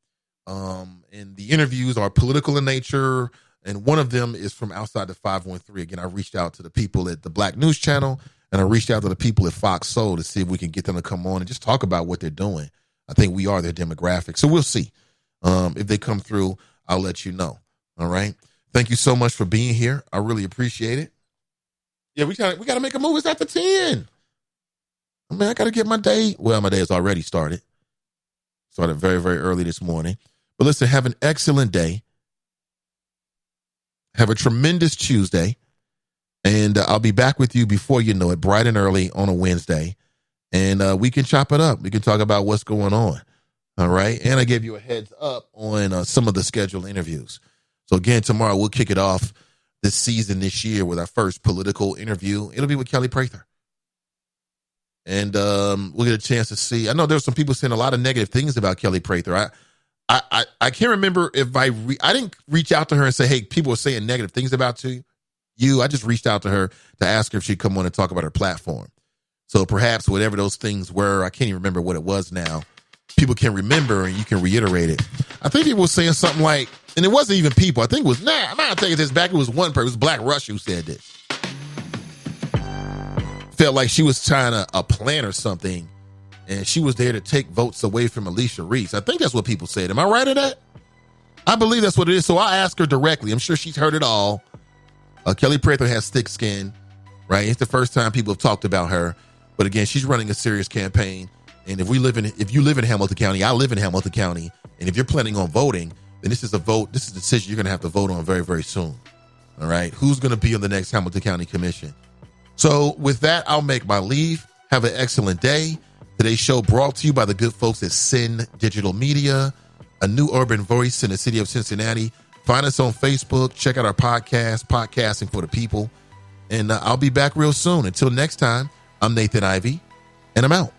And the interviews are political in nature. And one of them is from outside the 513. Again, I reached out to the people at the Black News Channel, and I reached out to the people at Fox Soul to see if we can get them to come on and just talk about what they're doing. I think we are their demographic. So we'll see. If they come through, I'll let you know. All right. Thank you so much for being here. I really appreciate it. Yeah, we got to make a move. It's after 10. I mean, I got to get my day. Well, my day has already started. Started very, very early this morning. But listen, have an excellent day. Have a tremendous Tuesday. And I'll be back with you before you know it, bright and early on a Wednesday. And we can chop it up. We can talk about what's going on. All right. And I gave you a heads up on some of the scheduled interviews. So again, tomorrow we'll kick it off this season, this year, with our first political interview. It'll be with Kelly Prather. And we'll get a chance to see. I know there's some people saying a lot of negative things about Kelly Prather. I can't remember if I didn't reach out to her and say, hey, people are saying negative things about you. I just reached out to her to ask her if she'd come on and talk about her platform. So perhaps whatever those things were, I can't even remember what it was now. People can remember and you can reiterate it. I think people were saying something like, and it wasn't even people. I think it was, I'm not taking this back. It was one person. It was Black Rush who said this. Felt like she was trying to plan or something, and she was there to take votes away from Alicia Reese. I think that's what people said. Am I right at that? I believe that's what it is. So I asked her directly. I'm sure she's heard it all. Kelly Prather has thick skin, right? It's the first time people have talked about her. But again, she's running a serious campaign. And if you live in Hamilton County, I live in Hamilton County. And if you're planning on voting, then this is a decision you're going to have to vote on very, very soon. All right. Who's going to be on the next Hamilton County Commission? So with that, I'll make my leave. Have an excellent day. Today's show brought to you by the good folks at Sin Digital Media, a new urban voice in the city of Cincinnati. Find us on Facebook. Check out our podcast, Podcasting for the People. And I'll be back real soon. Until next time, I'm Nathan Ivey, and I'm out.